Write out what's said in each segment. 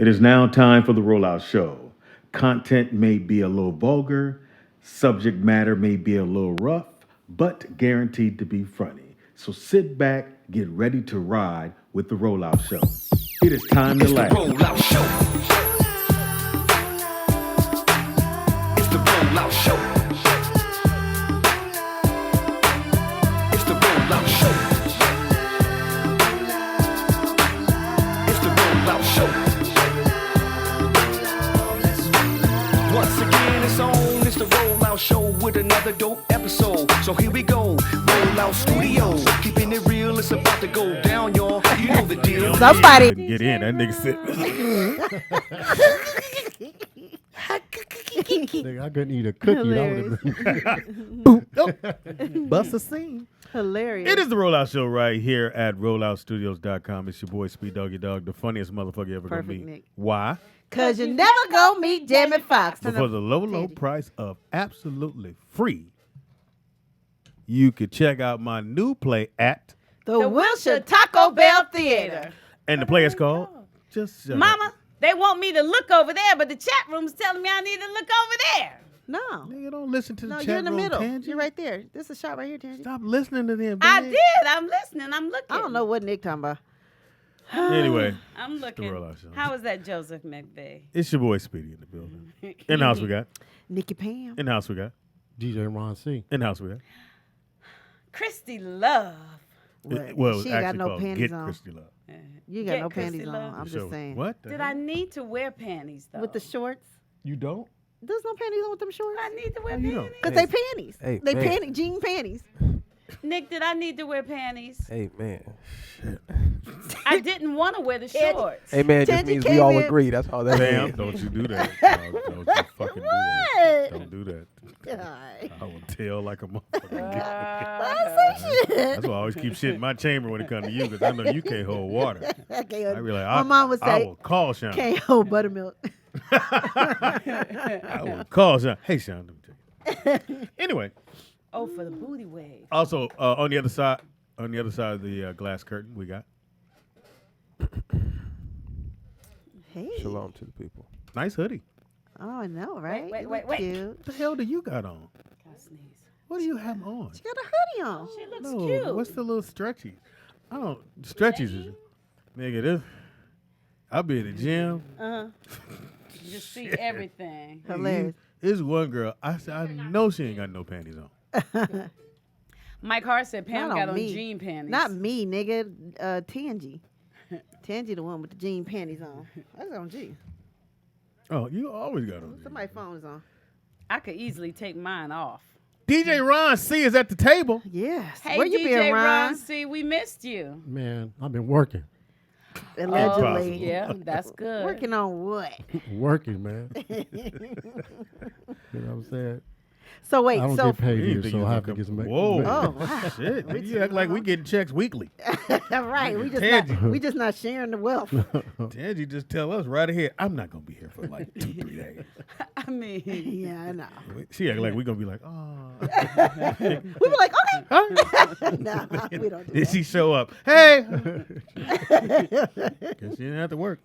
It is now time for the Rollout Show. Content may be a little vulgar, subject matter may be a little rough, but guaranteed to be funny. So sit back, get ready to ride with the Rollout Show. It is time to laugh. It's the Rollout Show. It's the Rollout Show. It's the Rollout Show. It's the Rollout Show. Once again, it's on. It's the Rollout Show with another dope episode. So here we go. Rollout Studios. Keeping it real, it's about to go down, y'all. You know the deal. Somebody Get in. That nigga said. Nigga, I couldn't eat a cookie. Hilarious. Bust a scene. hilarious. It is the Rollout Show right here at rolloutstudios.com. It's your boy, Speed Doggy Dog, the funniest motherfucker you ever gonna Perfect, meet. Nick. Why? Cause you never go meet Jamie Foxx. But for the low price of absolutely free, you could check out my new play at, The Wilshire Taco Bell Theater. and the play is called Just Shut Up. Mama, they want me to look over there, but the chat room's telling me I need to look over there. No. Nigga, don't listen to the No, chat you're in the room, middle. Tangy. You're right there. This is a shot right here, Tangy. Stop listening to them. I bitch. did. I'm listening. I'm looking. I don't know what Nick talking about. Anyway, I'm looking. Rollout Show. How was that, Joseph McVeigh? it's your boy Speedy in the building. In the house we got. Nikki Pam. In the house we got. DJ Ron C. In the house we got. Christy Love. What? Well, it's She ain't got actually no called panties Get on. Christy Love. You ain't got Get no Christy panties Love. on. I'm So, just saying. What? the Did hell? I need to wear panties though? With the shorts? You don't? There's no panties on with them shorts. I need to wear How you know? panties. Because they panties. Hey, they man. jean panties. Nick, did I need to wear panties? Hey man, I didn't want to wear the shorts. hey man, just Tangy means we came all in- say that's all that Damn, means. don't you do that. Don't you fucking do that. Don't do that. God. I will tell like a motherfucker. I say shit. That's why I always keep shit in my chamber when it comes to you, because I know you can't hold water. I can't. I be like, My mom would I say, will call Sean. can't hold buttermilk. I will call Sean. Hey, Sean, let me tell you. Anyway, Oh, for the booty wave. also on the other side of the glass curtain, we got Hey. Shalom to the people. nice hoodie. Oh, I know, right? wait, You wait, look wait. Cute. What the hell do you got on? Gotta sneeze. What do you have on? She got a hoodie on. She looks No, cute. what's the little stretchy? I don't stretchies is nigga. This I'll be at the gym. You just see everything. Hilarious. There's one girl. I said I know she ain't got no panties on. Mike Hart said Pam Not got on on me. jean panties. Not me, nigga. Tangy. Tangy the one with the jean panties on. That's on G. Oh, you always got on. Somebody's phone is on. I could easily take mine off. DJ Ron C is at the table. Yes. Hey, Where you DJ been, Ron? See, we missed you. Man, I've been working. Allegedly. possible. Yeah, that's good. Working on what? Working, man. You know what I'm saying? So wait, I don't so get paid You here, think so you I have to gonna get some. come- Whoa. Oh, wow. Shit, you act like we getting checks weekly. right, Tangy. we just not sharing the wealth. Tangy just tell us right ahead, I'm not gonna be here for like 2-3 days. I mean, Yeah, I know. She act like we gonna be like, oh. We were like, okay. Huh? Nah, we don't do Did that. she show up? Hey. Guess she didn't have to work.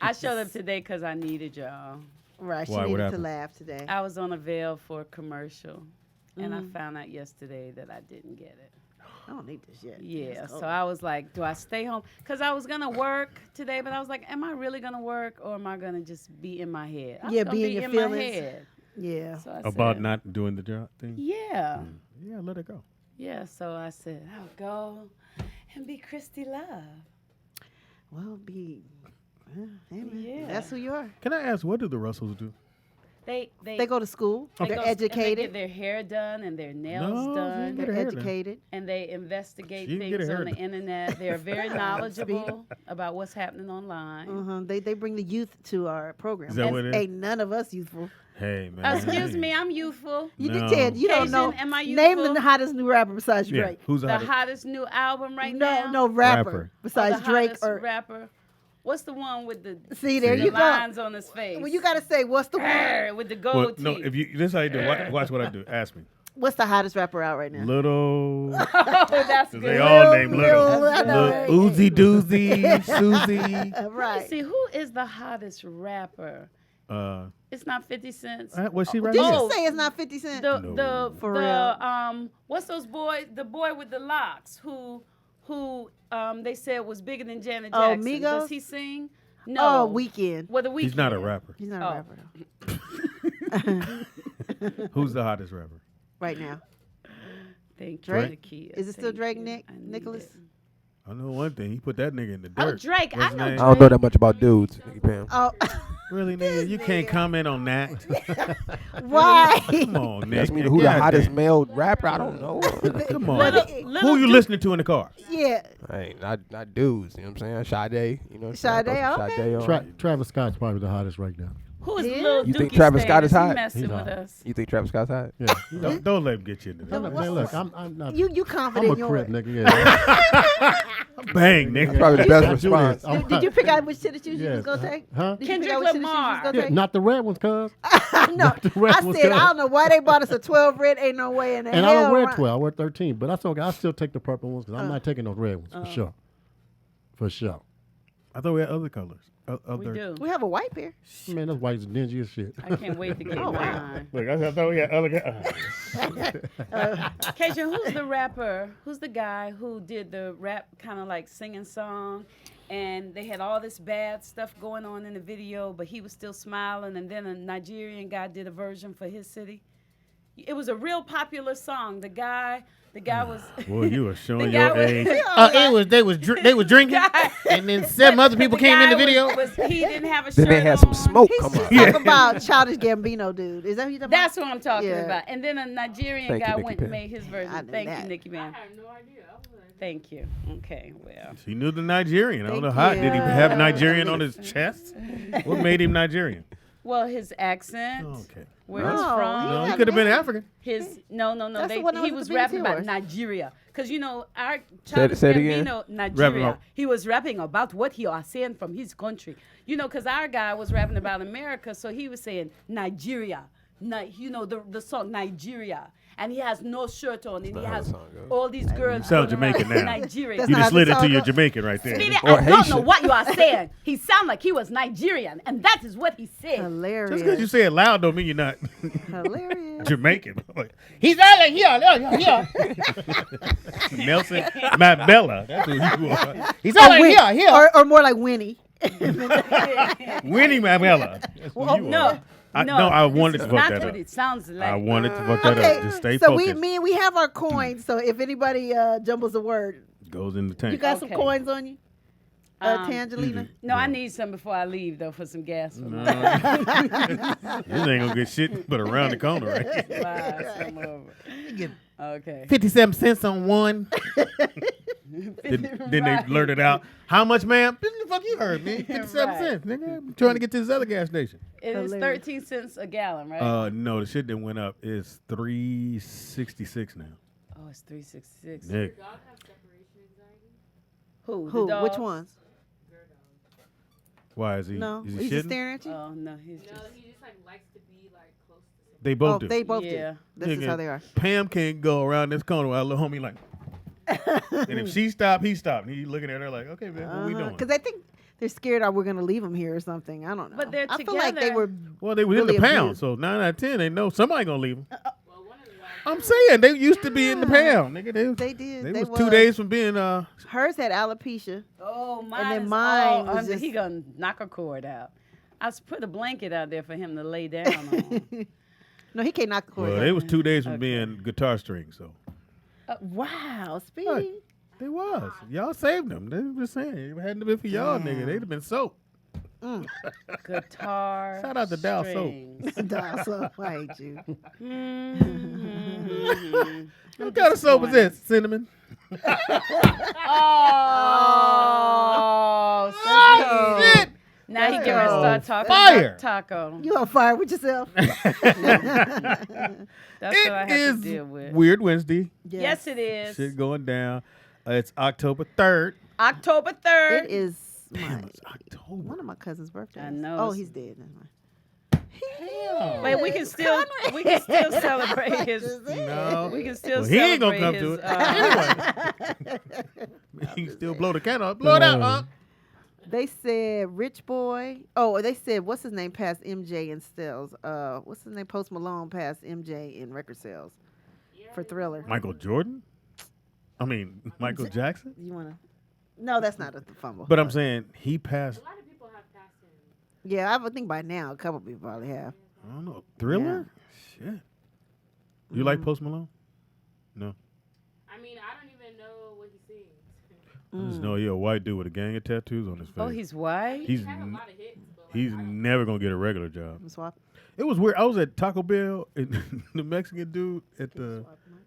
I showed up today because I needed y'all. Right, she Why, what needed to happened? laugh today. I was on a veil for a commercial, and I found out yesterday that I didn't get it. I don't need this yet. Yeah, It's so over. I was like, do I stay home? Because I was going to work today, but I was like, am I really going to work, or am I going to just be in my head? I was Yeah, gonna be in your my feelings. head. Yeah. So I About said, not doing the job thing? Yeah. Yeah, let it go. Yeah, so I said, I'll go and be Christy Love. Well, be. Hey, man. Yeah. That's who you are. Can I ask, what do the Russells do? They go to school. they They're go- and They educated. get their hair done and their nails No, they done. get her They're hair done. educated. And they investigate She can get things her on hair the done. internet. They're very knowledgeable about what's happening online. They bring the youth to our program. Is that what it is? Ain't none of us youthful. Hey, man. Excuse me, I'm youthful. You No. just said you don't Cajun, know. am I Name youthful? the hottest new rapper besides Yeah, Drake. who's The hottest? hottest new album right now. No rapper, Rapper. besides the Drake hottest or. rapper. What's the one with the See, there See? you the go. lines on his face? Well, you got to say what's the one. Arr, with the Well, gold no, teeth. if you this is how you do. Watch what I do. Ask me. What's the hottest rapper out right now? Little. Oh, that's good. They all named Little. I know, Little right? Uzi Doozy, Susie. Let me Right. see, who is the hottest rapper? It's not 50 Cent. Was she right Did now? you say it's not 50 Cent? The real. what's those boys? The boy with the locks who they said was bigger than Janet Oh, Jackson. Migos? Does he sing? No. Oh, Weekend. Well, the Weeknd. He's not a rapper. He's not Oh. a rapper though. Who's the hottest rapper? Right now. Thank Drake? you. Is it still Drake, Nicholas? I know one thing. He put that nigga in the Oh, dirt. Drake. What's I his know name? Drake. I don't know that much about dudes, nigga Pam. Oh, Really, nigga? You can't comment on that. why? Come on, That's nigga. me who the God hottest damn. male rapper. I don't know. Come on. Little Who you Duke- listening to in the car? Yeah. Hey, not dudes. You know what I'm saying? Sade. You know. Sade, okay. Sade on. Travis Scott's probably the hottest right now. Who is Yeah. Lil You think Dookie Travis Scott is status? He hot? messing He's with hot. us. You think Travis Scott's hot? Yeah. Don't let him get you into that. Man, look, I'm not. You confident I'm in a yours. crip, nigga. Yeah. Bang, nigga. Probably the best I do response. this. Did you pick out which tennis shoes you Yes. was gonna take? Huh? Did you pick Kendrick out which tennis shoes you was Lamar. gonna Yeah, take? not the red ones, cuz. No, the red I ones, said cuz. I don't know why they bought us a 12 red. Ain't no way in the And hell. I don't wear around- 12. I wear 13. But that's okay. I still take the purple ones because I'm not taking those red ones for sure. For sure. I thought we had other colors. We Other. We do. have a white pair. Man, that's white's dingy as shit. I can't wait to get Oh, wow. mine. Look, I thought we had other. Keisha, who's the rapper? Who's the guy who did the rap kind of like singing song? And they had all this bad stuff going on in the video, but he was still smiling. And then a Nigerian guy did a version for his city. It was a real popular song. The guy was. Boy, you are showing The guy your was- age. They was drinking, and then 7 other people came in the video. He didn't have a shirt Then they had some on. smoke He's come out. talking about Childish Gambino, dude. Is that who you talking That's about? what I'm talking Yeah. about. And then a Nigerian Thank you, guy Nikki went Penn. and made his I version. knew Thank that. you, Nikki Man. Thank you. Okay, well. He knew the Nigerian. I don't know Thank how. Did he you. have Nigerian on his chest? What made him Nigerian? Well, his accent, Okay. where he's No, from, No, he had could have been name. African. his no. That's the one that He was was at the rapping BET about Awards. Nigeria, because our Say Childish it again. Gambino, Rapping Nigeria. about- He was rapping about what he are saying from his country. Because our guy was rapping about America, so he was saying Nigeria. The song Nigeria. And he has no shirt on, and he not how has the song goes. all these girls. sound going around Jamaican now. Nigeria. That's You not just how slid the into song your goes. Jamaican right there. Speedy, Or I don't know Haitian. what you are saying. He sound like he was Nigerian, and that is what he said. Hilarious. Just because you say it loud don't mean you're not Hilarious. Jamaican. Like, He's all like, here. Nelson Mandela. That's who you are. He's all like, here. Or more like Winnie. Winnie Mandela. That's who you No, are. I wanted to this is fuck not that what up. it sounds like. I wanted to fuck that Okay, up. Just stay so focused. we have our coins. So if anybody jumbles a word, Goes in the tank. you got some Okay. coins on you, Tangelina. No, I need some before I leave though for some gas. For No. my This ain't gonna get shit but around the corner, right? buy some over. Okay. 57 cents on one. Then they blurted out, "How much, ma'am?" What the fuck you heard, man? 57 Right. cents, nigga. I'm trying to get to this other gas station. It is Hilarious. 13 cents a gallon, right? No, the shit that went up is $3.66 now. Oh, it's 3.66. Nigga. Who? Who? The dogs? Which ones? Why is he? No, Is he he's just shitting? staring at you. Oh no, he's just. They both do. They both Yeah. do. This is Nigga, how they are. Pam can't go around this corner without a little homie like. And if she stopped, he stopped. And he looking at her like, "Okay, man, what we doing?" Because I think they're scared we're gonna leave them here or something. I don't know. But they're I feel like they together. were. Well, they were really in the pound, abused. so 9 out of 10, they know somebody gonna leave them. I'm saying they used to be in the pound, nigga. They did. They They was 2 was. days from being Hers had alopecia. Oh, mine. then is mine all was under. just- He gonna knock a cord out. I put a blanket out there for him to lay down on. No, he can't knock the cord. Well, out. they was 2 days from Okay. being guitar strings, so Wow, Speedy. Right. they was. Y'all saved them. They were just saying, if it hadn't been for y'all, nigga, they'd have been soaked. Guitar. Shout out to Dow Soap. strings. Dog, so I hate you. Mhm. What kind of soap is this? Cinnamon. Oh, so Oh, shit! now he getting ready to start talking Fire. about taco. You on fire with yourself? That's what I It have is to deal with. Weird Wednesday. Yes, it is. Shit going down. It's October 3rd. October 3rd. It is Damn, my, it's October. one of my cousin's birthdays. I know. Oh, he's dead. Never mind. But we can still celebrate his. No. We can still Well, he ain't gonna come celebrate to his, it. Anyway. He can still blow the candle. Blow it out, huh? They said Rich Boy. Oh, they said what's his name passed MJ in sales. What's his name? Post Malone passed MJ in record sales for Thriller. Michael Jordan? I mean, Michael Jackson? You wanna? No, that's not a fumble. But I'm saying he passed. A lot of people have passed him. Yeah, I would think by now a couple people probably have. I don't know. Thriller? Shit. You like Post Malone? No. I mean, I don't even know what he sings. I just know you're a white dude with a gang of tattoos on his face. Oh, he's white. He's He had a lot of hits, but like, he's never gonna get a regular job. Swap. It was weird. I was at Taco Bell and the Mexican dude at the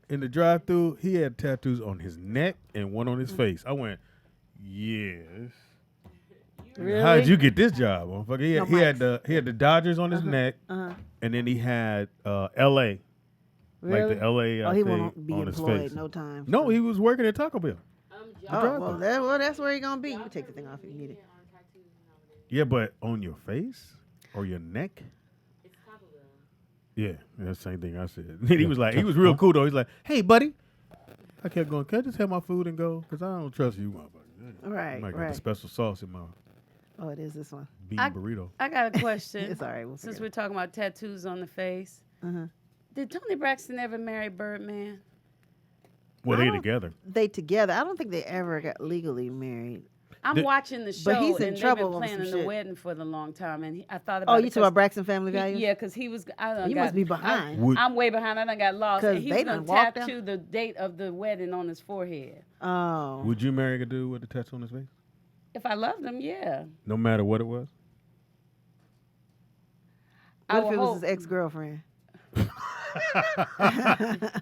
in the drive-thru. He had tattoos on his neck and one on his face. I went, yes. Really? How did you get this job, motherfucker? He had the Dodgers on his neck, Uh-huh. and then he had L.A. Really? like the L.A. Oh, he thing won't be on his employed face. no time. No, so. he was working at Taco Bell. Oh, well, that's where you're gonna be. You can take the thing off if you need it. Yeah, but on your face or your neck? it's Taco Bell. Yeah, that's the same thing I said. He was like, he was real cool though. He's like, hey, buddy. I kept going, can I just have my food and go? Because I don't trust you, motherfucker. Right, I might got right. the special sauce in my Oh, it is this one. bean I- burrito. I got a question. It's all right. We'll Since figure we're talking about tattoos on the face, Uh-huh. did Tony Braxton ever marry Birdman? Well, I they don't- together. They together. I don't think they ever got legally married. I'm Did- watching the show, But he's in and trouble they've over been some planning the shit. wedding for the long time, and I thought about Oh, it. you talking about Braxton Family he- Values? Yeah, because he was. I done He got, must be behind. Would- I'm way behind. I done got lost. 'Cause And he's they gonna done walked out. tattoo the date of the wedding on his forehead. Oh. Would you marry a dude with a tattoo on his face? If I loved him, yeah. No matter what it was? I What if would it was hope his ex-girlfriend?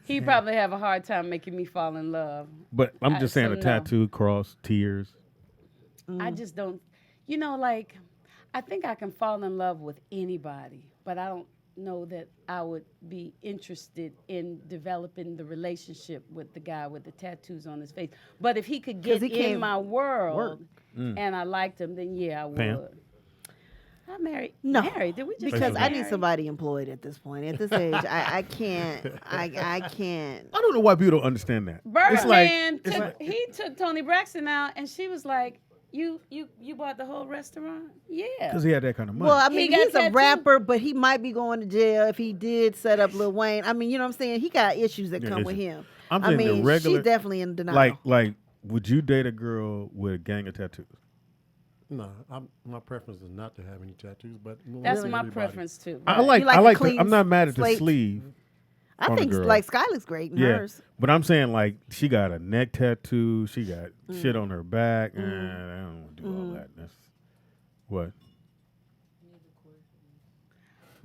he'd probably have a hard time making me fall in love. But I'm just saying so a no. tattoo, cross, tears. I just don't, like, I think I can fall in love with anybody, but I don't know that I would be interested in developing the relationship with the guy with the tattoos on his face. But if he could get he in can't my world work. and I liked him, then yeah, I would. Pam? I'm married. No, Married? Did we just because get I need married? somebody employed at this point. At this age, I can't. I can't. I don't know why people don't understand that. Birdman it's like- he took Tony Braxton out, and she was like, "You bought the whole restaurant?" Yeah. Because he had that kind of money. Well, I He mean, got he's a tattooed. rapper, but he might be going to jail if he did set up Lil Wayne. I mean, you know what I'm saying? He got issues that Yeah, come with issues. him. I'm I saying the mean, regular- she's definitely in denial. like, would you date a girl with a gang of tattoos? No, my preference is not to have any tattoos, but That's really my everybody. preference too. I Right. like, You like I the like. clean I'm not mad at the slate? sleeve. I on a think girl. like Sky looks great in Yeah, hers. but I'm saying like she got a neck tattoo. She got shit on her back. I don't want to do all that. That's what.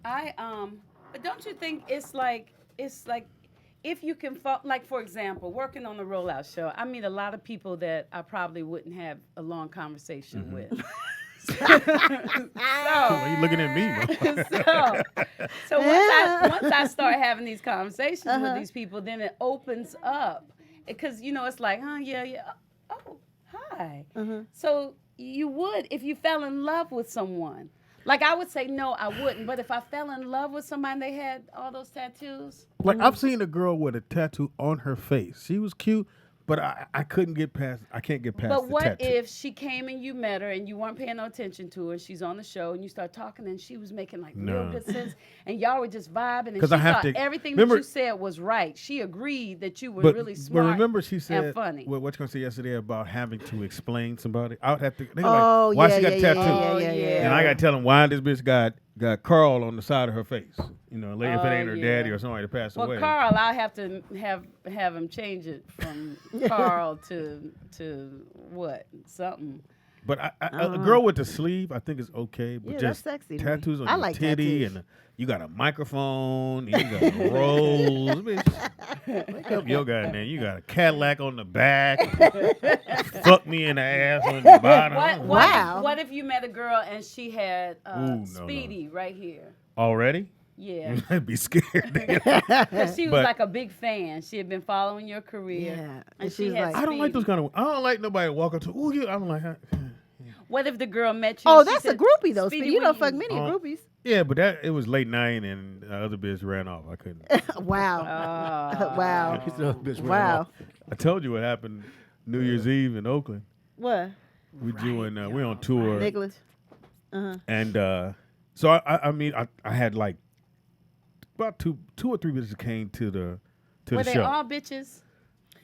But don't you think it's like if you can fall, like for example, working on the Rollout show, I meet a lot of people that I probably wouldn't have a long conversation with. Why you looking at me? Bro? So once I start having these conversations with these people, then it opens up because it's like, oh, hi. So you would if you fell in love with someone. Like I would say no, I wouldn't. But if I fell in love with somebody, and they had all those tattoos. Like I've seen a girl with a tattoo on her face. She was cute, but I couldn't get past. I can't get past. But the what tattoo. if she came and you met her and you weren't paying no attention to her? She's on the show and you start talking and she was making like real No. good sense and y'all were just vibing and 'Cause she I have thought to- everything remember- that you said was right. She agreed that you were But, really but smart remember, she said and funny. what you gonna say yesterday about having to explain somebody. I would have to. They were Oh, like, why yeah, she got yeah, a yeah, tattoo? yeah, yeah, yeah. And I got to tell them why this bitch got Carl on the side of her face. Like if it ain't her yeah. daddy or somebody that passed Well, away. Carl, I'll have to have him change it from Carl to what? Something. But a girl with the sleeve, I think is okay. But Yeah, just that's sexy to me. tattoos on I your like titty tattoos. and you got a microphone, and you got rolls. Bitch, wake up your goddamn. You got a Cadillac on the back. Fuck me in the ass on the bottom. What if you met a girl and she had no. Speedy right here? Already? Yeah. I'd be scared. 'Cause she was But- like a big fan. She had been following your career. Yeah. And she she was had like- I don't like those Speedy. kind of. I don't like nobody walk up to. Ooh, you. I'm like. What if the girl met you? Oh, and she that's a said, groupie though. Speedy, You will don't fuck many Oh. groupies. Yeah, but it was late night and the other bitch ran off. I couldn't. Wow. Wow. He said, "Bitch, ran Wow. off." I told you what happened New Year's Eve in Oakland. What? We doing we on tour. Nicholas. And so I mean I had like about two or three bitches came to the Were the they show. all bitches?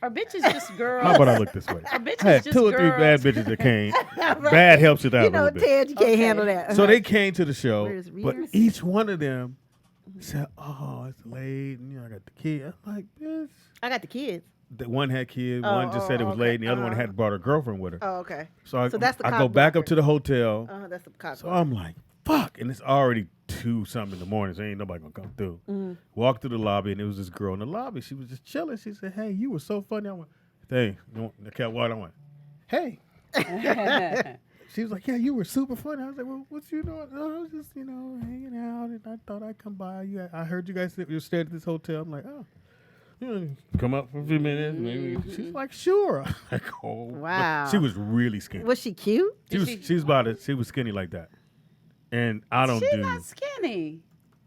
Are bitches just girls? How about I look this way? Are bitches I had just two or three bad girls? bitches that came. Bad helps it out You a know, little bit. Ted, you can't Okay. handle that. So they came to the show, Where's but Readers? each one of them said, "Oh, it's late, and I got the kid." I'm like, "Bitch." I got the kids. The one had kids, Oh, one just said it was okay. late, and the other one had brought her girlfriend with her. Oh, okay. So so that's the I cock go back blocker. up to the hotel. That's the cock. So I'm like, fuck. And it's already 2-something in the morning, so ain't nobody gonna come through. Walked through the lobby, and it was this girl in the lobby. She was just chilling. She said, "Hey, you were so funny." I went, "Thanks." I kept walking. I went, "Hey." She was like, "Yeah, you were super funny." I was like, "Well, what you doing?" "Oh, I was just, hanging out, and I thought I'd come by. I heard you guys you stayed at this hotel." I'm like, "Oh. Come up for a few minutes, maybe." She's like, "Sure." I'm like, "Oh." Wow. But she was really skinny. Was she cute? She was skinny like that. And I don't She's do. not skinny.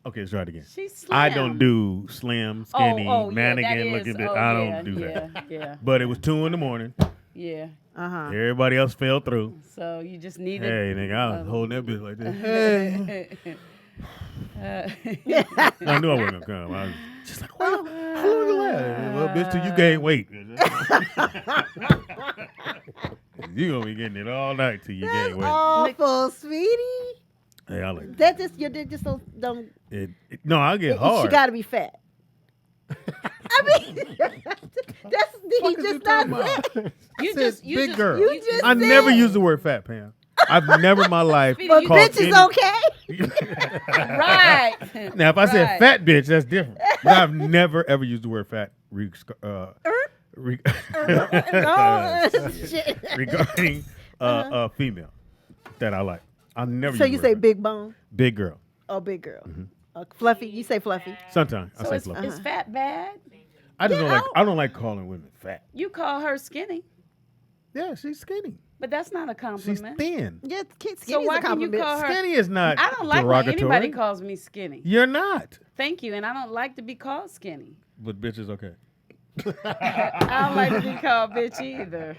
Okay, let's try it again. She's slim. I don't do slim, skinny, yeah, mannequin. that Look is- at that. oh, I yeah, don't do that. Yeah, But it was 2 a.m. yeah. Everybody else fell through. So you just needed. Hey, nigga, I was holding that bitch like this. Hey. I knew I wasn't gonna come. I was just like, well, how long you last? Well, bitch, till you gain weight. You gonna be getting it all night till you gain weight. Awful, sweetie. Hey, I like That just your dick just don't. no, I get hard. She got to be fat. I mean, that's he just not fat. You said just big girl. You just I never said- used the word fat, Pam. I've never in my life Speedy, But you- called bitch is okay. right. Now, if I said Right. fat bitch, that's different. But I've never ever used the word fat No, shit. regarding a female that I like. I'll never. So use you the say word fat. big bone? big girl. Oh, big girl. Fluffy. You say fluffy. Sometimes I So say is, fluffy. is fat bad? I just don't like. I don't like calling women fat. You call her skinny, Yeah, she's skinny. but that's not a She's compliment. thin. Yeah, So skinny's why a can you compliment. call her? Skinny is not. I don't like when derogatory. anybody calls me skinny. You're not. Thank you, and I don't like to be called skinny. But bitch is okay. I don't like to be called bitch either.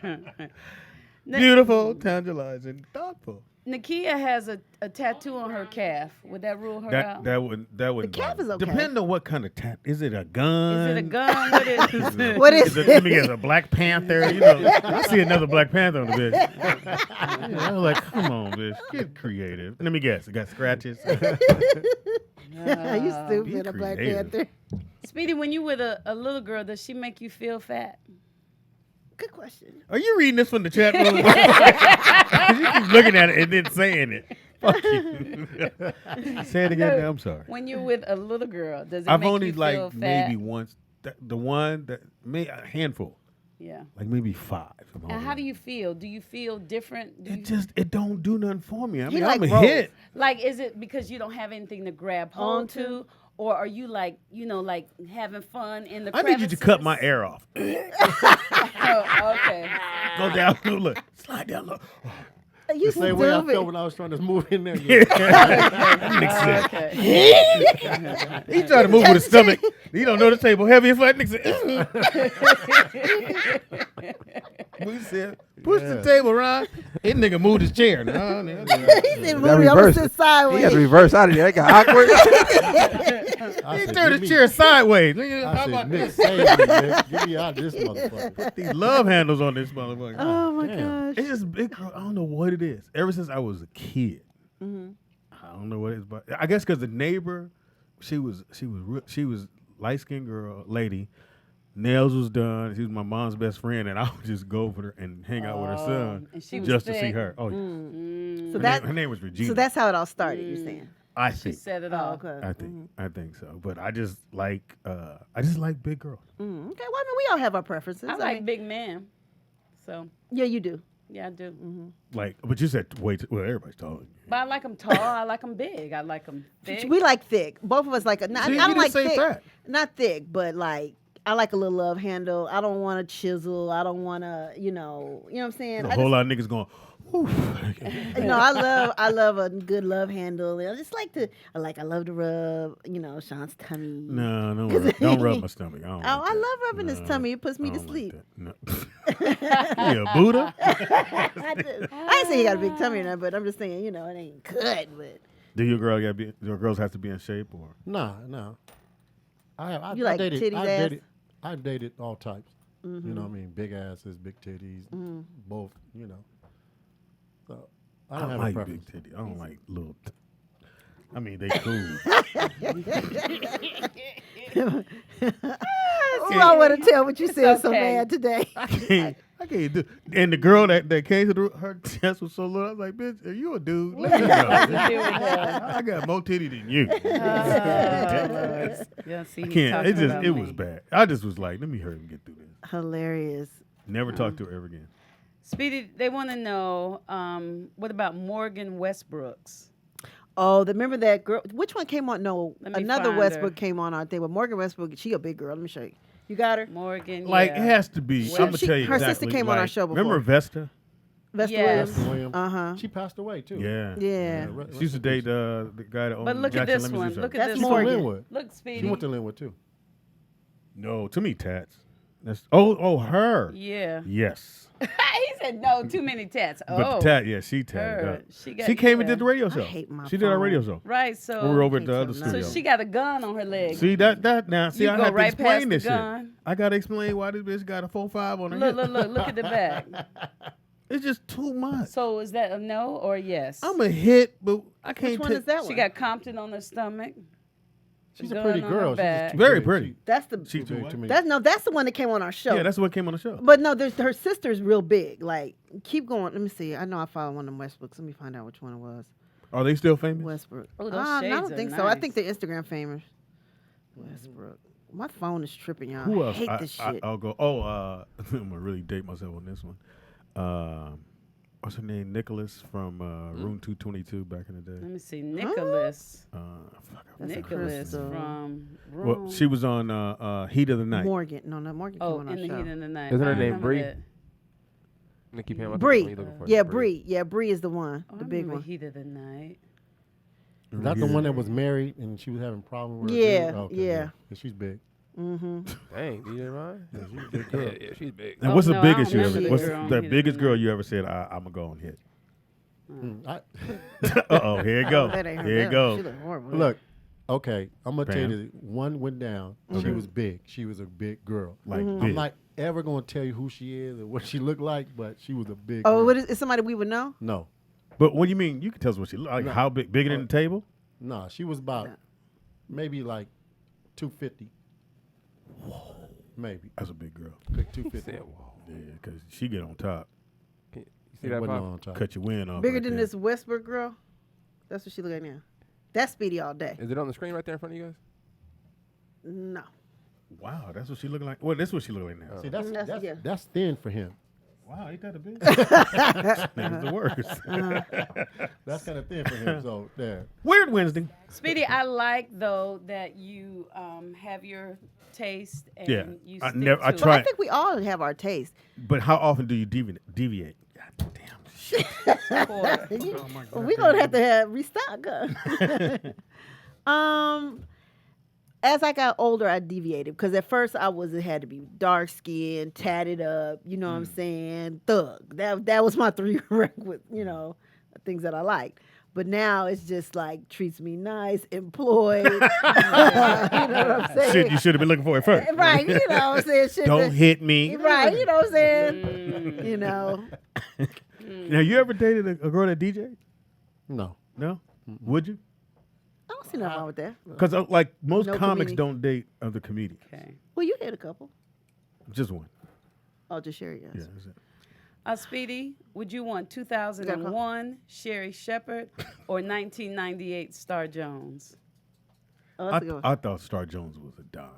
Beautiful, tantalizing, thoughtful. Nakia has a tattoo on her calf. Would that rule her out? That would The calf is okay. Depend on what kind of tap. Is it a gun? Is it a gun? What is it? What is Let me guess, a Black Panther. I see another Black Panther on the bitch. I was like, come on, bitch, get creative. Let me guess, it got scratches. you stupid, a Black creative. Panther. Speedy, when you with a little girl, does she make you feel fat? Good question. Are you reading this from the chat room? 'Cause you keep looking at it and then saying it. Fuck you. Say it again. I'm sorry. When you're with a little girl, does it I've make only you feel like fat? maybe once. The one that a handful, Yeah. like maybe 5. And how do you feel? Do you feel different? Do you, It don't do nothing for me. I He mean, like I'm a rolls. hit. like, is it because you don't have anything to grab hold Onto? to? Or are you like, like having fun in the I need you to cut my crevices? air off. Oh, okay. Go down, look, slide down low. You The same way I stupid. felt when I was trying to move in there. Okay. He trying to move with his stomach. He don't know the table heavy and flat. Nigga said, we said, push the table around. This nigga moved his chair. No, nigga. He said, "Movie, I'm gonna sit He had sideways." to reverse out of there. That got awkward. He turned his chair sideways. Nigga, I how said, about Nick, this? save me, man. Get me out of this motherfucker. These love handles on this motherfucker. Oh my Damn. gosh. It's just big girl. I don't know what it is. Ever since I was a kid, I don't know what it is, but I guess because the neighbor, she was light skinned girl, lady. Nails was done. She was my mom's best friend, and I would just go over her and hang out with her son and she was just to see thick. her. Oh, yeah. So Her name was Regina. So that's how it all started. You saying? I She think. said it Oh, all. okay. I think so. But I just like big girls. Okay. Well, I mean, we all have our preferences. I like mean, big men. So, yeah, you do. yeah, I do. Like, but you said well, everybody's taller than you. But I like them tall. I like them big. I like them thick. We like thick. Both of us like. I See, you don't didn't like say thick. fat. Not thick, but like. I like a little love handle. I don't want to chisel. I don't want to, you know what I'm saying? A whole lot of niggas going, You know, I love a good love handle. I just like to, I love to rub, you know, Sean's tummy. No, don't rub my stomach. I don't like I that. love rubbing his tummy. It puts me I to don't sleep. Like that. No. You a Buddha? I ain't saying he got a big tummy or nothing, but I'm just saying, you know, it ain't good. But Do your girls have to be in shape or? No. I You like dated, titties, ass? I've dated all types. You know what I mean? Big asses, big titties, both, you know. So I don't have a like preference. big titty. I don't like little. I mean, they cool. I want to tell what you said so okay. bad today. I can't do. And the girl that came to her chest was so little. I was like, "Bitch, are you a dude? Let me go. I got more titty than you." Yeah, see, I he can't. talking It just about it me. was bad. I just was like, "Let me hurry and get through this." Hilarious. Never talk to her ever again. Speedy, they want to know what about Morgan Westbrooks? Oh, remember that girl? Which one came on? No, Let me another find Westbrook her. came on our thing. But Morgan Westbrook, she a big girl. Let me show you. You got her? Morgan, Like yeah. it has to be. I'm gonna She- tell you her sister exactly. came on our like, show Remember before. Vesta? Vesta Yes. Williams. Williams. Uh-huh. She passed away too. Yeah. Yeah. She used to date the guy that owned But look at Jackson this Limousine one. Service. Look at That's this She's Morgan. from one. Linwood. Look, Speedy. She went to Linwood too. No, to me, tats. That's her. Yeah. Yes. He said no, too many tats. But Oh, the tat, yeah, she tatted her. up. She got- She came and yeah. did the radio I show. hate my She did our radio phone. show. right. So, When we were over at the Can't other tell so studio. she got a gun on her leg. See that now. See, You I go have to right explain past the this shit. gun. I gotta explain why this bitch got a 4.5 on her Look, hip. look at the back. It's just too much. So is that a no or yes? I'm a hit, but I can't Which one take. is that She one? got Compton on her stomach. She's a Gun pretty on her girl. She's back. just too Very big. pretty. That's the. She Too too big what? to me. That's the one that came on our show. Yeah, that's what came on the show. But no, there's her sister's real big. Like, keep going. Let me see. I know I follow one of them Westbrooks. Let me find out which one it was. Are they still famous? Westbrook. Oh, those I shades don't are think so. I nice. think they're Instagram famous. Westbrook. My phone is tripping, y'all. Who I else? hate this shit. I'll go. Oh, I'm gonna really date myself on this one. What's her name? Nicholas from Room 222 back in the Let day. me see. Nicholas. Fuck, I That's a Nicholas crystal. from Room. Well, she was on Heat of the Night. Morgan. No, Morgan came Oh, on our in the show. heat of the night. Isn't her I name remember Bree? that. Nikki Pam. Bree. Yeah, Bree. Yeah, Bree is the one. Oh, The I big remember one. Heat of the night. Is that the one that was married and she was having problems with her Yeah, dude? Okay, yeah. She's big. Mm-hmm. Dang, DJ Ryan. Yeah, she's a big girl. Yeah, she's big. And Oh, what's no, the I biggest don't you remember ever? the What's girl on the Heat of the biggest girl Night. you ever said I'm gonna go and hit? I, Uh-oh, here you go. That ain't her. Here you She go. look horrible. look, okay, I'm gonna tell Bam. you this. One went down. She was big. She was a big girl. Like Mm-hmm. big. I'm not ever gonna tell you who she is or what she looked like, but she was a big Oh, girl. what is somebody we would know? No. But what do you mean? You can tell us what she look like. No. How big? Bigger than the table? No, she was about maybe like 250. Maybe. That's a big girl. Big 250. Said, whoa. Yeah, because she get on top, You see It that wasn't pop? on top. cut your wind off. Bigger right than there. this Westbrook girl? That's what she look like now. That's Speedy all day. Is it on the screen right there in front of you guys? No. Wow, that's what she looking like. Well, that's what she look like now. See, that's, That's- that's, yeah. that's thin for him. Wow, ain't that a bitch? Nigga's the worst. That's kind of thin for him. So there. Weird Wednesday. Speedy, I like though that you have your taste and Yeah, you I stick never- I to try- I think we all have our taste. But how often do you deviate? God damn. Shit. it. For- We're gonna have to restock. As I got older, I deviated because at first it had to be dark skinned, tatted up. You know what I'm saying? Thug. That was my three with things that I liked. But now it's just like treats me nice, employed. You know what I'm saying? Shit you should have been looking for at first. Right, you know what I'm saying? Shit Don't that- hit me. Right, you know what I'm saying? You know. Now, you ever dated a girl that DJ? No. No? Would you? I don't see nothing wrong with that. Because like most No comics comedians. don't date other comedians. okay. Well, you had a couple. Just one. I'll just share it. Yeah. Yes. That's it. Speedy, would you want 2001 Sherry Shepherd or 1998 Star Jones? Oh, that's a good one. I thought Star Jones was a dime.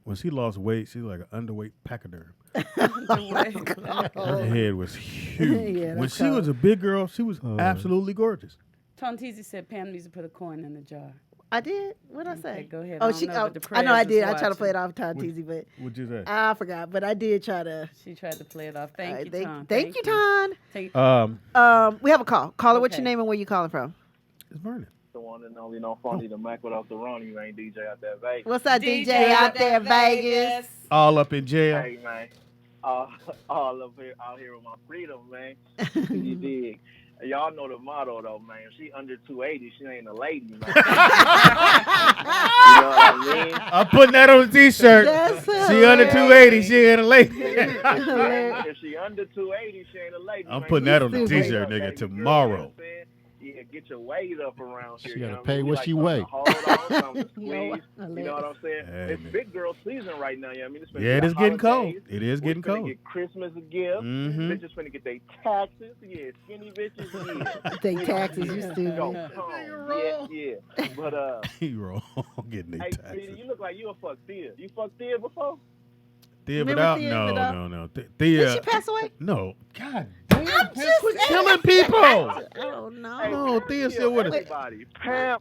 When she lost weight, she was like an underweight pachyderm. Her head was huge. Yeah, when that's she was a big girl, she was absolutely gorgeous. Tontizi said Pam needs to put a coin in the jar. I did. What did I say? Okay, go ahead. Oh, I don't she. know, Oh, but the I know I prayers is did. I tried to play it watching. off Tom Teasy, but What'd you say? I forgot. But I did try to. She tried to play it off. Thank All right, you, Tom. Thank you, Tom. Thank- We have a call. Caller, what's your Okay. name and where you calling from? It's Vernon. The one and only, no funny, the Mac without the Ronnie, you ain't DJ out there, Vegas. What's up, DJ out there in Vegas? All up in jail. Hey, man. All up here, out here with my freedom, man. You dig? Y'all know the motto, though, man. If she under 280, she ain't a lady, man. You know what I mean? I'm putting that on a t-shirt. That's She under 280, she ain't a lady. If she under 280, she ain't a lady. I'm man. putting that on the Stupid. t-shirt, Baby nigga, girl, tomorrow. you know what I'm saying? Yeah, get your weight up around here. She you gotta know pay we what like she something weigh. to Hold on, something to Yo, squeeze. You know what I'm saying? Hey, It's man. big girl season right now. You know what I mean? It's finna Yeah, it be is the getting cold. holidays. It is getting We're finna cold. get Christmas a gift. Mhm. Bitches finna get their taxes. Yeah, skinny bitches. Yeah. They taxes, you Go stupid. home. Yeah. But He wrong. Getting their hey, taxes. Speedy, you look like you a fuck Thea. You fucked Thea before? Thea Remember Vidal? Thea No, Vidal? no. Did Thea. she pass away? No. God damn. I'm just Quit saying. killing people. Oh Hey, no. No, Thea Pam still with us. everybody. Pam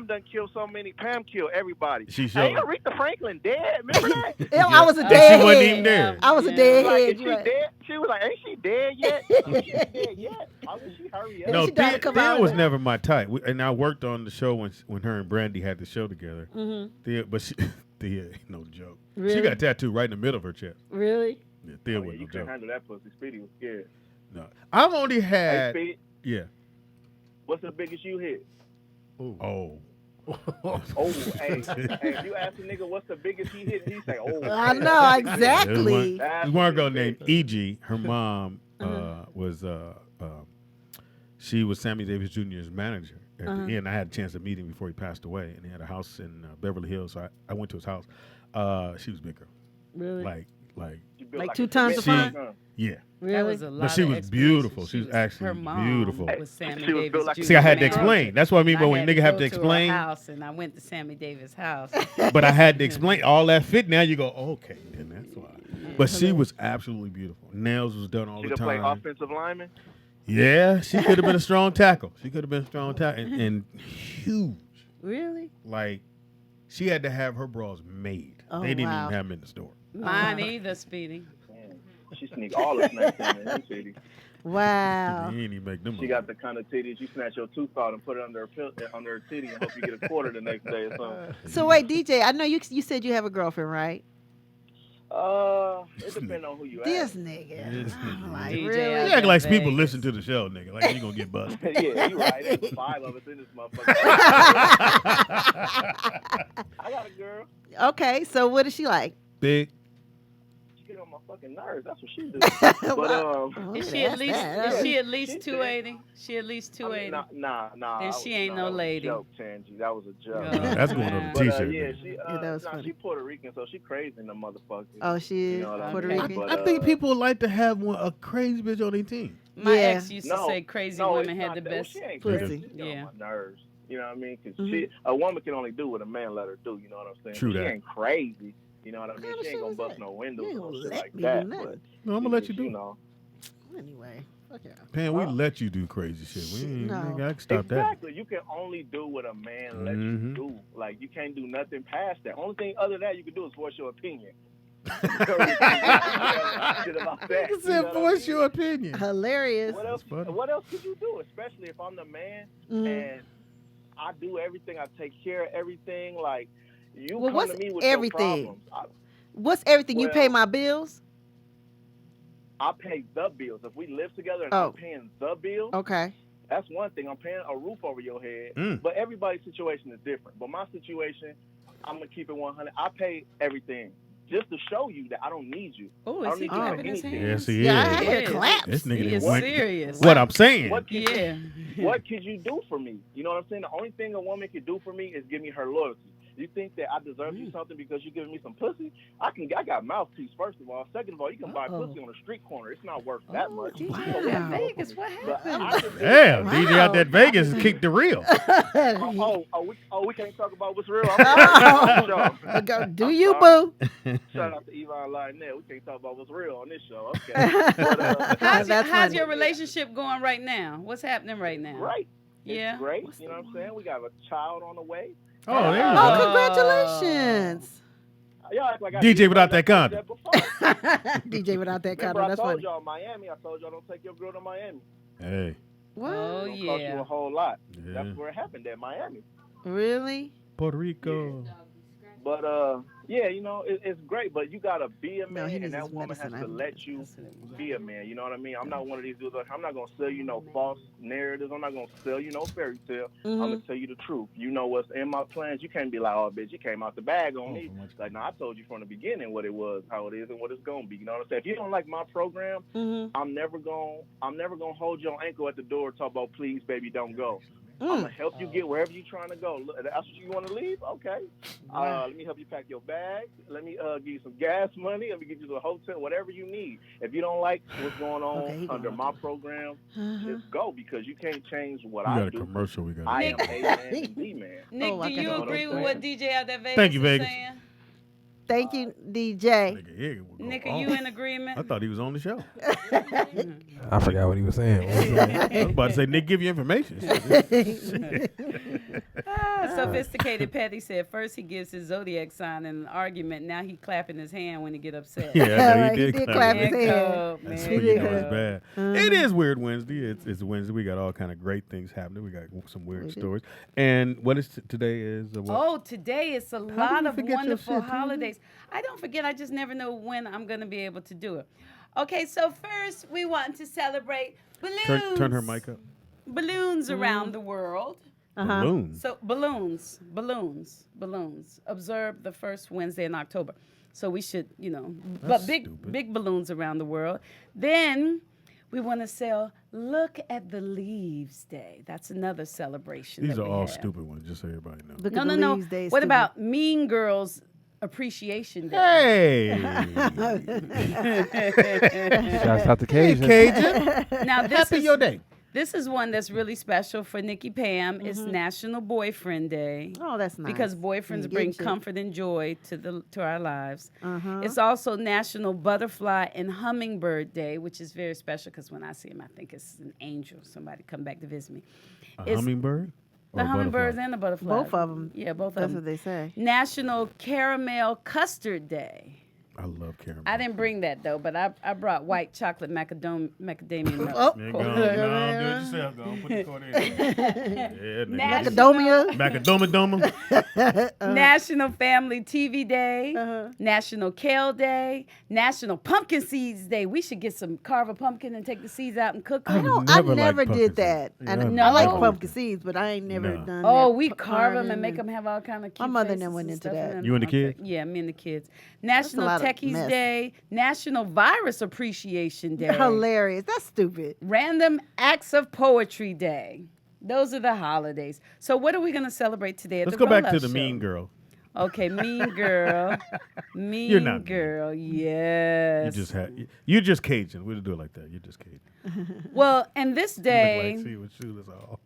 done killed so many. Pam killed everybody. She Hey, showed. Aretha Franklin dead. Remember that? I was a And dead she wasn't head. even there. I was a Yeah. dead Like, head. is she dead? She was like, ain't she dead yet? Is she dead yet? Why would she hurry up? Yeah, No, she died Thea, to come Thea out of was it. never my type. And I worked on the show when her and Brandy had the show together. Thea, but Thea ain't no joke. Really? She got a tattoo right in the middle of her chest. Really? Yeah, Thea Oh, yeah, wasn't you no couldn't joke. handle that pussy. Speedy was scared. No, I've only Hey, had Speedy, yeah. what's the biggest you hit? Oh, Oh, hey, if you ask a nigga what's the biggest he hit, he say, oh. I know exactly. There's one girl named E.G. Her mom was she was Sammy Davis Jr.'s manager. At the end, I had a chance to meet him before he passed away, and he had a house in Beverly Hills. So I went to his house. She was a big girl, Really? like You built Like a 2 tons of cement fun? huh? yeah. That Really? was a lot But she of was explanation. beautiful. She was actually her mom beautiful. Was Sammy She was Davis built like a Jr. See, I had to manager. explain. That's what I mean. But I when had nigga have to go explain, her house, and I went to Sammy Davis' house. but I had to explain all that fit. Now you go, okay, then that's why. But she was absolutely beautiful. Nails was done all She the could play time. offensive lineman. Yeah, she could have been a strong tackle. She could have been a strong tackle and huge. Really? Like she had to have her bras made. Oh, They didn't wow. even have them in the store. Mine either, Speedy. Man, she sneak all the snacks in there. City. Wow. They didn't even make them. She got the kind of titties you snatch your tooth out and put it under her titty and hope you get a quarter the next day or something. So wait, DJ, I know you said you have a girlfriend, right? It depends on who you This ask. nigga. This I'm nigga. like, DJ really? out You act like Vegas. people listen to the show, nigga. Like you gonna get busted. Yeah, you right. There's 5 of us in this motherfucker. I got a girl. Okay, so what is she like? Big. She get on my fucking nerves. That's what she do. But Oh, Is she at that's least? that. Is she at least She 280? She at least I mean, 280. nah. Then that she was- ain't no that was a lady. Joke, Tangy. That was a joke. No, That's going on the But t-shirt. yeah, nigga. she that was funny. she Puerto Rican, so she crazy in the motherfucker. Oh, she is You know what I Puerto mean? Rican. But, I think people like to have a crazy bitch on their team. My Yeah. ex used to No, say crazy no, women it's had not the that. best. Well, she ain't pussy. crazy. She get Yeah. on my nerves. You know what I mean? Because Mhm. a woman can only do what a man let her do. You know what I'm saying? True She that. ain't crazy. You know what I mean? kind of She ain't shit gonna is bust that? no You windows ain't or gonna shit let like me that. do nothing. No, I'm gonna let you do You it. know. Anyway, fuck yeah. Pan, we let you do crazy shit. We ain't, No. nigga, I can stop Exactly. You can only do what a man lets you Mhm. do. Like you can't do nothing past that. Only thing other than that you can do is voice your opinion. Shit about that. that. You You said, know what I voice mean? your opinion. Hilarious. What else? funny. What else could you do? Especially if I'm the man Mhm. and I do everything. I take care of everything. Like you Well, come what's to me with everything? your problems. What's everything? You pay Well- my bills? I pay the bills. If we live together and Oh. I'm paying the bills, Okay. that's one thing. I'm paying a roof over your head. Mm. But everybody's situation is different. But my situation, I'm gonna keep it 100. I pay everything just to show you that I don't need you. Oh, I is don't he need you for clapping his anything. hands? Yes, he Yeah, I is. hear Yes. claps. This nigga He done is went. serious. What I'm saying. What could Yeah. what could you do for me? You know what I'm saying? The only thing a woman could do for me is give me her loyalty. You think that I deserve you something because you giving me some pussy? I got mouthpiece, first of all. Second of all, you can buy Uh-oh. pussy on the street corner. It's not worth that Oh, much. DJ So out what there you in do for Vegas, me? what But happened? I just- Damn, Wow. DJ out that Vegas has kicked the real. we can't talk about what's real. I'm sorry. Go, do I'm you, sorry. boo? Shout out to Yvonne Lionel. We can't talk about what's real on this show. Okay. How's That's your funny. relationship going right now? What's happening right now? Right. Yeah. It's great. You know what I'm saying? We got a child on the way. Oh, there you Oh, go. congratulations. Y'all act like I DJ did without that that condom. before. DJ without that Remember, condom. I That's told funny. y'all Miami. I told y'all don't take your girl to Miami. Hey. What? Oh, It's gonna cost you a whole lot. Yeah. That's where it happened at Miami. Really? Puerto Rico. But yeah, you know, it's great. But you gotta be a No, man, he and needs that his woman medicine. has to let you be a man. You know what I mean? I'm not one of these dudes. I'm not gonna sell you no false narratives. I'm not gonna sell you no fairy tale. I'm gonna tell you the truth. You know what's in my plans. You can't be like, oh, bitch, you came out the bag on me. Like, no, I told you from the beginning what it was, how it is, and what it's gonna be. You know what I'm saying? If you don't like my program, I'm never gonna hold your ankle at the door and talk about, please, baby, don't go. I'm gonna help you get wherever you're trying to go. That's what you want to leave? Okay. Let me help you pack your bag. Let me give you some gas money. Let me get you to a hotel, whatever you need. If you don't like what's going on under my program, just go, because you can't change what We I got a do. commercial we got. I am A man and B man. Nick, do you agree with what DJ out there Vegas Thank you, is Vegas. saying? Thank you, DJ. Nigga, here we go. Nick, are you in agreement? I thought he was on the show. I forgot what he was saying. What was he saying? I was about to say, Nick, give you information. Sophisticated Patty said first he gives his zodiac sign in an argument. Now he clapping his hand when he get upset. Yeah, no, Right, he did clap his hand. That's Man, when you know it's bad. Uh-huh. It is Weird Wednesday. It's Wednesday. We got all kind of great things happening. We got some weird stories. And what is today is what? Oh, today is a lot you of forget your wonderful shit, holidays. I don't forget. I just never know when I'm going to be able to do it. Okay, so first we want to celebrate balloons. Turn her mic up. Balloons around the world. Balloons. So balloons. Observe the first Wednesday in October. So we should, That's but stupid. big balloons around the world. Then we want to sell Look at the Leaves Day. That's another celebration. These that are we all have. stupid ones, just so everybody knows. Look at the No. Leaves Day, What stupid. about Mean Girls Appreciation Day? Hey! Shouts out to Cajun. Cajun. Now this Happy is your day. This is one that's really special for Nikki Pam. It's National Boyfriend Day. Oh, that's nice. Because boyfriends You bring get you. comfort and joy to our lives. It's also National Butterfly and Hummingbird Day, which is very special because when I see him, I think it's an angel. Somebody come back to visit me. A hummingbird? The Or a hummingbirds butterfly? and the butterflies. Both of them. Yeah, both That's of what them. they say. National Caramel Custard Day. I love caramel. I didn't bring that though, but I brought white chocolate macadamia nuts. Oh. Man, go on, no, do it yourself. Go on, put the cord in. Yeah, nigga. Macadamia. Macadoma. National Family TV Day, National Kale Day, National Pumpkin Seeds Day. We should carve a pumpkin and take the seeds out and cook them. I Never liked never pumpkin did that. seeds. And Yeah, I like no. pumpkin seeds, but I ain't never No. done Oh, that. we carve them and Carving make them have all kind of cute My mother faces never went and into stuff that. in them. You and the Okay. kids? Yeah, me and the kids. National lot of Techies mess. Day, National Virus Appreciation Day, Hilarious. That's stupid. Random Acts of Poetry Day. Those are the holidays. So what are we going to celebrate today at Let's the go back Rollout to the Show? mean girl. Okay, Mean Girl. Mean You're not mean. Girl, yes. You're just Cajun. We'll do it like that. You're just Cajun. Well, and this Look day, like, see what shoeless all.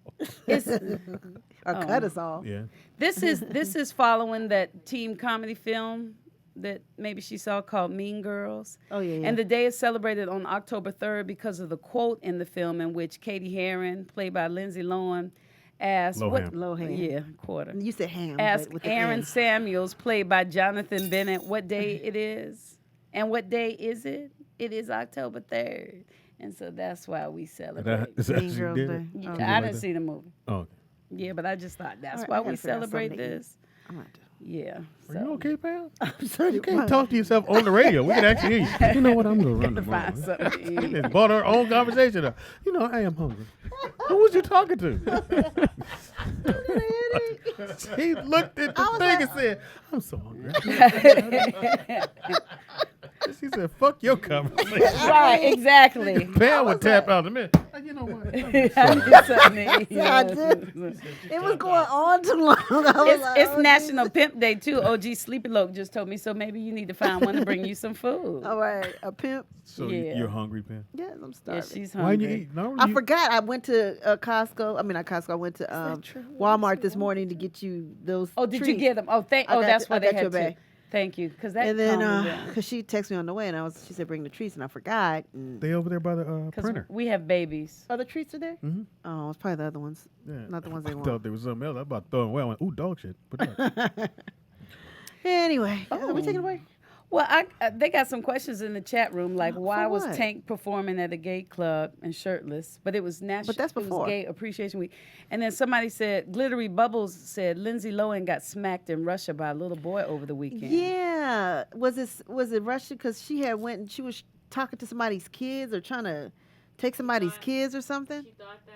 is, Or cut us off. Yeah. this is following that teen comedy film that maybe she saw called Mean Girls. Oh, yeah. And the day is celebrated on October 3rd because of the quote in the film in which Katie Heron, played by Lindsay Lohan, asked Lohan. Lohan. Yeah, quarter. You said ham. Asked but with the Aaron N. Samuels, played by Jonathan Bennett, what day it is. And what day is it? It is October 3rd. And so that's why we celebrate. Is that Mean she Girls did Day. it? Yeah, Oh. Did you I like didn't that? see the movie. Oh, okay. Yeah, but I just thought that's All right, why I we gotta figure out something celebrate to eat. this. I'm gonna do. Yeah. Are So. you okay, pal? I'm sorry. You can't talk to yourself on the radio. We can actually hear you. You know what? I'm going to run the Find room. something to She eat. just bought her own conversation up. You know, I am hungry. Who was you talking to? He looked at the thing and said, I'm so hungry. She said, fuck your conversation. Right, exactly. Pam would tap out in a minute. You know what? I need something to eat. Yeah, I did. It was going on too long. I was like, It's oh, National Pimp Day too. OG Sleepy Loke just told me, so maybe you need to find one to bring you some food. All right, a pimp. So Yeah. you're hungry, Pam? Yes, I'm Yeah, starving. she's Why hungry. you eat? No, I you- forgot. I went to Costco. I mean, not Costco. I went to true? Walmart this morning to get you those. Oh, did you treats. get them? Oh, I got that's you- why I they got had your to. bag. Thank you, because that And then, calmed me down. because she texted me on the way, and she said bring the treats, and I forgot. And, They over there by the 'Cause printer. we have babies. oh, the treats are there? Mm-hmm. Oh, it's probably the other ones, Yeah. not the ones they I want. thought there was something else. I was about to throw it away. I went, ooh, dog shit. Put that. Anyway, are we taking a break? Well, they got some questions in the chat room, like why was what? Tank performing at a gay club and shirtless? But it was national. But that's It before. was Gay Appreciation Week. And then somebody said, Glittery Bubbles said Lindsay Lohan got smacked in Russia by a little boy over the weekend. Yeah. Was it Russia? Because she had went and she was talking to somebody's kids or trying to take somebody's kids or something. She thought that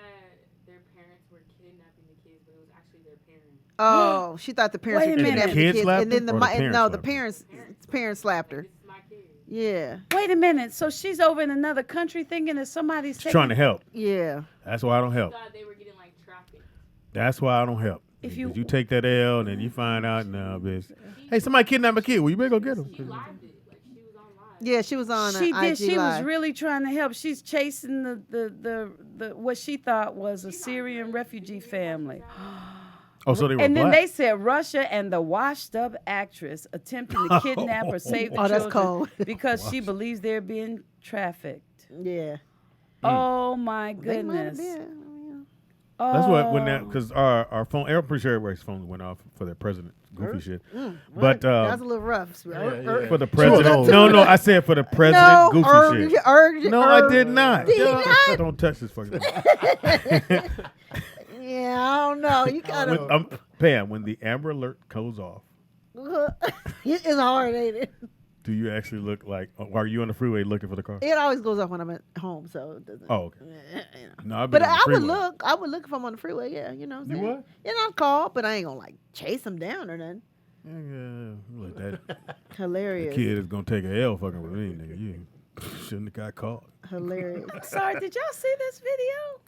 their parents were kidnapping the kids, but it was actually their parents. Oh, she thought the parents Wait were a minute. kidnapping The the kids kids, slapped and then her, or the parents the slapped her? parents slapped her. This is my kid. Yeah, Wait a minute. So she's over in another country thinking that somebody's She's trying to help. yeah. That's why I don't help. Thought they were getting like trafficked. That's why I don't help. If If you- you take that L and then you find out, no, bitch. Hey, somebody kidnapped my kid. Well, you better go get him. She lived it. Like she was on live. Yeah, she was on. She did. IG She Live. was really trying to help. She's chasing the what she thought was a Syrian refugee family. Oh, so they were And then black. they said Russia and the washed-up actress attempting to kidnap or save the Oh, that's children cold. because she believes they're being trafficked. Yeah. Oh my They might have goodness! been. Oh. That's what when that because our phone. I'm pretty sure everybody's phone went off for their president. Goofy shit. But That was a little rough. yeah. for the Sure, president. no. No, I said for the president. No, Goofy shit. No, I did not. Did you not? Don't touch this fucking thing. Yeah, I don't know. You gotta. Pam, when the Amber Alert goes off, It's hard, ain't it? do you actually look like? Are you on the freeway looking for the car? It always goes off when I'm at home, so it doesn't. Oh, okay. You know. No, I've been But on the I would freeway. look. I would look if I'm on the freeway. Yeah, you know what I'm You saying. would? You know, I'll call, but I ain't gonna like chase them down or nothing. Yeah, look that Hilarious. kid is gonna take a L fucking with me, nigga. You shouldn't have got caught. Hilarious. Sorry, did y'all see this video?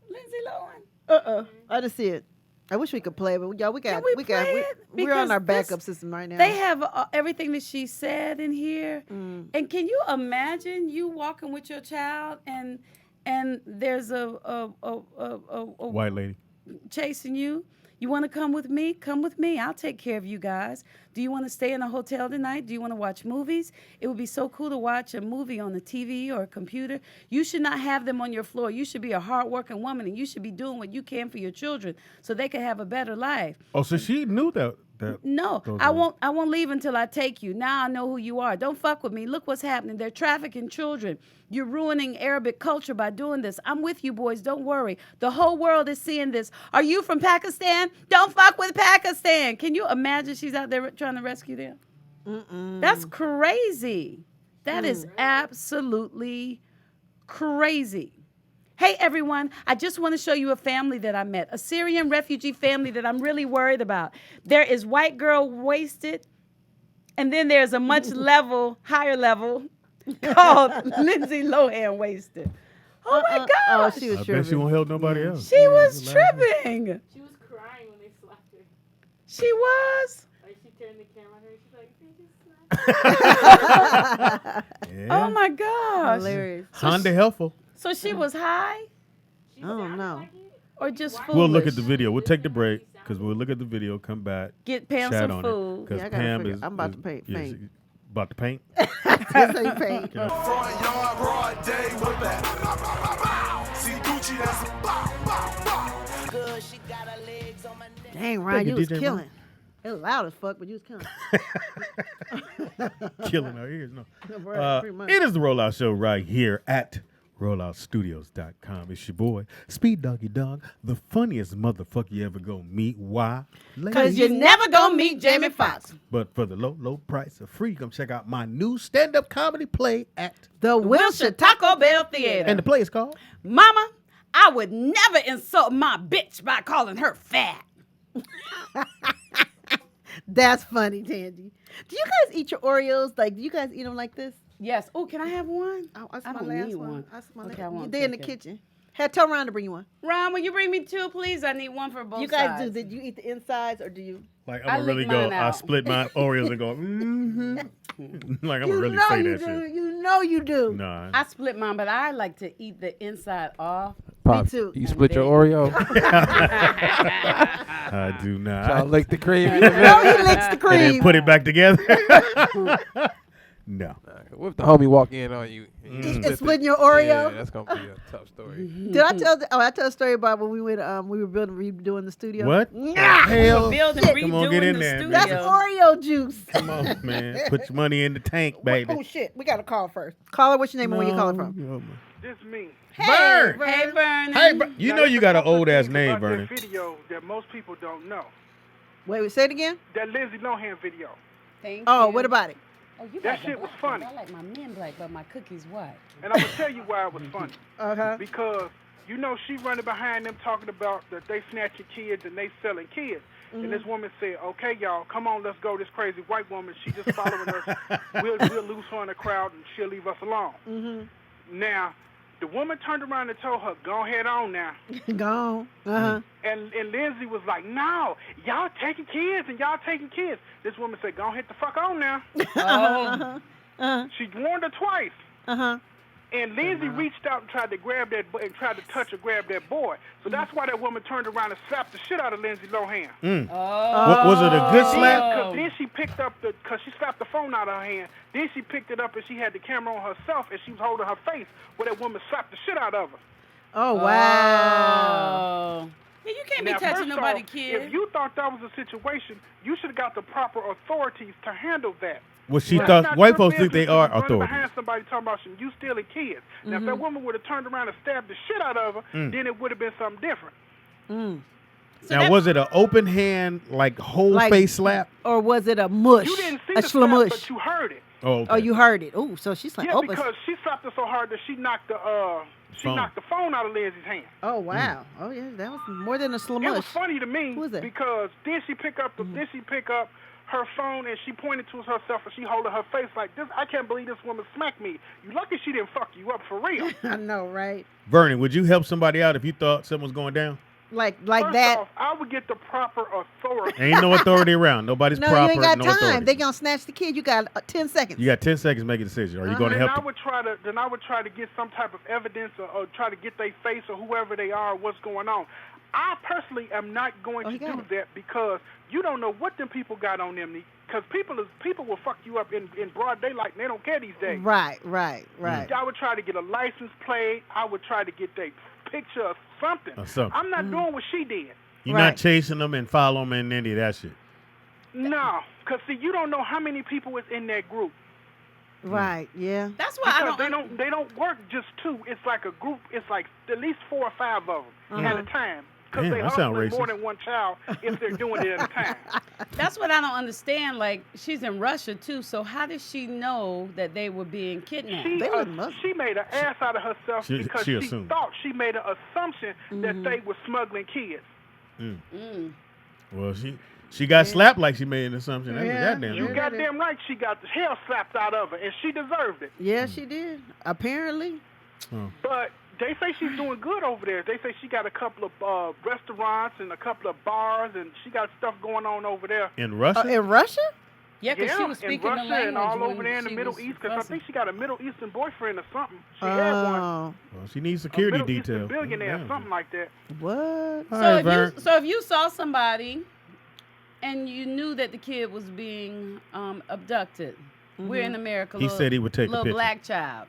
Lindsay Lohan. I just see it. I wish we could play it, but y'all, we got, we we got, play it? we're on Because our this- backup system right now. They have everything that she said in here. And can you imagine you walking with your child and there's a White lady. chasing you? You want to come with me? Come with me. I'll take care of you guys. Do you want to stay in a hotel tonight? Do you want to watch movies? It would be so cool to watch a movie on the TV or a computer. You should not have them on your floor. You should be a hardworking woman, and you should be doing what you can for your children so they can have a better life. Oh, so she knew that. No, those I were- won't leave until I take you. Now I know who you are. Don't fuck with me. Look what's happening. They're trafficking children. You're ruining Arabic culture by doing this. I'm with you, boys. Don't worry. The whole world is seeing this. Are you from Pakistan? Don't fuck with Pakistan. Can you imagine she's out there trying to rescue them? That's crazy. That is absolutely crazy. Hey everyone, I just want to show you a family that I met, a Syrian refugee family that I'm really worried about. There is white girl wasted, and then there's a much higher level called Lindsay Lohan wasted. Oh my Oh, gosh, she was I tripping. bet she won't help nobody else. she was tripping. She was crying when they slapped her. She was. Like she turned the camera on her and she's like, they just slapped me. Yeah. Oh my gosh. Hilarious. Honda helpful. So she was high She I don't sounded know. like it. or just foolish? We'll look at the video. We'll take the break because we'll look at the video, come back, Get Pam chat some on food. it. Because Yeah, I gotta Pam figure- is. I'm about is- to paint. yeah, paint. she- about to paint. That's how you pay. Front yard, broad day with that. See Gucci, that's a bow, bow, bow. Good, she got her legs on my neck. Dang, Ryan, Thank you you, was DJ killing. It was loud as fuck, but you was killing. Killing our ears. No. Right, pretty much. It is the Rollout Show right here at rolloutstudios.com. It's your boy, Speed Doggy Dog, the funniest motherfucker you ever gonna meet. Why? Because you're never going to meet Jamie Foxx. But for the low, low price of free, come check out my new stand-up comedy play at, The Wilshire Taco Bell Theater. and the play is called Mama, I would never insult my bitch by calling her fat. That's funny, Tangy. Do you guys eat your Oreos? Like, do you guys eat them like this? Yes. Oh, can I have one? Oh, that's I my don't last need one. one. That's my Okay, I last. won't They're in the take it. kitchen. Hey, tell Ron to bring you one. Ron, will you bring me two, please? I need one for both You guys sides. do. Did you eat the insides or do you? like I I'm gonna really lick go. mine I out. split my Oreos and go. Like I'm gonna You really know say you that do. shit. You know you do. Nah. I split mine, but I like to eat the inside off. Pops, too. you split your Oreo? I do not. Y'all lick the cream in the No, middle? he licks the And then cream. put it back together. No. What if the homie walk in on you? And you It's split splitting it? your Oreo? Yeah, that's gonna be a tough story. Did I tell? I tell a story about when we went. We were redoing the studio. What? Yeah. Hell. Building, Come on, get redoing in the there, studio. That's Oreo juice. Come on, man. Put your money in the tank, baby. Oh shit! We got to call first. Caller, what's your name and where you calling from? No. This me. Vern. Hey, Vernon. Hey, you know you got an old ass name, About Vernon. that video that most people don't know. Wait, say it again. That Lindsay Lohan video. Thank Oh, you. what about it? Oh, you That like the shit was black funny. ones. I like my men black, but my cookies white. And I'm gonna tell you why it was funny. Because You know she running behind them talking about that they snatching kids and they selling kids. And this woman said, "Okay, y'all, come on, let's go. This crazy white woman, she just following us. We'll lose her in the crowd and she'll leave us alone." Now, the woman turned around and told her, "Go ahead on now." Gone. And Lindsay was like, "No, y'all taking kids and y'all taking kids." This woman said, "Go ahead the fuck on now." She warned her twice. And Lindsay reached out and tried to grab that and tried to touch or grab that boy. So that's why that woman turned around and slapped the shit out of Lindsay Lohan. Was it a good slap? Because then she picked up because she slapped the phone out of her hand. Then she picked it up and she had the camera on herself and she was holding her face where that woman slapped the shit out of her. Oh wow. Oh. Yeah, you can't Now, be touching first nobody, off, kid. If you thought that was a situation, you should have got the proper authorities to handle that. Well, she That's thought not white your folks think they business are to run authorities. behind somebody talking about you stealing kids. Now, if that woman would have turned around and stabbed the shit out of her, then it would have been something different. Now, was it an open hand, like whole Like- face slap? Or was it a mush? You didn't see a the slap, shlamush? but you heard it. Oh, okay. Oh, you heard it. Oh, so she's like, Yeah, oh, because she slapped her so hard that she knocked the Phone. knocked the phone out of Lindsay's hand. oh wow. Oh yeah, that was more than a It was shlamush. funny to me Who was that? because then she pick up her phone and she pointed to herself and she holding her face like this. I can't believe this woman smacked me. You lucky she didn't fuck you up for real. I know, right? Vernon, would you help somebody out if you thought something was going down? Like First that. off, I would get the proper authority. Ain't no authority around. Nobody's No, proper. you ain't got no time. authority. They gonna snatch the kid. You got 10 seconds. You got 10 seconds to make a decision. Are you going to Then help I them? would try to get some type of evidence or try to get their face or whoever they are, what's going on. I personally am not going to do that because you don't know what them people got on them. Because people will fuck you up in broad daylight and they don't care these days. Right. I would try to get a license plate. I would try to get their picture or something. I'm not doing what she did. You're not chasing them and following them and any of that shit. No, because see, you don't know how many people is in that group. Right. Yeah. That's why Because they don't work just two. It's like a group. It's like at least 4 or 5 of them at a time. Because Damn, they that sound hustling more racist. than one child if they're doing it at a time. That's what I don't understand. Like, she's in Russia, too, so how did she know that they were being kidnapped? She made an ass out of herself She because she assumed. thought she made an assumption that they were smuggling kids. Well, she got slapped like she made an assumption. That's goddamn. You right. goddamn right she got the hell slapped out of her, and she deserved it. Yeah, she did. Apparently. But they say she's doing good over there. They say she got a couple of restaurants and a couple of bars, and she got stuff going on over there. In Russia? In Russia? Yeah, because she was in speaking Russia the language and all when over there in the she Middle was East, because I fussing. think she got a Middle Eastern boyfriend or something. She had one. Oh. Well, she needs security a Middle detail. Eastern billionaire, Yeah. something like that. What? All So, right, if Vern. you, so if you saw somebody and you knew that the kid was being abducted, we're in America. He said he would take a little picture. black child.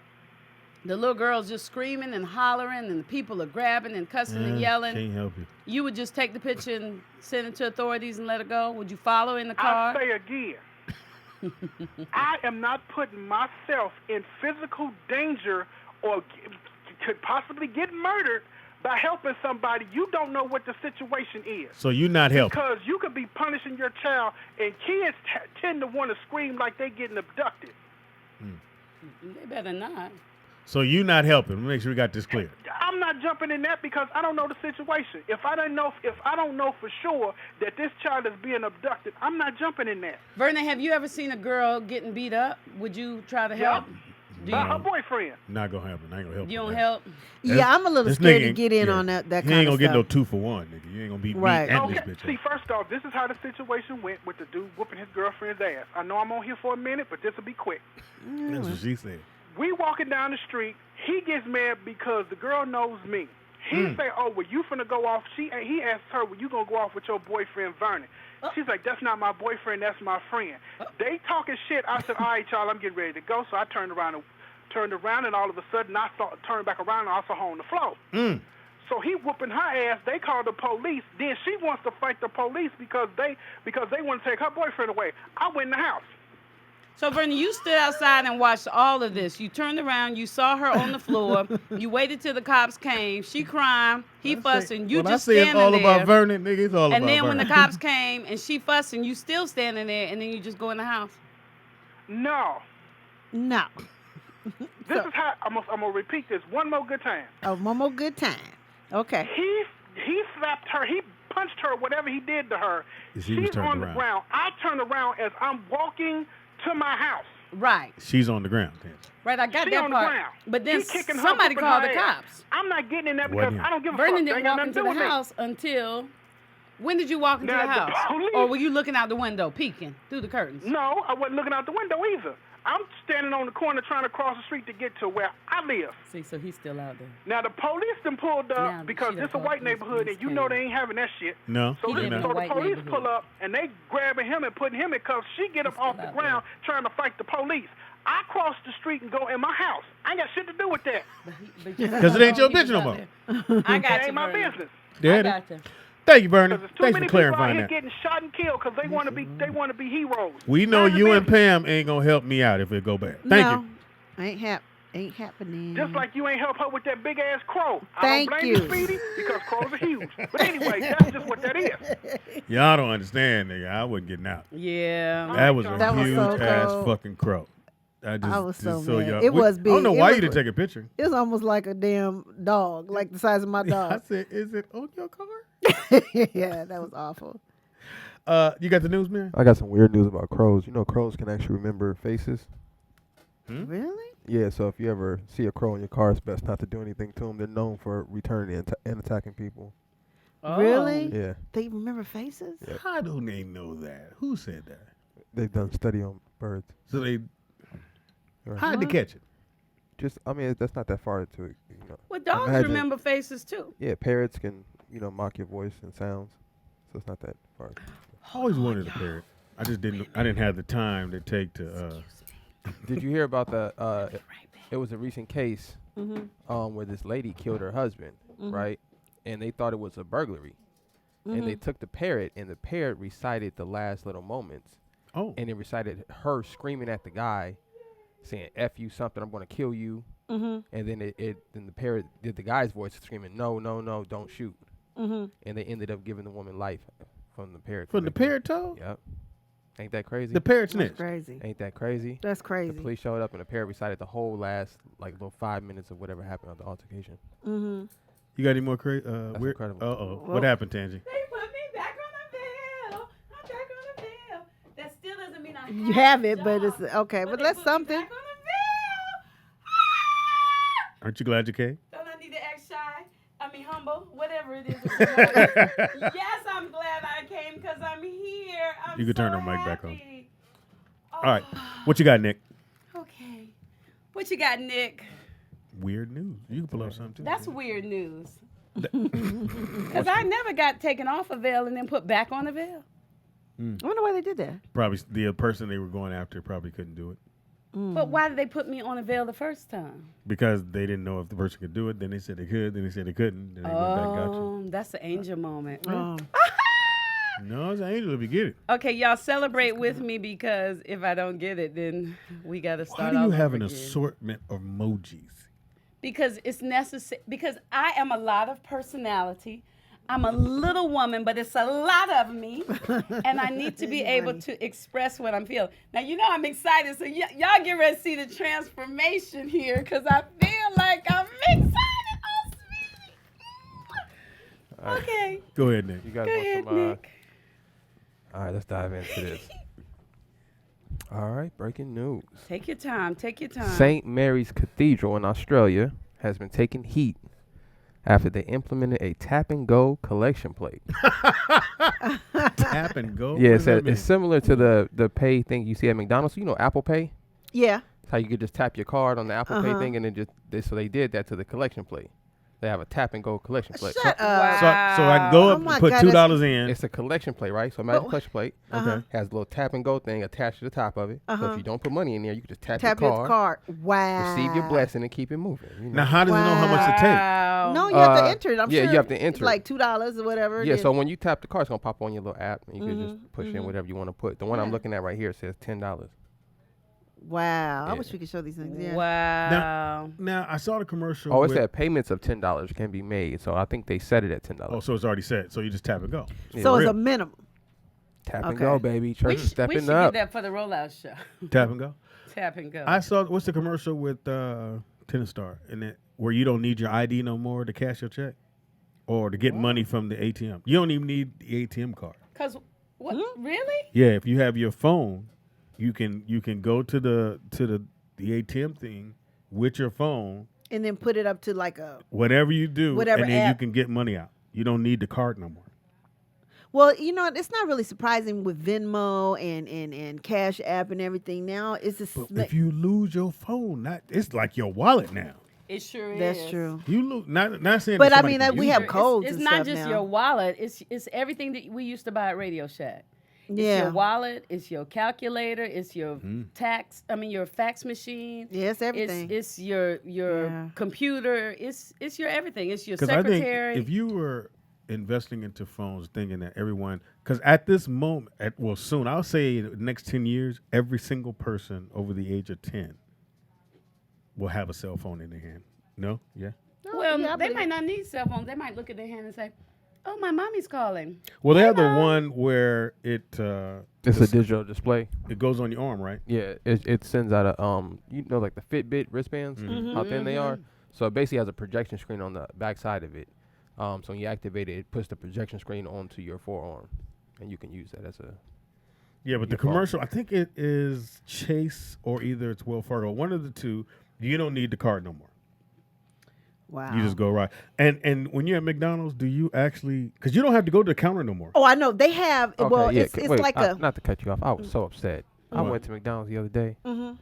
The little girl's just screaming and hollering, and the people are grabbing and cussing and yelling. Can't help you. You would just take the picture and send it to authorities and let it go? Would you follow in the car? I say again, I am not putting myself in physical danger or could possibly get murdered by helping somebody. You don't know what the situation is. So you not helping. Because you could be punishing your child, and kids tend to want to scream like they getting abducted. They better not. So you not helping. Make sure we got this clear. I'm not jumping in that because I don't know the situation. If I don't know for sure that this child is being abducted, I'm not jumping in that. Vernon, have you ever seen a girl getting beat up? Would you try to help? Do By you, her boyfriend. Not gonna happen. I ain't gonna help. you with don't that. help? Yeah, I'm a little This scared nigga to get in on that He kind ain't of gonna get no stuff. 2 for 1, nigga. You ain't gonna beat Right. me and Okay, this bitch. see, first off, this is how the situation went with the dude whooping his girlfriend's ass. I know I'm on here for a minute, but this will be quick. That's what she said. We walking down the street. He gets mad because the girl knows me. He say, "Oh, well, you finna go off?" He asked her, "Well, you gonna go off with your boyfriend Vernon?" She's like, "That's not my boyfriend. That's my friend." They talking shit. I said, "All right, y'all, I'm getting ready to go." So I turned around, and all of a sudden I turned back around, and I saw her on the floor. So he whooping her ass. They called the police. Then she wants to fight the police because they want to take her boyfriend away. I went in the house. So, Vernon, you stood outside and watched all of this. You turned around, you saw her on the floor, you waited till the cops came, she crying, he fussing, you just standing there. When I say it's all about Vernon, nigga, it's all about Vernon. And then when the cops came and she fussing, you still standing there, and then you just go in the house? No. This is how I'm gonna repeat this one more good time. Oh, one more good time. Okay. He slapped her. He punched her. Whatever he did to her. She's on the ground. I turn around as I'm walking to my house. Right. She's on the ground. Right, I got she that on part. The ground. But then kicking somebody her, called the ass. cops. I'm not getting in there because I don't give a fuck. Vernon didn't They ain't walk got into nothing to the do with house until... When did you walk into Now, the house? police- Or were you looking out the window, peeking through the curtains? No, I wasn't looking out the window either. I'm standing on the corner trying to cross the street to get to where I live. See, so he's still out there. Now, the police done pulled up because it's a white neighborhood, and you know they ain't having that shit. No. So the police pull up, and they grabbing him and putting him in cuffs. She get up off the ground trying to fight the police. I cross the street and go in my house. I ain't got shit to do with that. Because it ain't your bitch no more. I got it ain't my business. I got you. Thank you, Vernon. Too Thanks many for clarifying people out that. here getting shot and killed because they want to be heroes. We know you and Pam ain't gonna help me out if it go bad. Thank you. Ain't happening. Just like you ain't help her with that big ass crow. Thank I don't blame you, Speedy, because crows are huge. But anyway, that's just what that is. Y'all don't understand, nigga. I wasn't getting out. Yeah. That was a That was huge so ass cold. fucking crow. I was so y'all- mad. It was big. I don't know It why was you didn't take a picture. It was almost like a damn dog, like the size of my I dog. said, is it on your car? Yeah, that was awful. You got the news, man? I got some weird news about crows. You know, crows can actually remember faces. Really? Yeah, so if you ever see a crow in your car, it's best not to do anything to them. They're known for returning and attacking people. Really? Yeah. They remember faces? Yeah. How do they know that? Who said that? They've done study on birds. So they Right. how'd they catch it? Just, I mean, that's not that far to it. You know. Well, dogs Imagine- remember faces, too. Yeah, parrots can, mock your voice and sounds. So it's not that far. I always wanted a parrot. I just didn't. I didn't have the time to take to. Did you hear about the? It was a recent case where this lady killed her husband, right? And they thought it was a burglary, and they took the parrot, and the parrot recited the last little moments. Oh. And it recited her screaming at the guy, saying "F you something, I'm going to kill you." And then then the parrot did the guy's voice screaming, "No, no, no, don't shoot." And they ended up giving the woman life from the parrot. From the parrot told? Yep. Ain't that crazy? The parrot That's snitched. crazy. Ain't that crazy? That's crazy. The police showed up and the parrot recited the whole last little 5 minutes of whatever happened on the altercation. You got any more crazy? That's Weird? incredible. Uh-oh. What happened, Tangy? They put me back on the bill. I'm back on the bill. That still doesn't mean I You have it, but it's okay. But they that's put me something. back on the bill. Aren't you glad you came? Don't I need to act shy? I mean, humble, whatever it is. Yes, I'm glad I came because I'm here. I'm You can turn so the mic back on. happy. All right. What you got, Nick? Okay. What you got, Nick? Weird news. You can pull up something too. That's weird news. Because I never got taken off a veil and then put back on a veil. I wonder why they did that. Probably the person they were going after probably couldn't do it But why did they put me on a veil the first time? because they didn't know if the person could do it. Then they said they could. Then they said they couldn't. Then they went back and got you. That's the angel moment. No, it's an angel if you get it. Okay, y'all celebrate with me because if I don't get it, then we got to Why start do all you over have an again. assortment of emojis? Because it's necessary. Because I am a lot of personality. I'm a little woman, but it's a lot of me, and I need to be able to express what I'm feeling. Now, you know I'm excited, so y'all get ready to see the transformation here, because I feel like I'm excited. Oh, sweetie. All right. Okay. Go ahead, Nick. You guys Go want ahead, some? Nick. All right, let's dive into this. All right, breaking news. Take your time. Take your time. St. Mary's Cathedral in Australia has been taking heat after they implemented a tap and go collection plate. Tap and go? Yeah, What does that mean? it's similar to the pay thing you see at McDonald's. You know Apple Pay? Yeah. It's how you could just tap your card on the Apple Pay thing, and then so they did that to the collection plate. They have a tap and go collection plate. Shut So up. I can go Oh up my and put God, $2 in. It's a collection plate, right? So imagine a collection plate. Uh-huh. Has a little tap and go thing attached to the top of it. So Uh-huh. if you don't put money in there, you can just tap Tap your your card, card. Wow. receive your blessing, and keep it moving. You know? Now, how does it know how much to take? Wow. No, you have to Uh, enter it. I'm yeah, sure you have to it's enter it. like $2 or whatever. Yeah, it so is. when you tap the card, it's gonna pop on your little app, and you can Mm-hmm, just push in whatever you want to put. The one I'm looking at right here says $10. Wow. I Yeah. wish we could show these things. Yeah. Wow. Now, I saw the commercial. Oh, it with- said payments of $10 can be made, so I think they set it at $10. Oh, so it's already set. So you just tap and go. So it's real. a minimum. Tap and okay. go, baby. We, Church is we should stepping get up. that for the Rollout show. Tap and go. Tap and go. I saw what's the commercial with Tennis Star and it where you don't need your ID no more to cash your check or to get money from the ATM. You don't even need the ATM card. Cause what? Really? Yeah, if you have your phone, you can go to the ATM thing with your phone. And then put it up to like a. Whatever you do, Whatever and then you app. can get money out. You don't need the card no more. Well, you know, it's not really surprising with Venmo and Cash App and everything now. It's just. But if you lose your phone, it's like your wallet now. It sure is. That's true. You lose not saying. But that I somebody mean, can we use have it. codes. It's and not stuff just now. your wallet. It's everything that we used to buy at Radio Shack. It's Yeah. your wallet. It's your calculator. It's your your fax machine. Yeah, it's everything. It's your Yeah. computer. It's your everything. It's your 'Cause I think secretary. if you were investing into phones, thinking that everyone, because at this moment, soon, I'll say in the next 10 years, every single person over the age of 10 will have a cell phone in their hand. No? Yeah? well, yeah, I they believe might not need cell phones. They might look at their hand and say, "Oh, my mommy's calling." Well, they have the one where It's a digital display. it goes on your arm, right? Yeah, it sends out a like the Fitbit wristbands, how thin they are. So it basically has a projection screen on the back side of it. So when you activate it, it puts the projection screen onto your forearm, and you can use that as a. Yeah, but the Your phone. commercial, I think it is Chase or either it's Wells Fargo. One of the two, you don't need the card no more. Wow. You just go right. And when you're at McDonald's, do you actually, because you don't have to go to the counter no more. Oh, I know they have. Okay, well, yeah, it's wait, like a. not to cut you off. I was so upset. I What? went to McDonald's the other day, and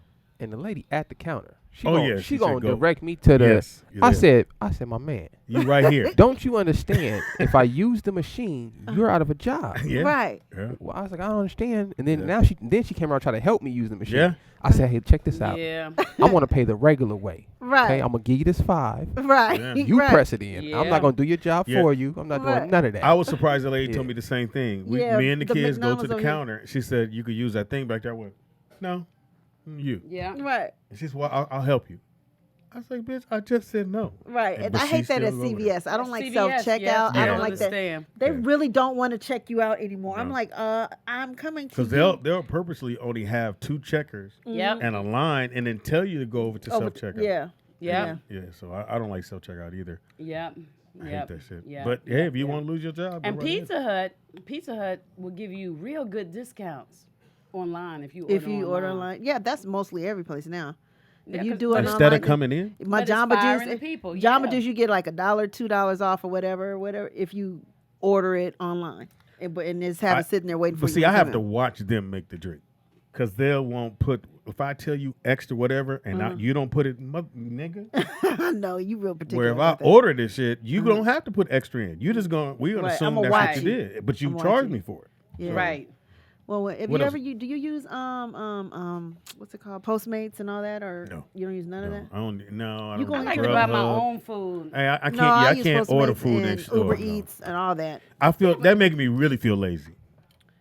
the lady at the counter, she Oh, gon- yeah, she she said gonna go. direct me to the. Yes, you're there. I said, my man, You right here. don't you understand? If I use the machine, you're out of a job. Yeah. Right. Yeah. Well, I was like, I don't understand. And then Yeah. she came around trying to help me use the machine. Yeah. I said, hey, check this out. Yeah. I want to pay the regular way. Right. Okay, I'm gonna give you this $5. Right. Yeah. You right. press it in. I'm Yeah. not gonna do your job Yeah. for you. I'm not Right. doing none of that. I was surprised the lady Yeah. told me the same thing. Yeah, Me and the the kids go to McDonald's the over here. counter. She said, you could use that thing back there. I went, no, you. Yeah. Right. And she said, well, I'll help you. I was like, bitch, I just said no. Right. And but I she hate that still at go over there. CVS. I don't like CVS, self yes, checkout. Yeah. I don't like that. understand. They Yeah. really don't want to check you out anymore. I'm No. like, I'm coming to Because you. they'll purposely only have 2 checkers Yep. and a line and then tell you to go over to Over- self-checkout. Yeah. Yeah. Yeah, so I don't like self-checkout either. Yep. I Yep. hate that shit. Yep. But, hey, if you Yep. want to lose your job, go And right ahead. Pizza Hut will give you real good discounts online if you order online. Yeah, that's mostly every place now. Yeah, If you 'cause- do it Instead online, of coming in? my But it's Jamba firing Juice, the people, Jamba yeah. Juice, you get like $1, $2 off or whatever, if you order it online, and just have it sitting there waiting for But you. see, I have come to in. watch them make the drink. Because they won't put, if I tell you extra whatever and you don't put it, nigga. No, you real particular. Where if I about that. order this shit, you don't have to put extra in. You just we're gonna Right, assume I'ma that's watch what you you. did. But you I'ma charge watch me you. for it. Yeah. Right. Well, if What you else? ever do you use what's it called, Postmates and all that, or No. you don't use none of No, that? I don't. No, I You don't. going I do like to to buy my Grubhub. own food. Hey, I can't. No, Yeah, I use can't order Postmates food in and store. Uber no. Eats and all that. I feel that making me really feel lazy.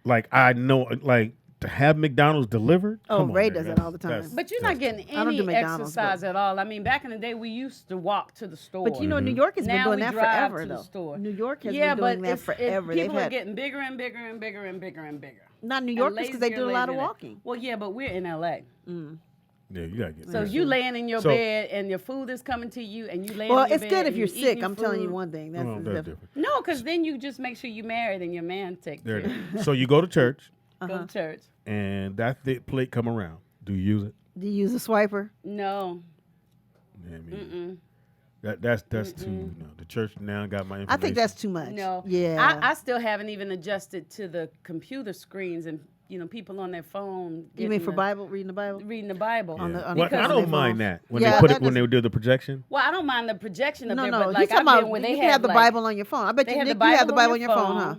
Like I know, like to have McDonald's delivered. Oh, come on, Ray man, does it that's- all the time. that's- But you're not getting I don't do any McDonald's, exercise but- at all. I mean, back in the day, we used to walk to the store. But you know, New Mm-hmm. York has been Now doing we that drive forever, to the though. store. New York has Yeah, been but doing that it's- forever. people They've are had getting bigger and bigger and bigger and bigger and bigger. not New And Yorkers because they lazier do a and lot of lazier. walking. Well, yeah, but we're in LA. Yeah, you gotta get. So that. you laying in your So- bed and your food is coming to you and you laying Well, in your it's bed good if and you're you eating sick. your I'm telling you food. one thing. That's, Well, that's different. different. No, because then you just make sure you're married and your man takes There care. it is. So you go to church Go to church. and that thick plate come around. Do you use it? Do you use a swiper? No. Yeah, I mean, that's too. No, the church now got my information. I think that's too much. No. Yeah. I still haven't even adjusted to the computer screens and people on their phone. You mean for Bible? reading the Bible? Reading the Bible. On the Well, because I of don't their mind phones. that when Yeah, they put that it when they doesn't- do the projection. Well, I don't mind the projection of No, it, no. but like He's talking I've about been when they you had can have the like, Bible on your phone. I bet they you, had Nick, the you have the Bible Bible on your phone, huh?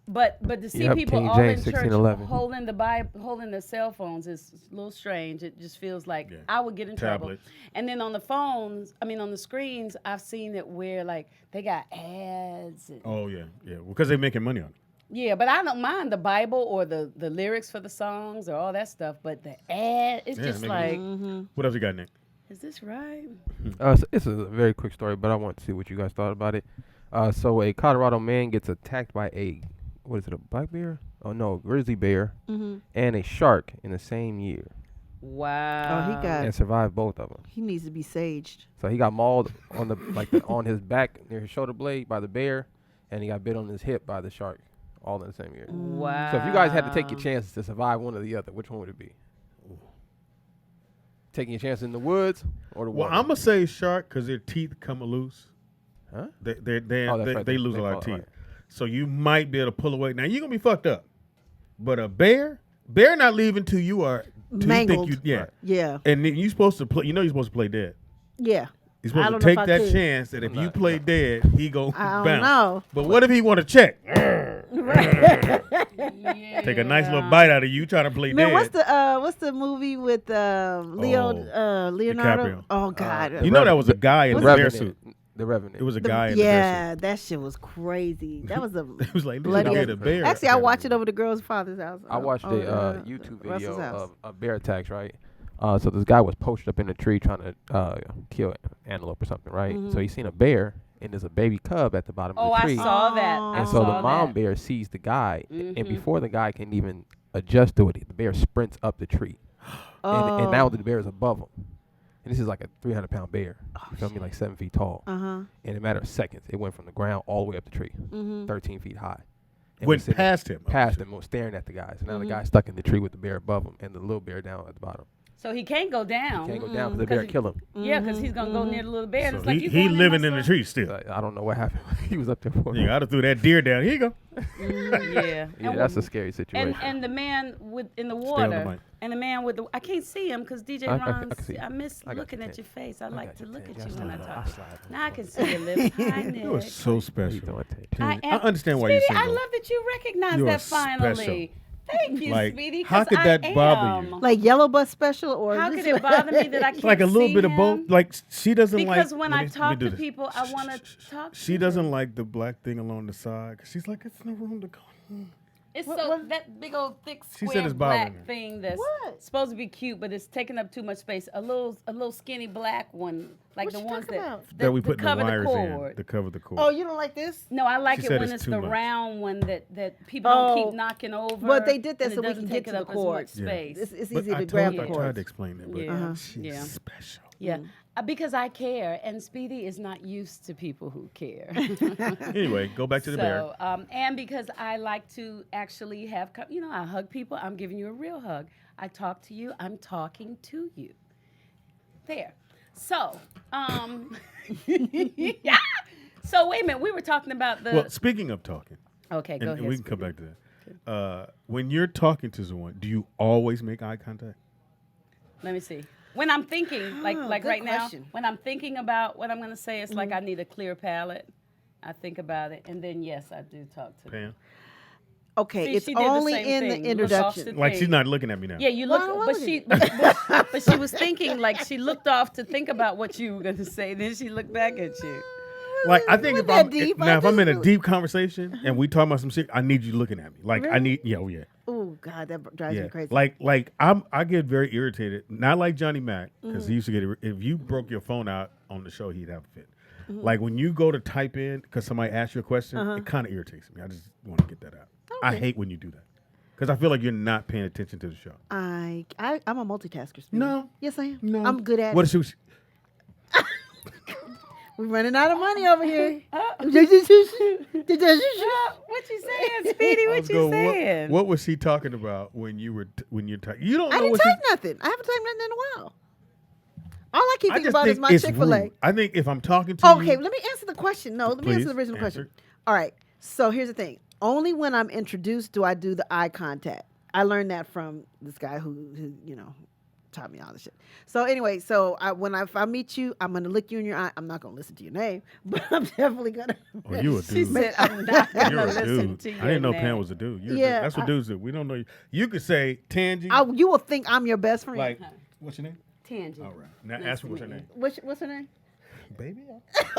But to see Yep, people King all James, in church 1611. holding the Bible, holding their cell phones is a little strange. It just feels like I would get in trouble. Tablets. And then on the phones, on the screens, I've seen it where like they got ads. And, Oh yeah, because they're making money on it. yeah, but I don't mind the Bible or the lyrics for the songs or all that stuff. But the ad, it's just making like, money. What else you got, Nick? is this right? It's a very quick story, but I want to see what you guys thought about it. So a Colorado man gets attacked by a black bear? Oh no, grizzly bear and a shark in the same year, Wow. Oh, he got. and survived both of them. He needs to be saged. So he got mauled on on his back near his shoulder blade by the bear, and he got bit on his hip by the shark, all in the same year. Wow. So if you guys had to take your chances to survive one or the other, which one would it be? Taking your chance in the woods or the Well, water? I'm gonna say shark because their teeth come loose. Huh? They Oh, that's right. they lose They a lot of fall, teeth, right. so you might be able to pull away. Now you're gonna be fucked up, but a bear not leaving till you are till Mangled. You think you, yeah, Yeah. and then you supposed to play. You're supposed to play dead. Yeah. You're I supposed don't to know take if I that could. chance that if you play dead, he go I bounce. don't know. But what if he want to check? Take a nice little bite out of you trying to play Man, dead. what's the movie with Leonardo? DiCaprio. Oh God. You know that was a guy in a bear suit. The Revenant. It was a guy in a bear Yeah, that shit was crazy. That was a It was like, this bloody. nigga the bear. Actually, I watched it over the girl's father's house. I watched a YouTube Russell's video house. of bear attacks, right? So this guy was poached up in a tree trying to kill an antelope or something, right? So he seen a bear, and there's a baby cub at the bottom of the tree. I saw that. And so the mom bear sees the guy, and before the guy can even adjust to it, the bear sprints up the tree. And now the bear is above him. And this is like a 300-pound bear. You feel me? Like 7 feet tall. In a matter of seconds, it went from the ground all the way up the tree, 13 feet high. And Went was sitting past him. Past him, was staring at the guy. So now the guy's stuck in the tree with the bear above him and the little bear down at the bottom. So he can't go down. He can't go down because the bear kill him. Yeah, because he's gonna go near the little bear. And So it's like you he going living in my the son? tree still. I don't know what happened. He was up there for Yeah, I'd have threw that deer down. Here you go. Yeah. Yeah, And that's a what- scary situation. And the man in the on the water, mic. and the man with the I can't see him because DJ I Ron. can see I you. miss I got looking you, at Ted. your face. I like to look at you Ted. when I I'll talk. slide. Now I can see your lips. Hi, Nick. It was so How you special. doing, Ted? I I understand why you're Speedy, I single. love that you recognize You are that finally. special. Thank you, Like, Speedy. how 'cause could I that bother you? am. Like Yellow Bus Special or How this could it bother me that I can't It's like a little see bit of him? both. Like she doesn't like. Because when let I me- let me talk do to this. people, I want to talk to She them. doesn't like the black thing along the side. 'Cause she's like, it's no room to go. It's What- so what? that big old thick She said square it's bothering black her. thing that's What? supposed to be cute, but it's taking up too much space. A little skinny black one, like What the you ones talking that, about? That we put the cover wires the in cord. to cover the cord. Oh, you don't like this? No, I like She it said when it's it's too the much. round one that people don't keep Oh. knocking over. Well, they did that and so it we doesn't can take get to up the as much cords. Yeah. space. It's But easy I to grab told the her, I tried cords. to explain it, but Yeah. she's Yeah. special. Yeah, because I care, and Speedy is not used to people who care. Anyway, go back to the bear. So, and because I like to actually have, I hug people. I'm giving you a real hug. I talk to you. I'm talking to you. There. So, yeah. So wait a minute. We were talking about the. Well, speaking of talking, Okay, go and ahead. we can come back to that. When you're talking to someone, do you always make eye contact? Let me see. When I'm thinking, like good right question. now, when I'm thinking about what I'm going to say, it's like I need a clear palette. I think about it, and then yes, I do talk to them. Pam? Okay, See, it's she did the only same in thing. the Look off introduction. the Like she's thing. not looking at me now. Yeah, you Well, look, I but love she, it. but she was thinking like she looked off to think about what you were going to say. Then she looked back at you. Like I think if Wasn't I'm that deep. now I if I'm in a just- deep conversation and we talking about some shit, I need you looking at me. Like I need oh yeah. Oh God, that drives Yeah. me crazy. Like I get very irritated. Not like Johnny Mac, because he used to get if you broke your phone out on the show, he'd have a fit. Like when you go to type in because somebody asks you a question, it kind of irritates me. I just want to get that out. I hate when you do that. Because I feel like you're not paying attention to the show. I'm a multitasker. Speedy. No. Yes, I am. No. I'm good at What it. is she? We're running out of money over here. What you saying, Speedy? I What was you going, saying? what was she talking about when you were when you're typing? You don't I know didn't what type nothing. I haven't typed nothing in a while. All I keep I thinking just about is think my it's Chick-fil-A. rude. I think if I'm talking to Okay, you, let me answer the question. No, let me answer Please, the original answer. question. All right. So here's the thing. Only when I'm introduced do I do the eye contact. I learned that from this guy who taught me all this shit. So anyway, if I meet you, I'm gonna look you in your eye. I'm not gonna listen to your name, but I'm definitely gonna. Oh, you a dude. She said, "I'm not You're gonna a listen dude. to you." I didn't know Pam was a dude. You're a Yeah, dude. That's what dudes do. We don't know you. You could say Tangy. You will think I'm your best friend. Like, what's your name? Tangent. All right. Now ask me what's her name. What's her name? Baby.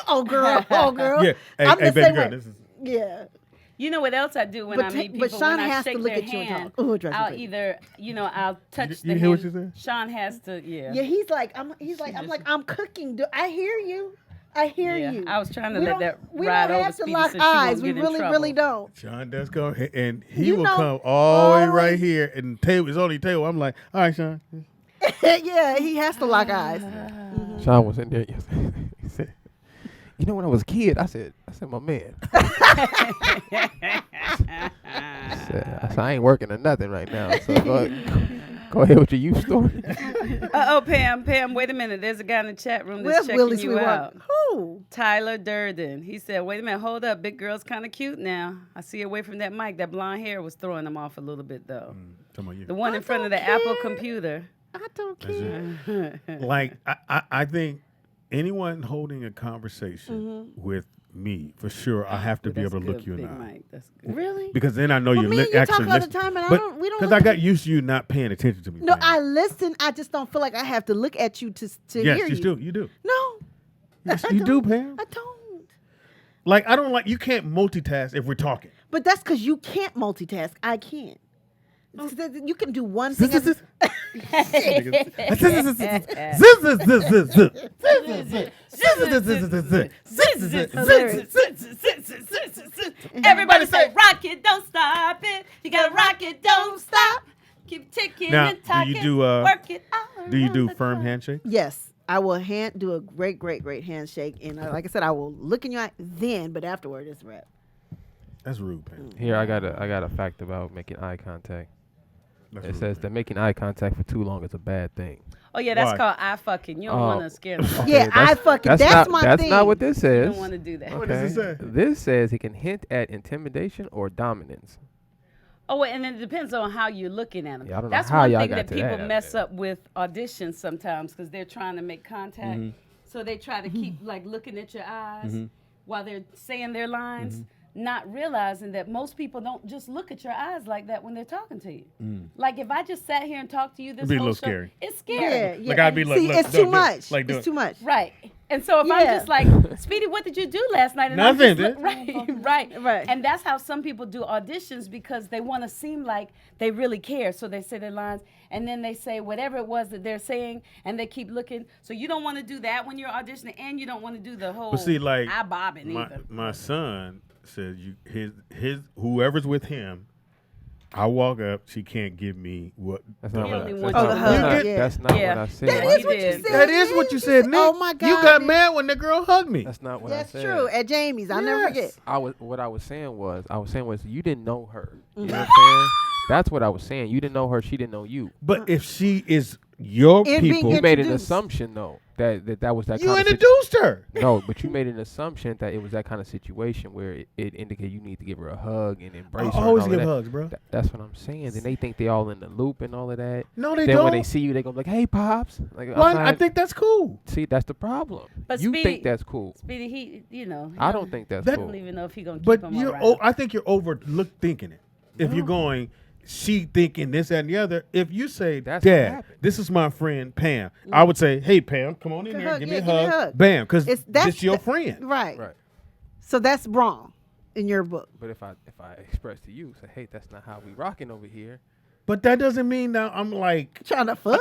Oh girl. Yeah. I'm Hey, the baby same girl. way. This is. Yeah. You know what else I do when But I ta- meet but people? Sean when I has to shake look their at you and hand, talk. Ooh, it drives me I'll crazy. either, I'll touch the You hand. hear what she said? Sean has to, Yeah, he's like, I'm cooking. I hear you. I hear Yeah, you. I was trying to We let don't- that we ride don't over have to Speedy lock so she won't eyes. We get in really, trouble. really don't. Sean does go, and he You will know, come all the way all right right. here, and table is only table. I'm like, all right, Sean. Yeah, he has to lock eyes. Sean was in there yesterday. He said, "You know, when I was a kid, I said, my man. I said, I ain't working or nothing right now. So go ahead with your youth story." Pam, wait a minute. There's a guy in the chat room Where's that's checking Willie you Sweetwater? out. Who? Tyler Durden. He said, wait a minute, hold up. Big girl's kind of cute now. I see away from that mic. That blonde hair was throwing him off a little bit, though. Talking about you. The one in front of the Apple computer. I don't That's care. it. Like, I think anyone holding a conversation with me, for sure, I have to be That's able to look good, you in Big the eye. Mike. That's good. Really? Because then I know Well, you're me and you actually talk all the listening. time, and But we don't because look I got at- used to you not paying attention to me. No, Pam. I listen. I just don't feel like I have to look at you to yes, hear you you. do. You do. No, Yes, I you do, don't. Pam. I don't. Like, I don't like, you can't multitask if we're talking. But that's because you can't multitask. I can't. You can do one thing. Everybody say, rock it, don't stop it. You gotta rock it, don't stop. Keep ticking Now, and talking. do you do work it all do you do around the firm clock. handshake? Yes, I will do a great handshake, and like I said, I will look in your eye then, but afterward it's wrap. That's rude, Pam. Here, I got a fact about making eye contact. That's It rude, says Pam. that making eye contact for too long is a bad thing. Oh, yeah, that's Why? called eye fucking. You don't want to scare them. Okay, Yeah, that's- I fucking. That's not, my That's thing. not what this You says. don't want to do that. What does it say? This says it can hint at intimidation or dominance. Oh, and it depends on how you're looking at them. Yeah, I don't know That's how one y'all thing got that to people that. mess up with auditions sometimes because they're trying to make contact. Mm-hmm. So they try to keep like looking at your eyes while they're saying their lines, not realizing that most people don't just look at your eyes like that when they're talking to you. Like if I just sat here and talked to you this It'd be a whole little show, scary. it's scary. Yeah. Like, I'd be like, See, look, it's don't too do it. much. Like, do It's it. too much. Right. And so if I'm Yeah. just like, Speedy, what did you do last night? And I'm Nothing, just dude. right. Right. And that's how some people do auditions because they want to seem like they really care. So they say their lines and then they say whatever it was that they're saying and they keep looking. So you don't want to do that when you're auditioning and you don't want to do the whole But see, like eye bobbing my, either. my son says, his whoever's with him, I walk up, she can't give me what. That's the not He what only I, wants that's you not to what I- hug. Yeah. that's not Yeah. what I said. That He is what you did. said. That is what you said, Nick. Oh my God. You got mad when the girl hugged me. That's not what That's I said. true. At Jamie's, I'll never forget. What I was saying was you didn't know her. You know what I'm saying? That's what I was saying. You didn't know her. She didn't know you. But if she is your And being people, You made an Introduced. assumption though that was that you kind of introduced her. No, but you made an assumption that it was that kind of situation where it indicated you need to give her a hug and embrace her. I always and all give of that. hugs, bro. That's what I'm saying. Then they think they all in the loop and all of that. No, they then don't. when they see you, they gonna be like, "Hey, pops." Like, I'm Well, I not- think that's cool. See, that's the problem. But you Speedy- think that's cool. Speedy, he, I don't think that's That- I cool. don't even know if he going to keep But him around. I think you're thinking it. If you're going, she thinking this, that, and the other. If you say, That's what Dad, happened. this is my friend Pam, I would say, hey, Pam, come on in Good here, hug, give yeah, me a give me a hug. hug. Bam, because That's this your the- friend. Right. Right. So that's wrong in your book. But if I express to you, say, "Hey, that's not how we rocking over here." But that doesn't mean now I'm like, Trying to fuck?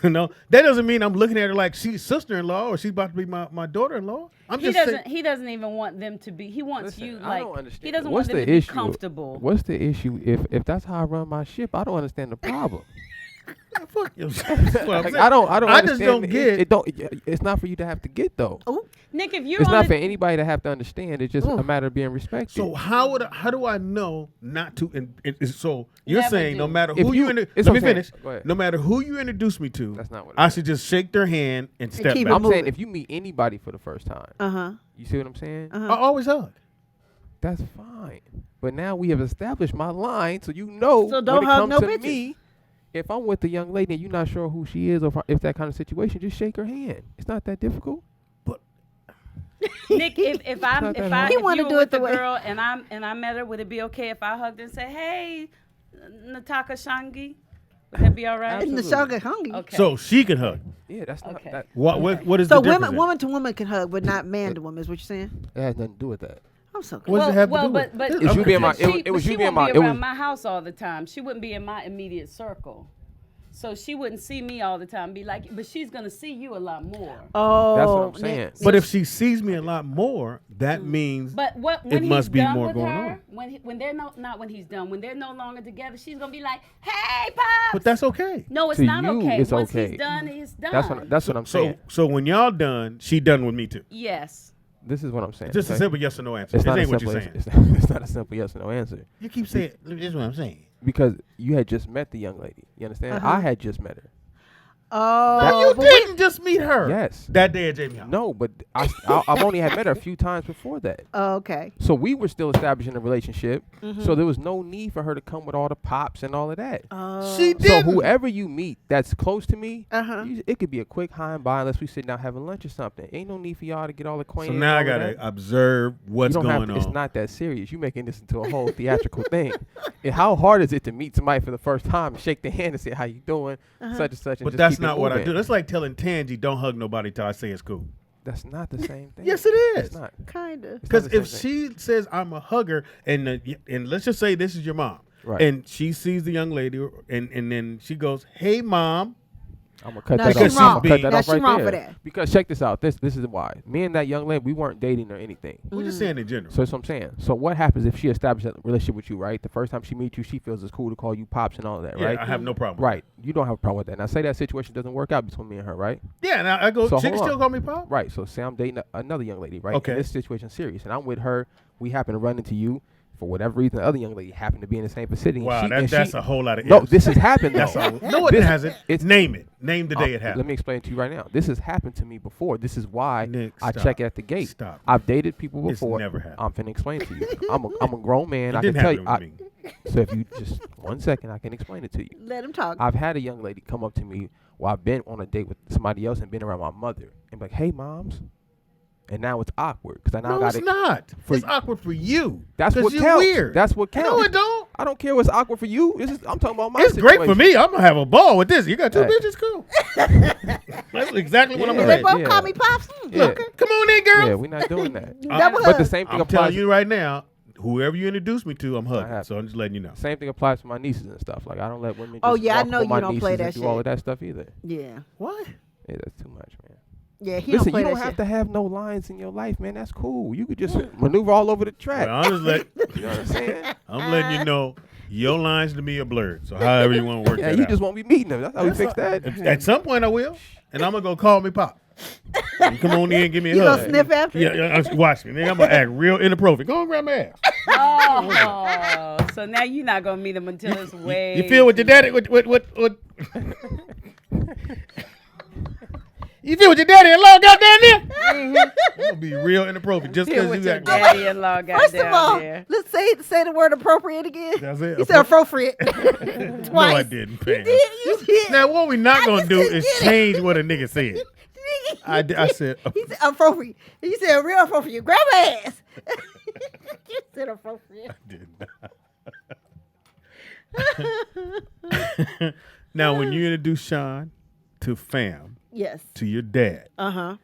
no, that doesn't mean I'm looking at her like she's sister-in-law or she's about to be my daughter-in-law. I'm He just doesn't. saying. He doesn't even want them to be. He wants Listen, you I like. don't understand. He doesn't What's want them the to be issue? comfortable. What's the issue? If that's how I run my ship, I don't understand the problem. Fuck yourself. That's what I'm Like, saying. I don't. I just understand don't it. get. It don't. It's not for you to have to get though. Oh, Nick, if you're It's on not a- for anybody to have to understand. It's just a matter of being respected. So how do I know not to? So you're Never saying no do. matter If who you- you, it's let what me I'm saying. finish. Go ahead. No matter who you introduce me to, That's not what it I is. should just shake their hand and step keep back. it I'm saying moving. if you meet anybody for the first time, uh-huh. you see what I'm saying? I always hug. That's fine. But now we have established my line, so you know So don't when it hug comes no to bitches. me, if I'm with a young lady and you're not sure who she is, or if that kind of situation, just shake her hand. It's not that difficult. Nick, if I not that if hard. I He if wanna you were do it with the the way- girl and I met her, would it be okay if I hugged her and said, "Hey, Nataka Shangi"? Would that be all right? And the Absolutely. Shaga hungry. Okay. So she can hug. Yeah, that's not Okay. that. What is So the difference? woman to woman can hug, but not man to woman. Is what you're saying? It has nothing to do with that. I'm so What does it have to do with? but It's you being my- but it was she you being won't my- be it around was- my house all the time. She wouldn't be in my immediate circle. So she wouldn't see me all the time. Be like, but she's gonna see you a lot more. Oh, That's what I'm saying. But if she sees me a lot more, that means But when it he's must be done more with going her, on. when they're not when he's done, when they're no longer together, she's gonna be like, "Hey, pops." But that's okay. No, it's To not you, okay. it's Once okay. he's done, he's done. That's what I'm saying. So when y'all done, she done with me too. Yes. This is what I'm saying. Just a okay? simple yes or no answer. It's It not a ain't what simple. you're saying. It's not a simple yes or no answer You keep saying this is what I'm saying. because you had just met the young lady. You understand? Uh-huh. I had just met her. Oh, You but didn't just meet her. Yes. That day at Jamie House. No, but I've only had met her a few times before that. Oh, okay. So we were still establishing a relationship. Mm-hmm. So there was no need for her to come with all the pops and all of that. Oh. She So did. whoever you meet that's close to me, Uh-huh. it could be a quick high and by unless we sit down having lunch or something. Ain't no need for y'all to get all So acquainted. now I and all of gotta that. observe what's You don't have going to, on. It's not that serious. You making this into a whole theatrical thing. And how hard is it to meet somebody for the first time and shake their hand and say how you doing, such and such, and But just that's keep it not what I moving? do. That's like telling Tangi, don't hug nobody till I say it's cool. That's not the same thing. Yes, it is. It's not. Kinda. It's not Because the if same thing. she says I'm a hugger, and let's just say this is your mom, Right. and she sees the young lady, and then she goes, "Hey, mom," I'm gonna cut No, that she off. Because I'm wrong. gonna cut that Now off she right wrong there. for that. Because check this out. This is why. Me and that young lady, we weren't dating or anything. we're just saying in general. So that's what I'm saying. So what happens if she establishes a relationship with you, right? The first time she meets you, she feels it's cool to call you pops and all of that, Yeah, right? I have no problem. Right. You don't have a problem with that. Now say that situation doesn't work out between me and her, right? Yeah, and I go. So She can hold still on. call me pop. Right. So say I'm dating another young lady, right? Okay. And this situation's serious, and I'm with her. We happen to run into you. For whatever reason, the other young lady happened to be in the same vicinity. Wow, and that's a whole lot of No, ifs. this has happened though. That's no, it hasn't. Name it. Name the day it happened. Let me explain to you right now. This has happened to me before. This is why Nick, I stop. check at the gate. Stop. I've dated people It's before. never happened. I'm finna explain to you. I'm a grown man. It I can didn't tell you. happen with me. So if you just 1 second, I can explain it to you. Let him talk. I've had a young lady come up to me while I've been on a date with somebody else and been around my mother and be like, "Hey, moms," and now it's awkward because I now No, got it's not. for It's you. awkward for you. That's 'Cause what you're counts. weird. That's what counts. No, it don't. I don't care what's awkward for you. I'm talking about my It's great for situation. me. I'm gonna have a ball with this. You got two Hey. bitches, cool. That's exactly what I'm Yeah. gonna They say. both Yeah. call me pops. Yeah. Okay. Come on in, girl. Yeah, we're not doing that. Double But the hug. same thing I'm applies. telling you right now, whoever you introduce me to, I'm hugging. have- So I'm just letting you know. Same thing applies to my nieces and stuff. Like I don't let women. Just Oh, yeah, I walk know up on you my don't play nieces that and do all shit. of that stuff either. Yeah. What? Yeah, that's too much, man. Yeah, he Listen, don't play you don't that have shit. to have no lines in your life, man. That's cool. You could just maneuver all over the track. Well, I'm just You know what I'm saying? I'm letting you know your lines to me are blurred. So however you want to work Yeah, that you out. just won't be meeting them. That's how we fix that. At some point I will, and I'm gonna go call me pop. You come on in and give me a You hug. gonna sniff after? Yeah, watch me. Then I'm gonna act real inappropriate. Go and grab my ass. Oh, so now you're not gonna meet him until it's way. You feel what your daddy? What? You feel what your daddy-in-law got down there? I'm gonna be real inappropriate just Feel because what you your got. daddy-in-law got First of down all, there. let's say the word appropriate again. That's it. You said appropriate. No, Twice. I didn't, Pam. You did. Now what we not gonna just do couldn't is get it. change what a nigga said. I said. He said appropriate. You said real appropriate. Grab my ass. You said appropriate. Did not. Now, when you introduce Sean to fam, Yes. to your dad, Uh-huh.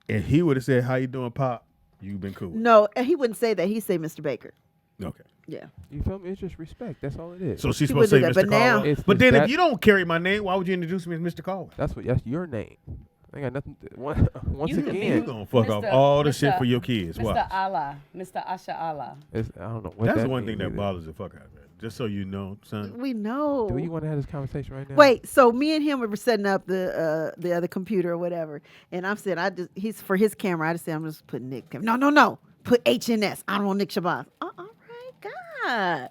and he would have said, "How you doing, Pop?" You've been cool. No, and he wouldn't say that. He'd say Mr. Baker. Okay. Yeah. You feel me? It's just respect. That's all it is. So she's He supposed to would say do that, Mr. but now- Caldwell. It's But then that- if you don't carry my name, why would you introduce me as Mr. Caldwell? that's your name. I got nothing. Once You could be- You again, gonna fuck off Mr. all the Mr. shit for your kids. Mr. Watch. Allah, Mr. Asha Allah. I don't know what That's that the one thing means that either. bothers the fuck out of me. Just so you know, son. We know. Do you want to have this conversation right now? Wait, so me and him were setting up the other computer or whatever, and I'm saying he's for his camera. I just said I'm just putting Nick. No, put HNS. I don't want Nick Shabazz. All right, God.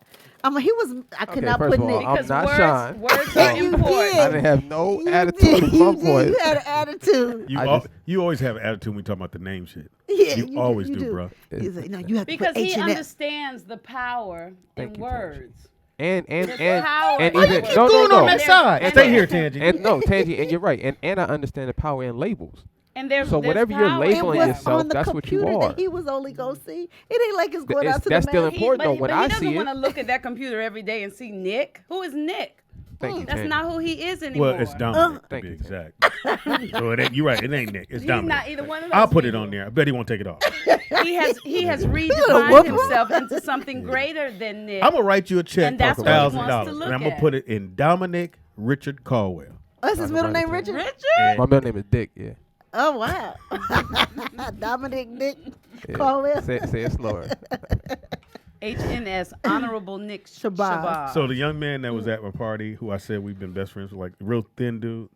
He was. I could Okay, not first put of all, Nick. I'm Because not words, Sean. words are You important. did. I didn't have no You attitude in did. my You voice. did. You had an attitude. You always have attitude when we talk about the name shit. Yeah, you always you do, bro. He's like, no, you have to Because put H he in that. understands the power Thank in you, Tangi. words. And power and in even words. no, Going no, on no. that side. And Stay there- here, Tangi. And no, Tangi, and you're right. And I understand the power in labels. And there's So there's whatever you're power in labeling them. yourself, on the that's what you computer are. that he was only gonna see. It ain't like it's going out to That's the still man. important though. When but I he doesn't see want to it, look at that computer every day and see Nick. Who is Nick? thank you, That's Tangi. not who he is anymore. Well, it's Dominic to Thank be you, exact. So it ain't, you're right. It ain't Nick. It's He's Dominic. not either one of those I'll put it people. on there. I bet he won't take it off. He has whoop redefined him. himself into something greater than Nick. I'm gonna write you a check And that's for what he $1,000, wants to and look I'm gonna at. put it in Dominic Richard Caldwell. What's his middle name? Richard. Richard? My middle name is Dick. Yeah. Oh wow. Dominic Nick Yeah. Caldwell. Say it slower. HNS, Honorable Nick Shabazz. Shabazz. So the young man that was at my party, who I said we've been best friends with, like real thin dude,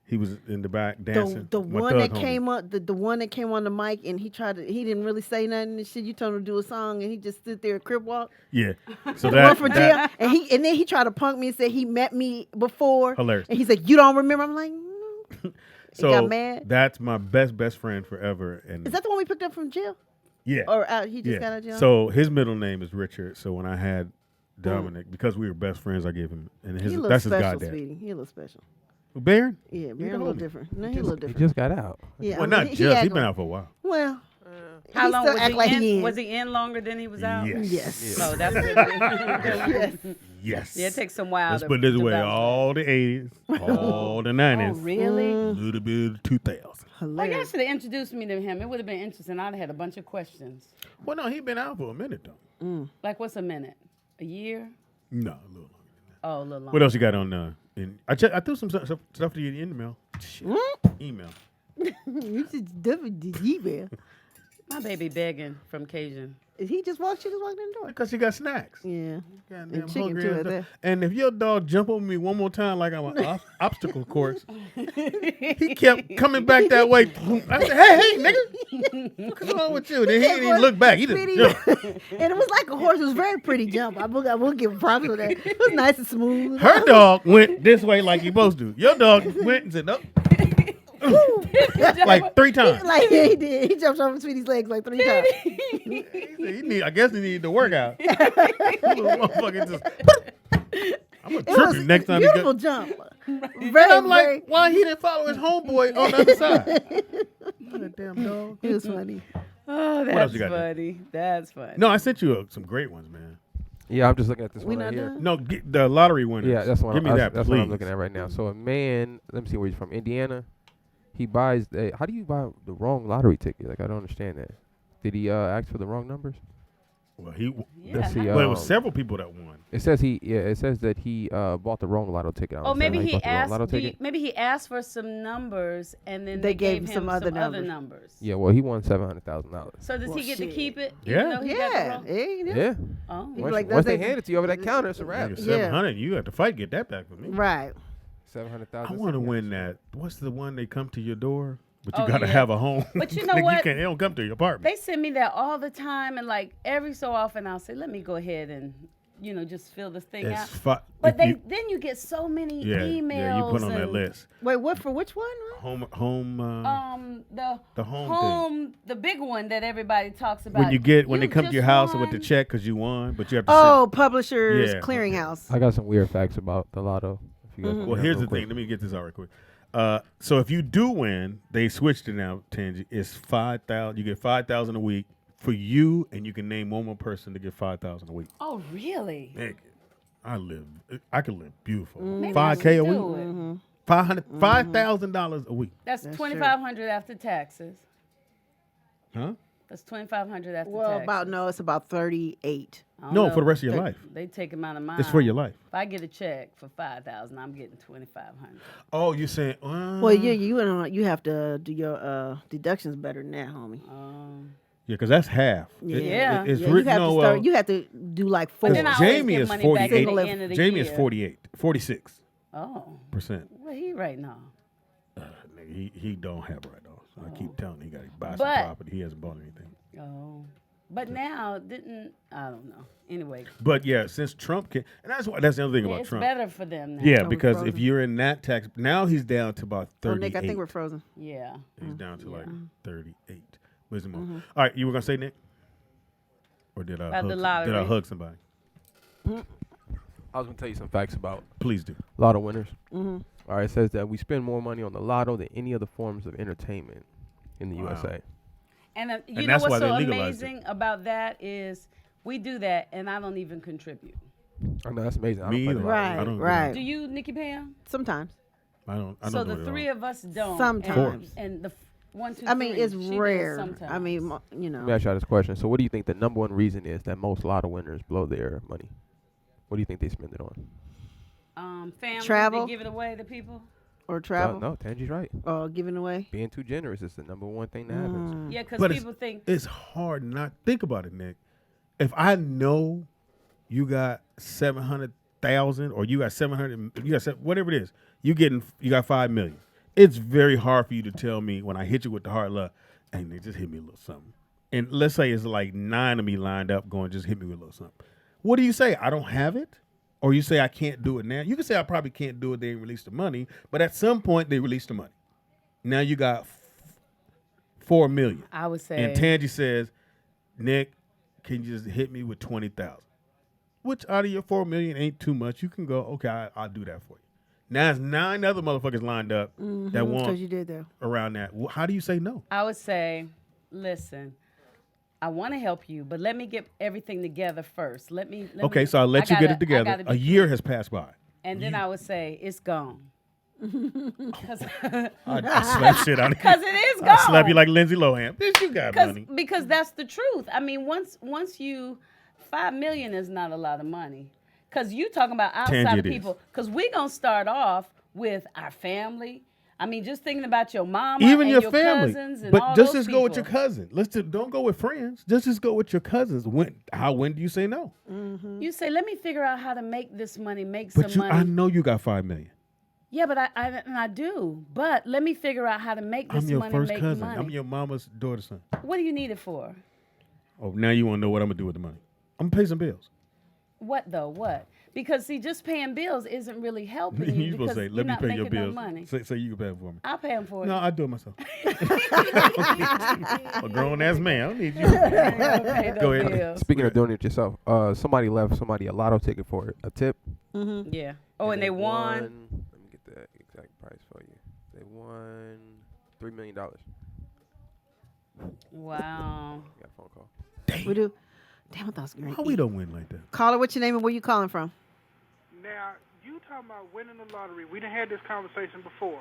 he was in the back dancing. The My one thug that homie. came up, the one that came on the mic and he didn't really say nothing and shit. You told him to do a song and he just stood there and crip walk. Yeah. So Run that, for that jail. And then he tried to punk me and said he met me before. Hilarious. And he's like, you don't remember? I'm like, no. so got mad. that's my best friend forever. And Is that the one we picked up from jail? yeah. Or out? He just yeah. got out of jail. So his middle name is Richard. So when I had Dominic, because we were best friends, I gave him, and he his a little that's his special, goddad. sweetie. He a little special. Who, Baron? Yeah, the Baron a little homie. different. No, he a little He different. just got out. Yeah, Well, I mean, not he just. act He's been like- out for a while. Well, How he long still was act he like in? he in. Was he in longer than he was out? Yes. Yes. Oh, that's Yes. Yes. Yeah, it takes some while. Let's to put it this way: develop. all the '80s, all the '90s, Oh, really? a little bit of 2000. Well, you Hilarious. should have introduced me to him. It would have been interesting. I'd have had a bunch of questions. Well, no, he been out for a minute though. Like, what's a minute? A year? No, a little longer. Oh, a little longer. What else you got on? I threw some stuff to you in the email. Shit. Email. You should definitely did email. My baby begging from Cajun. She just walked in the door. Because you got snacks. Yeah. Goddamn And chicken hungry too and at stuff. that. And if your dog jump on me one more time like I'm an obstacle course, he kept coming back that way. I said, hey, nigga, what's wrong with you? Then he didn't even look back. He just Pretty- jumped. And it was like a horse. It was a very pretty jump. I will give him props for that. It was nice and smooth. Her dog went this way like he supposed to. Your dog went and said, nope. Like 3 times. Like yeah, he did. He jumped over Sweetie's legs like 3 times. I guess he needed to work out. Motherfucker just, I'm going to It trip was him next time he beautiful goes. jump. And Very, I'm like, very. why he didn't follow his homeboy on the other side? That damn dog. It was funny. Oh, else that's you got there? funny. That's funny. No, I sent you some great ones, man. Yeah, I'm just looking at this We one right not here. done? No, get the lottery winners. Yeah, that's what Give me that, that's please. what I'm looking at right now. So a man, let me see where he's from, Indiana. He buys. How do you buy the wrong lottery ticket? Like I don't understand that. Did he ask for the wrong numbers? Well, he. Yeah, Let's see. But it was several people that won. It says it says that he bought the wrong lotto ticket. I Oh, don't maybe understand how he bought the wrong asked. lotto ticket. Maybe he asked for some numbers, and then They they gave gave him him some other numbers. Yeah, well, he won $700,000. So does Well, he get to shit. keep it? Yeah. Even though he got the Yeah. wrong? Yeah. Oh. He Once, like, once that's they it. hand it to you over that counter, it's a wrap. Nigga, Yeah. 700. You have to fight. Get that back for me. Right. 700,000. I want to win that. What's the one they come to your door, but you Oh, gotta yeah. have a home. But you know Nigga, what? They don't come to your apartment. They send me that all the time, and like every so often, I'll say, "Let me go ahead and just fill this thing out." But then you get so many emails. Yeah, you put on that and, list. Wait, what for which one? Home. the home thing. the big one that everybody talks about. When they You come to your just house with the won. check because you won, but you have to. Oh, Publishers Yeah. Clearinghouse. I got some weird facts about the lotto. If you guys Send. want Well, to here's real the quick. thing. Let me get this out real quick. So if you do win, they switched it now. Tangi, it's 5,000. You get 5,000 a week for you, and you can name one more person to get 5,000 a week. Oh, really? Nigga, I could live beautiful. Maybe I 5K a should week. do it. $5,000 a week. That's $2,500 after taxes. Huh? That's $2,500 after Well, taxes. it's about 38. I don't No, know. for the rest of your life. They take them out of mine. It's for your life. If I get a check for $5,000, I'm getting $2,500. Oh, you're saying? Well, yeah, you have to do your deductions better than that, homie. Yeah, because that's half. Yeah. It's Yeah, written you have to do like 4. But then I always Jamie get is money back at 48. the end of the Jamie is year. 46%. Oh. What he right now? Nigga, he don't have right now. So I keep telling him he got to buy some But- property. He hasn't bought anything. Oh. But now, I don't know. Anyway, But yeah, since Trump can, and that's the other thing about it's Trump. better for them now. Yeah, we're because if frozen. you're in that tax, now he's down to about Oh, 38. Nick, I think we're frozen. Yeah. He's down to like 38. Where's the more? Mm-hmm. All right, you were gonna say Nick, or did I About the did I lottery. hug somebody? I was gonna tell you some facts about Please do. lotto winners. Mm-hmm. All right, it says that we spend more money on the lotto than any other forms of entertainment in the Wow. USA. And you And know that's why what's they so legalized it. amazing about that is we do that, and I don't even contribute. I know that's amazing. I Me don't play the either. lotto. I Right, don't do right. Do you, Nikki Pam? Sometimes. I don't. I So don't do the it three all. of us don't. Sometimes. And the 1, 2, 3. I mean, it's she does rare. sometimes. I mean, you Let me know. ask y'all this question. So, what do you think the number one reason is that most lotto winners blow their money? What do you think they spend it on? Family, Travel? they give it away to people. Or travel. No, Tangie's right. Or giving away. Being too generous is the number one thing that happens. Yeah, because But people think it's hard not think about it, Nick. If I know you got 700,000 or you got 700, whatever it is, you got 5 million. It's very hard for you to tell me when I hit you with the hard luck, hey, Nick, just hit me a little something. And let's say it's like 9 of me lined up going, just hit me with a little something. What do you say? I don't have it? Or you say I can't do it now? You can say I probably can't do it. They didn't release the money, but at some point they released the money. Now you got 4 million. I would say. And Tangie says, Nick, can you just hit me with 20,000? Which out of your 4 million ain't too much. You can go, okay, I'll do that for you. Now it's 9 other motherfuckers lined up that want Because you did that. around that. How do you say no? I would say, listen, I want to help you, but let me get everything together first. Okay, so I'll let you get it together. gotta be A year has passed by. And then I would say, it's gone. I slap shit out of you. Because it is gone. I slap you like Lindsay Lohan. Bitch, you got money. Because that's the truth. I mean, once you, 5 million is not a lot of money. Because you talking about outside Tangie, of it is. people. Because we going to start off with our family. I mean, just thinking about your mama Even and your your family. cousins and But all just those go with people. your cousin. Don't go with friends. Just go with your cousins. When do you say no? You say, let me figure out how to make this money, But some I money. know you got 5 million. Yeah, but I do. But let me figure out how to make this I'm your money, first make cousin. money. I'm your mama's daughter's son. What do you need it for? Oh, now you want to know what I'm gonna do with the money? I'm gonna pay some bills. What though? What? Because see, just paying bills isn't really helping you. You supposed because to say, you're "Let me not pay your making no bills." money. Say you can pay them for me. I'll pay them for No, you. I do it myself. A grown ass man. I don't need you. Pay those Go ahead. bills. Speaking of doing it yourself, somebody left somebody a lotto ticket for a tip. Yeah. Oh, and they won. Let me get the exact price for you. They won $3 million. Wow. Got a phone call. We do. Damn, I thought it was great. How we don't win like that? Caller, what's your name and where you calling from? Now, you talking about winning the lottery. We done had this conversation before.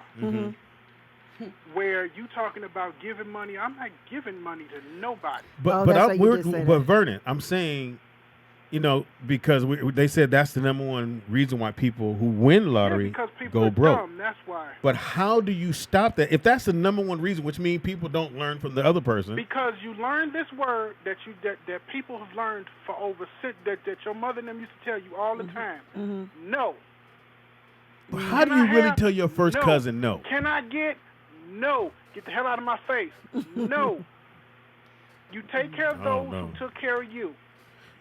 Where you talking about giving money. I'm not giving money to nobody. But that's why you did say that. Vernon, I'm saying, because they said that's the number one reason why people who win lottery because people go are broke. dumb, that's why. But how do you stop that? If that's the number one reason, which means people don't learn from the other person. Because you learned this word that people have learned for that your mother and them used to tell you all the time. No. But how do you really tell your first No. cousin no? Can I get? No. Get the hell out of my face. No. You take care of those who took care of you.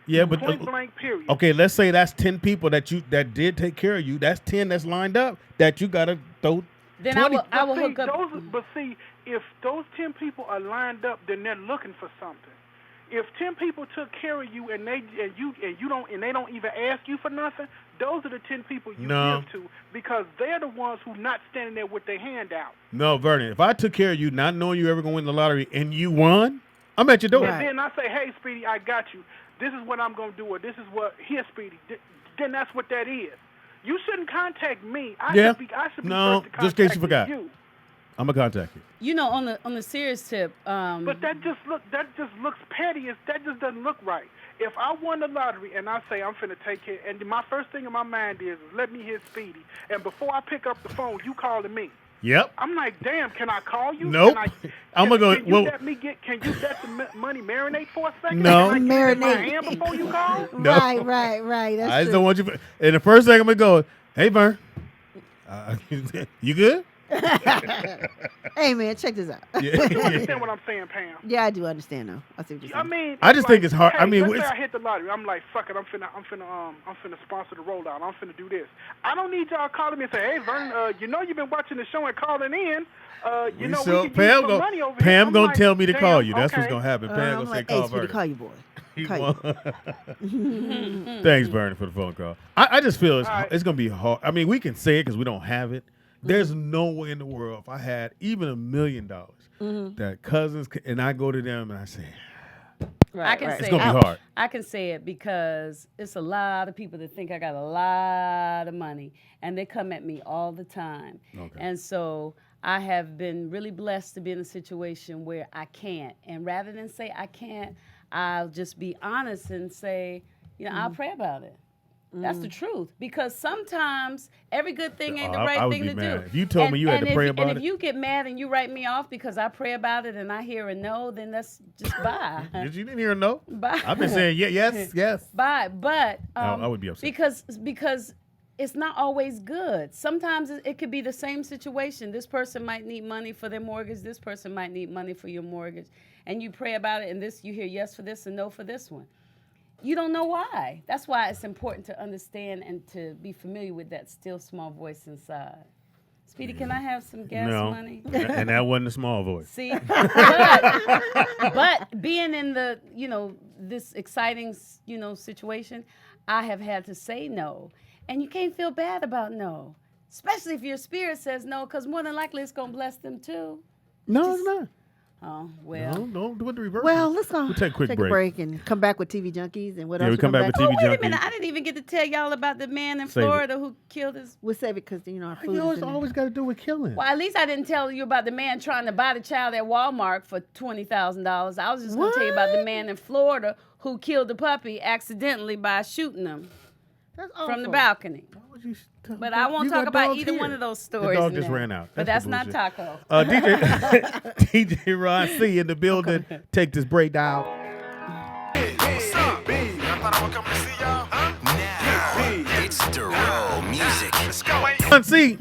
Yeah, but Point blank, period. okay, let's say that's 10 people that did take care of you. That's 10 that's lined up that you gotta throw. Then 20. I will hook up. But see, if those 10 people are lined up, then they're looking for something. If 10 people took care of you and they don't even ask you for nothing, those are the 10 people you give to because they're the ones who not standing there with their hand out. No, Vernon, if I took care of you, not knowing you ever gonna win the lottery, and you won, I'm at your door. And then I say, hey, Speedy, I got you. This is what I'm going to do, or this is what, here, Speedy. Then that's what that is. You shouldn't contact me. I should be first to just in case you contact forgot. you. I'm gonna contact you. You know, on the serious tip. But that just looks petty. That just doesn't look right. If I won the lottery and I say I'm finna take care, and my first thing in my mind is let me hit Speedy, and before I pick up the phone, you calling me. Yep. I'm like, damn, can I call you? Nope. I'm gonna go. Can you let me get? Can you let the money marinate for a second? No. Can I get it in my Marinate. hand before you call? No. Right. That's I just true. don't want you. And the first thing I'm gonna go, hey, Vern, you good? Hey man, check this out. You understand what I'm saying, Pam? Yeah, I do understand though. I see what you're saying. I mean, I just think it's hard. Hey, I mean, let's say it's, I hit the lottery. I'm like, fuck it. I'm finna sponsor the rollout. I'm finna do this. I don't need y'all calling me and say, hey, Vernon, you know you've been watching the show and calling in. You know we can use some money over here. Pam I'm gonna like, tell me to call damn, you. That's what's okay. gonna happen. Pam I'm gonna say like, call hey, sweetie, Vernon. call you, boy. He Call won. Thanks, Vernon, for the phone call. I just feel it's gonna be hard. I mean, we can say it because we don't have it. There's no way in the world if I had even $1 million that cousins and I go to them and I say, I can say it's gonna be hard. I can say it because it's a lot of people that think I got a lot of money, and they come at me all the time. Okay. And so I have been really blessed to be in a situation where I can't. And rather than say I can't, I'll just be honest and say, I'll pray about it. That's the truth. Because sometimes every good thing ain't the right I would thing be to mad. do. If you told me you had to pray about and it. if you get mad and you write me off because I pray about it and I hear a no, then that's just bye. You didn't hear a no? Bye. I've been saying yes. Bye. But I would be upset. because it's not always good. Sometimes it could be the same situation. This person might need money for their mortgage. This person might need money for your mortgage. And you pray about it, and you hear yes for this and no for this one. You don't know why. That's why it's important to understand and to be familiar with that still small voice inside. Speedy, can I have some gas money? And that wasn't a small voice. See? but being in the, this exciting, situation, I have had to say no. And you can't feel bad about no, especially if your spirit says no, because more than likely it's going to bless them too. No, it's not. Oh, well. No, don't do it the reverse. Well, let's go. We'll take a quick a break and come back with TV Junkies and what else? We come back with TV Wait a Junkies. minute. I didn't even get to tell y'all about the man in Save it. Florida who killed his... We'll save it because, our food You is in always got to do with killing. Well, at least I didn't tell you about the man trying to buy the child at Walmart for $20,000. I was just going to tell you about the man in Florida who killed the puppy accidentally by shooting him from the balcony. But I won't talk about either one of those stories. The dog just ran out. But that's not Taco. DJ Ron C in the building. Take this break down. What's up, B? I thought I would come to see y'all. Now, it's Duro Music. Let's go. Ron C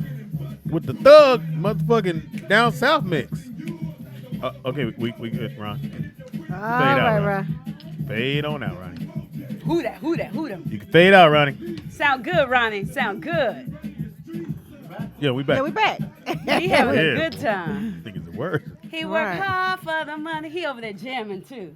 with the thug motherfucking down south mix. Okay, we good, Ron. All right, Ron. Fade on out, Ronnie. Who that? You can fade out, Ronnie. Sound good, Ronnie. Sound good. Yeah, we back. Yeah, we back. He having a good time. I think it's the word. He worked hard for the money. He over there jamming too.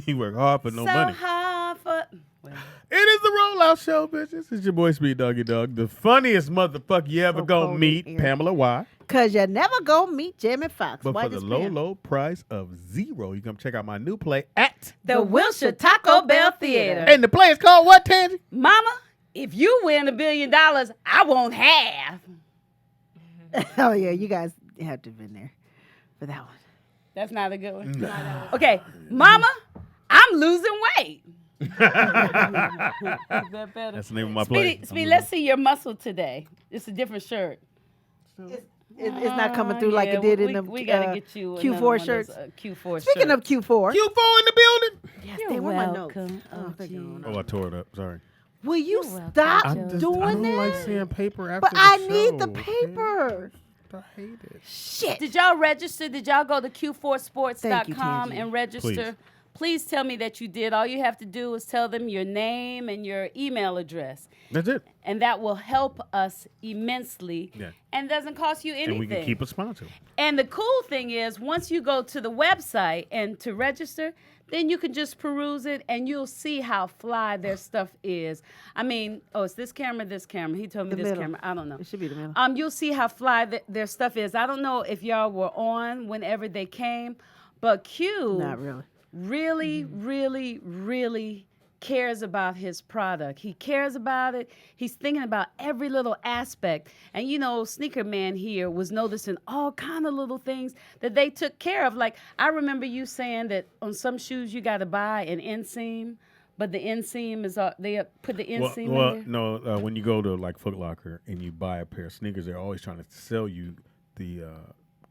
He worked hard for no so money. hard for... Well. It is the Rollout Show, bitches. It's your boy, Speed Doggy Dog. The funniest motherfucker you ever gonna meet, Pamela Y. Because you never go meet Jamie Foxx. But Why for the this low, Pam? low price of $0, you come check out my new play at The Wilshire Taco Bell Theater. And the play is called what, Tansy? Mama, if you win $1 billion, I won't have. Oh, yeah, you guys have to have been there for that one. That's not a good one. No. Okay, Mama, I'm losing weight. Is that better? That's the name of my play. Speedy, let's see your muscle today. It's a different shirt. It's not coming through like it did in the we gotta get you Q4 shirts. Q4 Speaking shirts. of Q4. Q4 in the building. Yes, You're they were my notes. welcome. Oh, I tore it up. Sorry. Will you stop I doing don't that? like seeing paper after But the I show, need the okay? paper. I hate it. Shit. Did y'all register? Did y'all go to Thank you, q4sports.com Tangi. and register? Please tell me that you did. All you have to do is tell them your name and your email address. That's it. And that will help us immensely. Yeah. And doesn't cost you anything. And we can keep a sponsor. And the cool thing is, once you go to the website and to register, then you can just peruse it and you'll see how fly their stuff is. I mean, it's this camera, this camera. He told me The this middle. camera. I don't know. It should be the middle. You'll see how fly their stuff is. I don't know if y'all were on whenever they came, but Q Not really. really cares about his product. He cares about it. He's thinking about every little aspect. And Sneaker Man here was noticing all kind of little things that they took care of. Like, I remember you saying that on some shoes you got to buy an inseam, but the inseam is they put the inseam in there? No, when you go to like Foot Locker and you buy a pair of sneakers, they're always trying to sell you the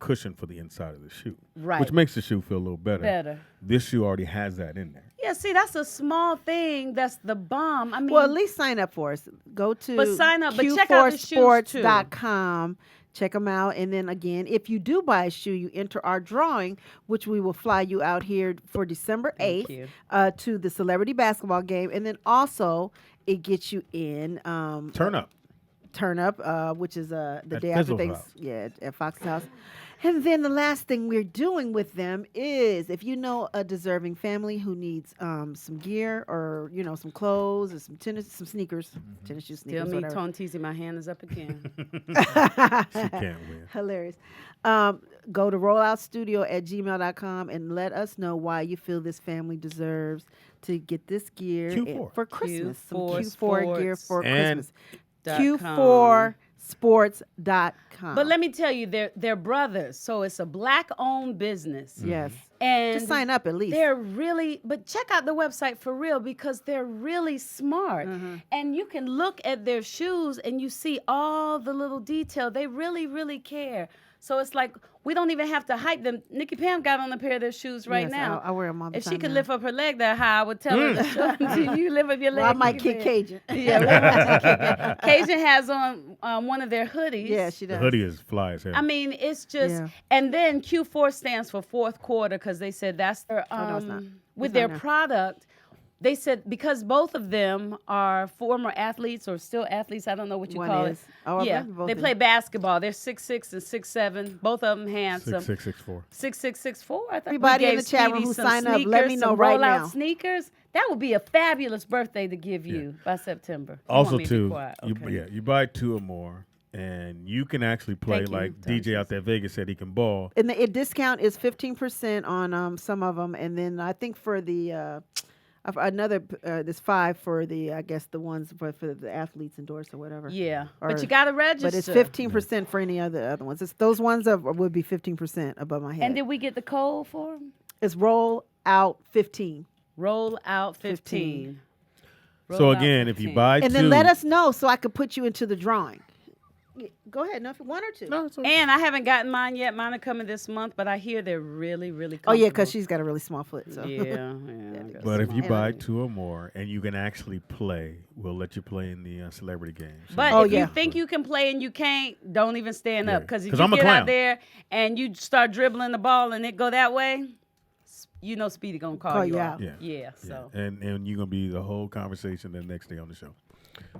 cushion for the inside of the shoe. Right. Which makes the shoe feel a little better. This shoe already has that in there. Yeah, see, that's a small thing. That's the bomb. I mean, Well, at least sign up for us. Go to But sign up, but check out the shoes, too. q4sports.com. Check them out. And then again, if you do buy a shoe, you enter our drawing, which we will fly you out here for December 8th to the celebrity basketball game. And then also it gets you in Turn Up. Turn Up, which is the At day after Fizzle's things. house. Yeah, at Fox's house. And then the last thing we're doing with them is if you know a deserving family who needs some gear or, you know, some clothes or some sneakers, tennis shoes, Still sneakers, me, whatever. Tone Teasy, my hand is up again. She can't win. Hilarious. Go to rolloutstudio@gmail.com and let us know why you feel this family deserves to get this gear Q4. for Christmas. Some Q4 Q4 gear for And Christmas. .com. Q4sports.com. But let me tell you, they're brothers, so it's a black-owned business. Yes. And Just sign up at least. They're really, but check out the website for real because they're really smart. And you can look at their shoes and you see all the little detail. They really, really care. So it's like we don't even have to hype them. Nikki Pam got on a pair of their shoes right Yes, now. I wear them all the If time she could now. lift up her leg that high, I would tell her to show them to you. Lift up your leg. Well, I might Nikki kick Pam. Cajun. Yeah, we might kick Cajun. Cajun has on one of their hoodies. Yeah, she The does. hoodie is fly as hell. I mean, it's just, Yeah. and then Q4 stands for fourth quarter because they said that's their, no, it's not. with It's their not now. product. They said because both of them are former athletes or still athletes, I don't know what you One call is. it. Oh, I yeah, remember both they of play them. basketball. They're 6'6" and 6'7". Both of them handsome. 6664. 6664. I thought Everybody we in gave the chat room Speedy who some sign up, let sneakers, me know some right rollout now. sneakers. That would be a fabulous birthday to give you by September. You Also, want me to be too, quiet? you, Okay. yeah, you buy 2 or more, and you can actually play Thank you, like Tone DJ out there Vegas said he can ball. And the discount is 15% on some of them, and then I think for the another there's 5 for the I guess the ones for the athletes endorsed or whatever. Yeah, Or- but you got to register. But it's 15% for any other ones. It's those ones would be 15% above my head. And did we get the code for them? It's roll out 15. Roll out 15. So Roll out again, if you 15. buy And 2, then let us know so I could put you into the drawing. Go ahead, no, if 1 or 2. no, it's okay. And I haven't gotten mine yet. Mine are coming this month, but I hear they're really, really Oh yeah, because comfortable. she's got a really small foot. So Yeah. But if you And- buy 2 or more and you can actually play, we'll let you play in the celebrity game. So But Oh, if yeah. you think you can play and you can't, don't even stand up. Yeah. Because if 'Cause you I'm a get clown. out there and you start dribbling the ball and it go that way, you know Speedy gonna call you out. Yeah. Yeah. So and you're gonna be the whole conversation the next day on the show.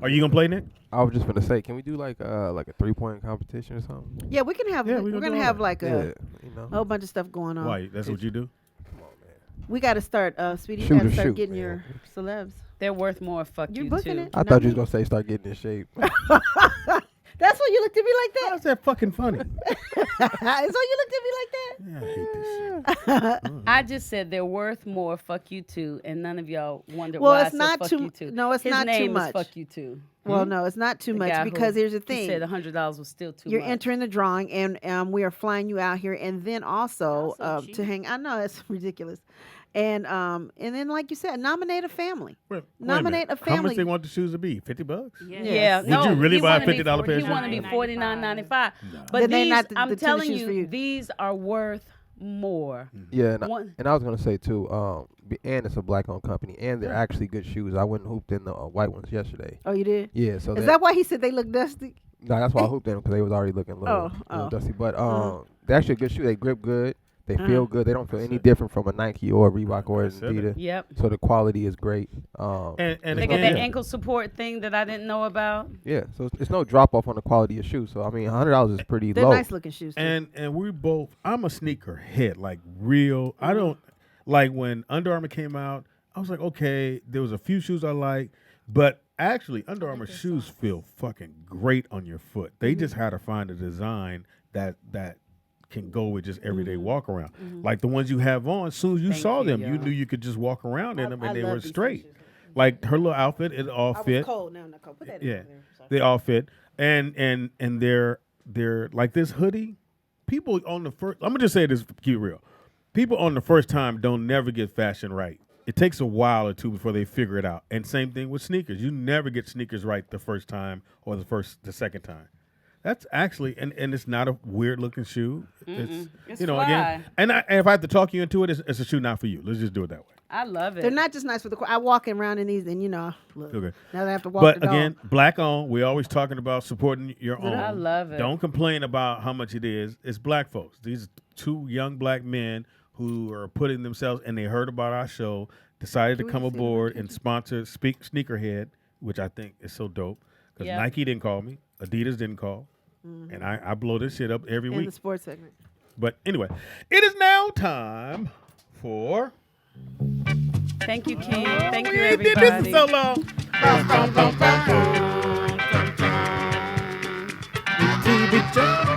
Are you gonna play, Nick? I was just gonna say, can we do like a 3-point competition or something? yeah, we can have. Yeah, we're we gonna gonna do all have that. like Yeah, a you know. whole bunch of stuff going on. Why? That's what you do? We got to start, Speedy. You Shoot got to or start shoot, getting man. your celebs. they're worth more. Fuck You're you booking too. it. I thought you was gonna say start getting in shape. That's why you looked at me like that. How's that fucking funny? That's why you looked at me like that. Yeah, I hate this shit. I just said they're worth more. Fuck you too, and none of y'all wondered Well, why it's I said not fuck too- you too. no, it's His not too name much. is fuck you too. Well, no, it's not too The much guy because who- here's the He thing. said $100 was still too You're much. entering the drawing, and we are flying you out here, and then also so to cheap. hang. I know it's ridiculous, and then like you said, nominate a family. Wait Nominate a minute. How much family. they want the shoes to be? $50? Yeah, Would no. you really he buy a wanted me $50 pair of He wanted me shoes? $49.95. But Then they're these, not the I'm tennis telling shoes for you. these are worth more. Yeah, and One- I was gonna say too, and it's a black-owned company, and they're actually good shoes. I went and hooped in the white ones yesterday. Oh, you did? Yeah, so Is that why he said they look dusty? no, that's why I hooped in them because they was already looking a little, Oh. dusty. But they're actually a good shoe. They grip good. They feel good. They don't feel any different from a Nike or a Reebok or an said it. Adidas. Yep. So the quality is great. And They it's got no- that again, ankle support thing that I didn't know about. Yeah, so it's no drop off on the quality of shoes. So I mean, $100 is pretty They're low. nice looking shoes. Too. and we both. I'm a sneaker head, like real. I don't like when Under Armour came out. I was like, okay, there was a few shoes I like, but actually, Under Armour shoes feel fucking great on your foot. They just had to find a design that can go with just everyday walk around. Like the ones you have on, as soon as you Thank saw you, them, you y'all. knew you could just walk around in them and I they love were these straight. shoes. Like her little outfit, it all I was fit. cold. Now I'm not cold. Put that Yeah, in there. Sorry. they all fit. And they're like this hoodie. People on the first, I'm gonna just say this, keep it real. People on the first time don't never get fashion right. It takes a while or two before they figure it out. And same thing with sneakers. You never get sneakers right the first time or the second time. That's actually, and it's not a weird looking shoe. It's It's you know fly. again, and if I have to talk you into it, it's a shoe not for you. Let's just do it that way. I love it. They're not just nice for the. I walk around in these, and look. Okay. Now I have to walk But the dog. again, black on. We're always talking about supporting your own. I love it. Don't complain about how much it is. It's black folks. These are two young black men who are putting themselves, and they heard about our show, decided to come aboard and sponsor Sneakerhead, which I think is so dope. Because Yep. Nike didn't call me, Adidas didn't call, and I blow this shit up every in week. the sports segment. But anyway, it is now time for. Thank you, King. Thank you, We ain't did everybody. this in so long.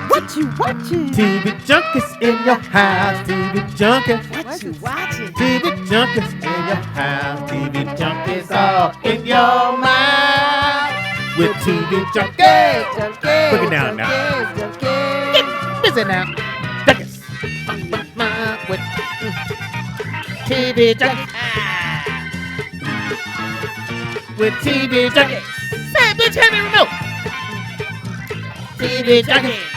What you watching? TV junkies in your house. TV junkies. What you watching? TV junkies in your house. TV junkies all in your mind. With TV junkies. Break it down now. Get busy now. Junkies. With TV junkies. With TV junkies. Say, bitch, hand me the remote. TV junkies.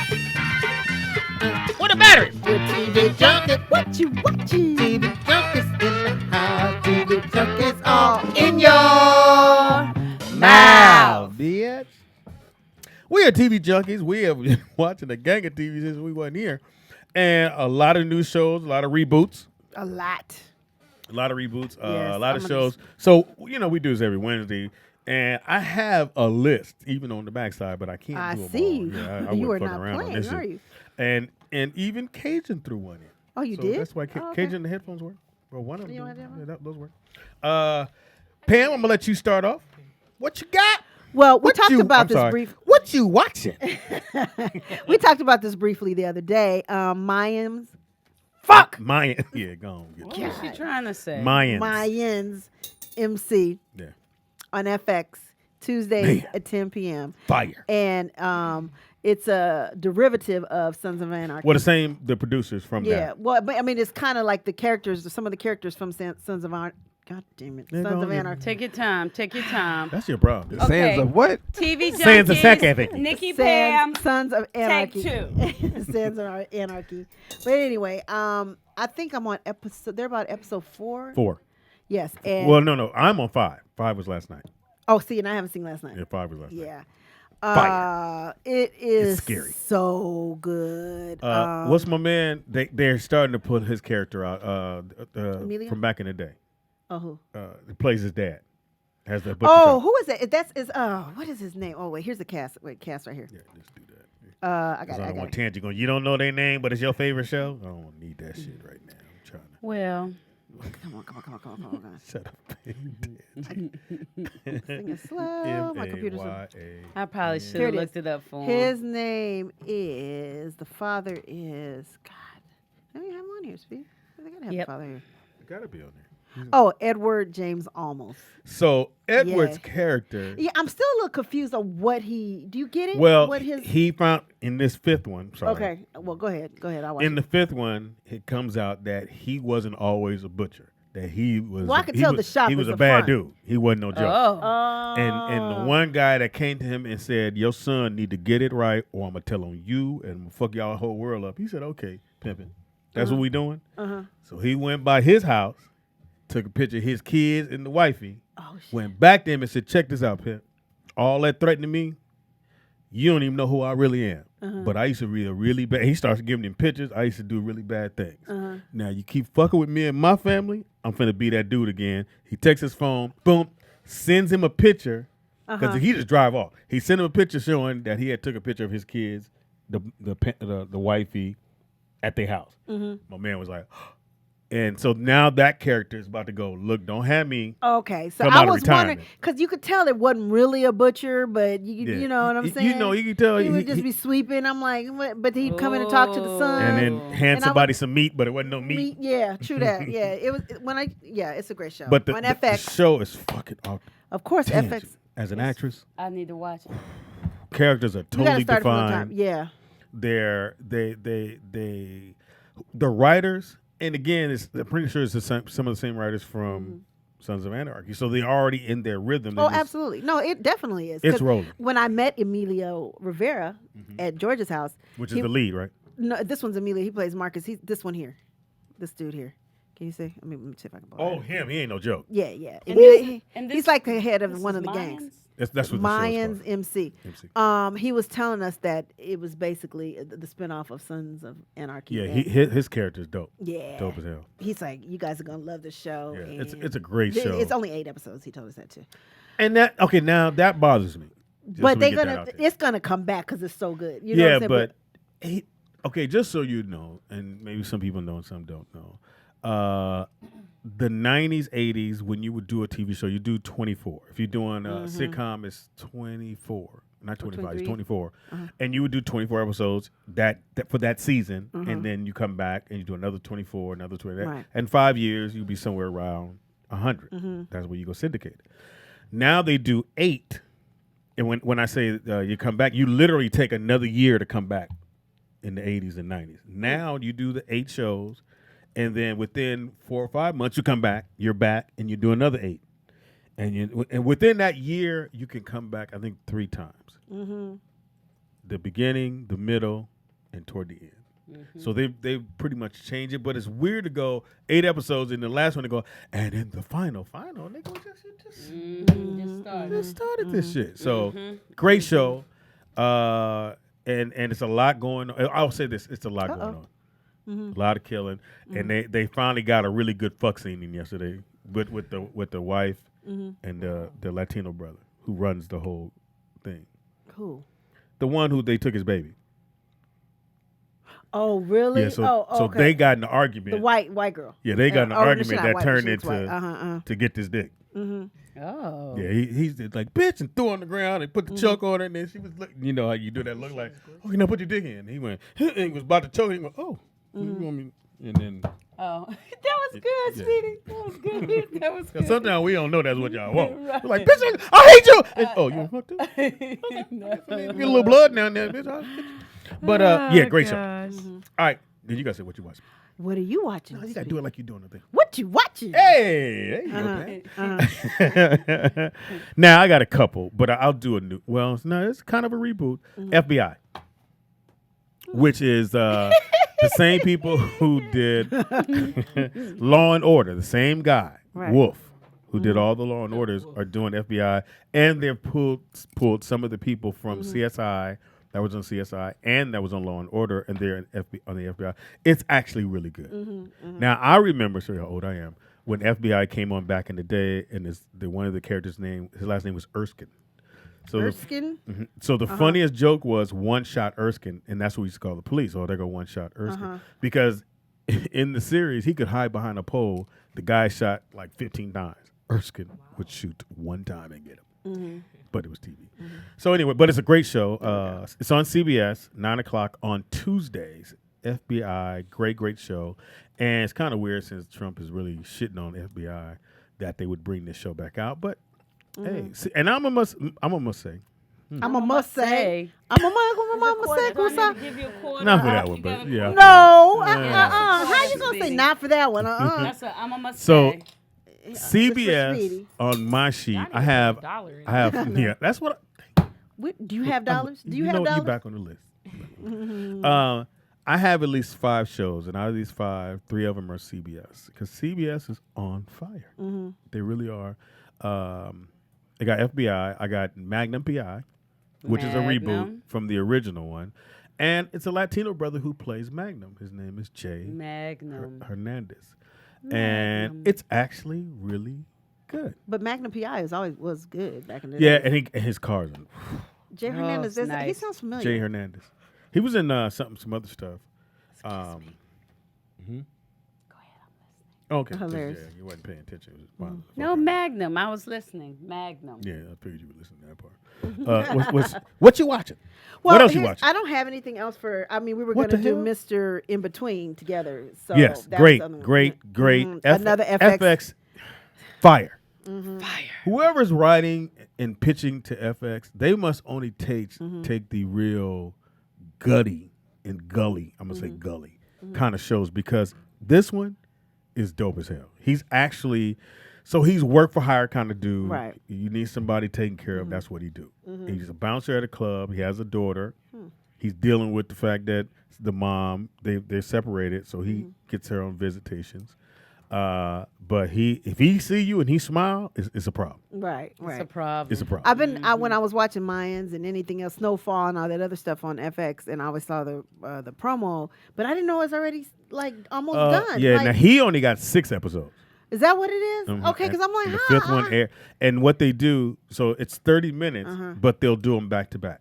What a battery. With TV junkies. What you watching? TV junkies in the house. TV junkies all in your mouth, bitch. We are TV junkies. We have been watching a gang of TV since we wasn't here. And a lot of new shows, a lot of reboots. A lot. A lot of reboots, Yes, a lot of I'm shows. So, we do this every Wednesday. And I have a list, even on the backside, but I can't I do them see. all. Yeah, I You wouldn't are fuck not around on playing, this are shit. you? And even Cajun threw one in. Oh, you So did? That's why Oh, okay. Cajun the headphones work. Well, one of them. You don't have that one? Yeah, those work. Pam, I'm gonna let you start off. What you got? Well, we talked I'm about this sorry. briefly. What you watching? We talked about this briefly the other day. Mayans. Fuck Mayan. Yeah, go on. Get What was she trying to say? Mayans. Mayans MC Yeah. on FX Tuesdays Man. at 10 p.m. Fire. And it's a derivative of Sons of Anarchy. Well, the producers from Yeah. that. Well, but I mean, it's kind of like the characters, some of the characters from Sons of Anarchy. God damn it. Yeah, Sons go of on, Anarchy. Take your time. Take your time. That's your problem. Okay. Sands of what? TV junkies. Sands of Sack, I think. Nikki Pam. Sons of Anarchy. Take Sons of Anarchy. But anyway, I think I'm on they're about episode 4. 4. Yes. And Well, no. I'm on 5. 5 was last night. oh, see, and I haven't seen last night. Yeah, 5 was last night. Yeah. Fire. It is scary. so good. What's my man? They're starting to put his character out Emilio? from back in the day. Oh, who? He plays his dad. Has the butcher Oh, shop. who is it? That's what is his name? Oh, wait, here's the cast. Wait, cast right here. Yeah, let's do that. I got Because it. I I don't got want it. tangent going. You don't know their name, but it's your favorite show. I don't need that shit right now. I'm trying to Well, Come on. shut up. Sing it slow. My computer's. I probably should Here have it looked is. it up for him. His name is the father is God. I don't even have him on here, Steve. They gotta have Yep. the father here. Gotta be on there. Oh, Edward James Olmos. So Edward's Yeah. character. Yeah, I'm still a little confused on what he. Do you get it? Well, what his? he found in this 5th one. Sorry. Okay. Well, go ahead. I'll watch In it. the 5th one, it comes out that he wasn't always a butcher. That he was. Well, I could he tell was, the shop He is was a the bad front. dude. He wasn't no joke. Oh. And the one guy that came to him and said, "Your son need to get it right, or I'm gonna tell on you and I'm gonna fuck y'all whole world up." He said, "Okay, pimpin'. That's what we doing." So he went by his house, took a picture of his kids and the wifey, Oh shit. went back to him and said, "Check this out, pimp. All that threatening me, you don't even know who I really am. But I used to read a really bad." He starts giving him pictures. I used to do really bad things. Now you keep fucking with me and my family, I'm finna be that dude again. He takes his phone, boom, sends him a picture because he just drive off. He sent him a picture showing that he had took a picture of his kids, the wifey, at their house. My man was like, and so now that character is about to go. Look, don't have me. Okay, so come I out of was wondering retirement. because you could tell it wasn't really a butcher, but you know what I'm saying. You know, you can tell he would just be sweeping. I'm like, what? But he'd come in and talk to the son, and then hand and I somebody would- some meat, but it wasn't no meat. Yeah, true that. Yeah, it was it's a great show. But on the FX, show is fucking off. of course, Damn, FX. as an actress, I need to watch it. characters are You gotta totally start from the top. defined. Yeah. The writers, and again, I'm pretty sure it's some of the same writers from Sons of Anarchy. So they're already in their rhythm. They Oh, just- absolutely. No, it definitely is. It's 'Cause rolling. When I met Emilio Rivera at George's house, Which is he- the lead, right? No, this one's Emilio. He plays Marcus. He's this one here. This dude here. Can you see? Let me see if I can. Oh, him. He ain't no joke. Yeah, yeah. And Emilio, this- he's like the head of one of the gangs. That's what the show's Mayans called. MC. He was telling us that it was basically the spinoff of Sons of Anarchy. Yeah, and his character's dope. Yeah. Dope as hell. He's like, you guys are gonna love this show. Yeah, and it's a great show. It's only 8 episodes. He told us that too. And that now that bothers me. Just But so we they're get that gonna, out there. it's gonna come back because it's so good. You know Yeah, what I'm saying? but okay, just so you know, and maybe some people know and some don't know. The 90s, 80s, when you would do a TV show, you do 24. If you're doing a sitcom, it's 24. Not 25, it's 23. 24. And you would do 24 episodes that for that season, and then you come back and you do another 24, another 20. Right. And 5 years, you'll be somewhere around 100. That's where you go syndicate. Now they do 8. And when I say you come back, you literally take another year to come back in the 80s and 90s. Now you do the 8 shows, and then within 4 or 5 months, you come back, you're back, and you do another 8. And within that year, you can come back, I think, 3 times. The beginning, the middle, and toward the end. So they pretty much change it, but it's weird to go 8 episodes, and the last one to go, and in the final, nigga, just started this shit. So great show, and it's a lot going on. I'll say this: it's a lot going on. A lot of killing, and they finally got a really good fuck scene in yesterday with the wife and the Latino brother who runs the whole thing. Who? The one who they took his baby. Oh, really? Yeah, so okay. they got in an argument. The white girl. Yeah, they got in an argument she's not that white, turned she's white. into to get this dick. Oh. Yeah, he's like, bitch, and threw on the ground and put the choke on her, and then she was looking, you know how you do that look like, oh, you know, put your dick in. He went, and he was about to choke, he went, oh, you want me? And then. Oh, that was good, sweetie. That was good. That was good. Sometimes we don't know that's what y'all want. Right. We're like, bitch, I hate you. And, oh, you want to fuck too? Okay. No. Get a little blood now and then, bitch. I'll get you. But yeah, great show. All right, then you gotta say what you watch. What are you watching? No, you gotta do it like you're doing the thing. What you watching? Hey, there you go, man. Now I got a couple, but I'll do a new. Well, no, it's kind of a reboot. FBI, which is the same people who did Law and Order. The same guy, Right. Wolf, who did all the Law and Orders, are doing FBI, and they've pulled some of the people from CSI. That was on CSI and that was on Law and Order, and they're on the FBI. It's actually really good. Now I remember, show you how old I am, when FBI came on back in the day, and one of the characters' name, his last name was Erskine. So Erskine? So the funniest joke was One Shot Erskine, and that's what we used to call the police. Oh, they go One Shot Erskine, because in the series he could hide behind a pole. The guy shot like 15 times. Erskine would shoot one time and get him. But it was TV. So anyway, but it's a great show. It's on CBS, 9 o'clock on Tuesdays. FBI, great show. And it's kind of weird since Trump is really shitting on FBI that they would bring this show back out. But hey, see, and I'm a must say. I'm a must say. Kusa. Give you a quarter. Not for that one, but yeah. No. How you gonna say not for that one? That's a I'm a must So say. CBS Speedy. on my sheet, Y'all need I to have put a dollar in yeah, that's what. Do you have dollars? Do you have know, dollars? you back on the list. I have at least 5 shows, and out of these 5, 3 of them are CBS because CBS is on fire. They really are. I got FBI. I got Magnum PI, which is a reboot Magnum. from the original one, and it's a Latino brother who plays Magnum. His name is Jay Magnum. Hernandez, and it's actually really good. But Magnum PI was good back in the Yeah, day. and his cars. Jay Hernandez. it's He nice. sounds familiar. Jay Hernandez. He was in some other stuff. Okay. Hilarious. Yeah, you wasn't paying attention. It was fine. No, Magnum. I was listening. Magnum. Yeah, I figured you would listen to that part. What you watching? Well, What else you here's- watching? I don't have anything else for. I mean, we were What going to the do hell? Mr. In Between together. So Yes, that great. was the other one. Another FX. Fire. Mm-hmm. Whoever's writing and pitching to FX, they must only take the real gutty and gully. I'm gonna say gully kind of shows, because this one is dope as hell. He's actually So he's work for hire kind of dude. Right. You need somebody taken care of. That's what he do. He's a bouncer at a club. He has a daughter. He's dealing with the fact that the mom they're separated, so he gets her on visitations. But if he see you and he smile, it's a problem. Right. It's a problem. It's a problem. I've been when I was watching Mayans and anything else, Snowfall and all that other stuff on FX, and I always saw the promo, but I didn't know it was already like almost done. Yeah. Like, Now he only got 6 episodes. is that what it is? Mhm. Okay, because I'm like, And the 5th one air, and what they do, so it's 30 minutes, but they'll do them back to back.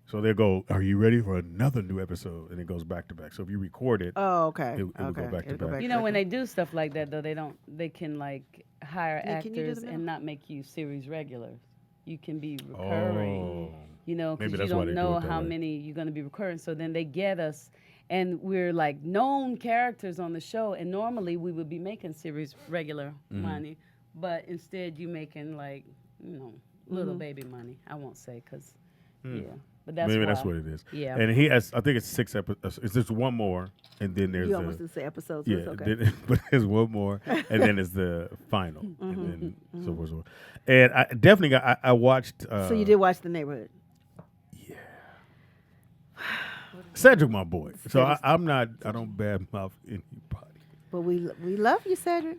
So they'll go, "Are you ready for another new episode?" And it goes back to back. So if you record it, Oh, okay. it will go back to It'll go back. You know, when they do stuff like that, though, they can like hire Yeah, can you do actors the and middle? not make you series regulars. You can be recurring. Oh. You know, Maybe because you that's why don't they do know it that how way. many you're going to be recurring. So then they get us, and we're like known characters on the show. And normally we would be making series regular money, but instead you making like little baby money. I won't say because but that's Maybe why. that's what it is. Yeah. And he has, I think it's 6 episodes. It's just one more, and then there's You almost didn't say episodes. So yeah. it's okay. But there's one more, and then it's the final, and then so forth. So forth. And I definitely got. I watched. So you did watch The Neighborhood. Cedric, my boy. So I'm not. I don't badmouth anybody. But we love you, Cedric.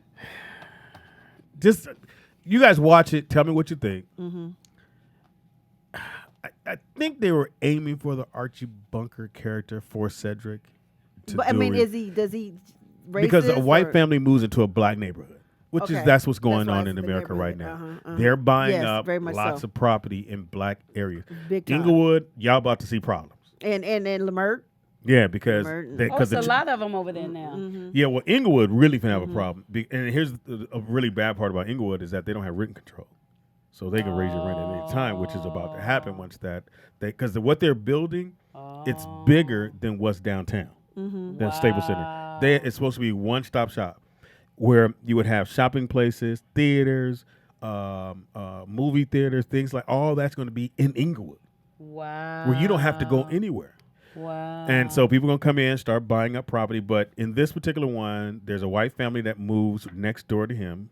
Just you guys watch it. Tell me what you think. I think they were aiming for the Archie Bunker character for Cedric. But I mean, does he racist? Because a white or- family moves into a black neighborhood, which Okay. that's what's going That's why on it's in the America right now. neighborhood. They're buying Yes, up very much lots so. of property in black areas. Big time. Inglewood, y'all about to see problems. And Lamert. Yeah, because Merton. It's a lot of them over there now. yeah, well, Inglewood really can have a problem. And here's a really bad part about Inglewood is that they don't have rent control, so they can raise your rent at any time, which is about to happen once that because what they're building, it's bigger than what's downtown, than Staples Center. It's supposed to be one-stop shop where you would have shopping places, theaters, movie theaters, things like all that's going to be in Inglewood, Wow. where you don't have to go anywhere. Wow. And so people are going to come in, start buying up property. But in this particular one, there's a white family that moves next door to him,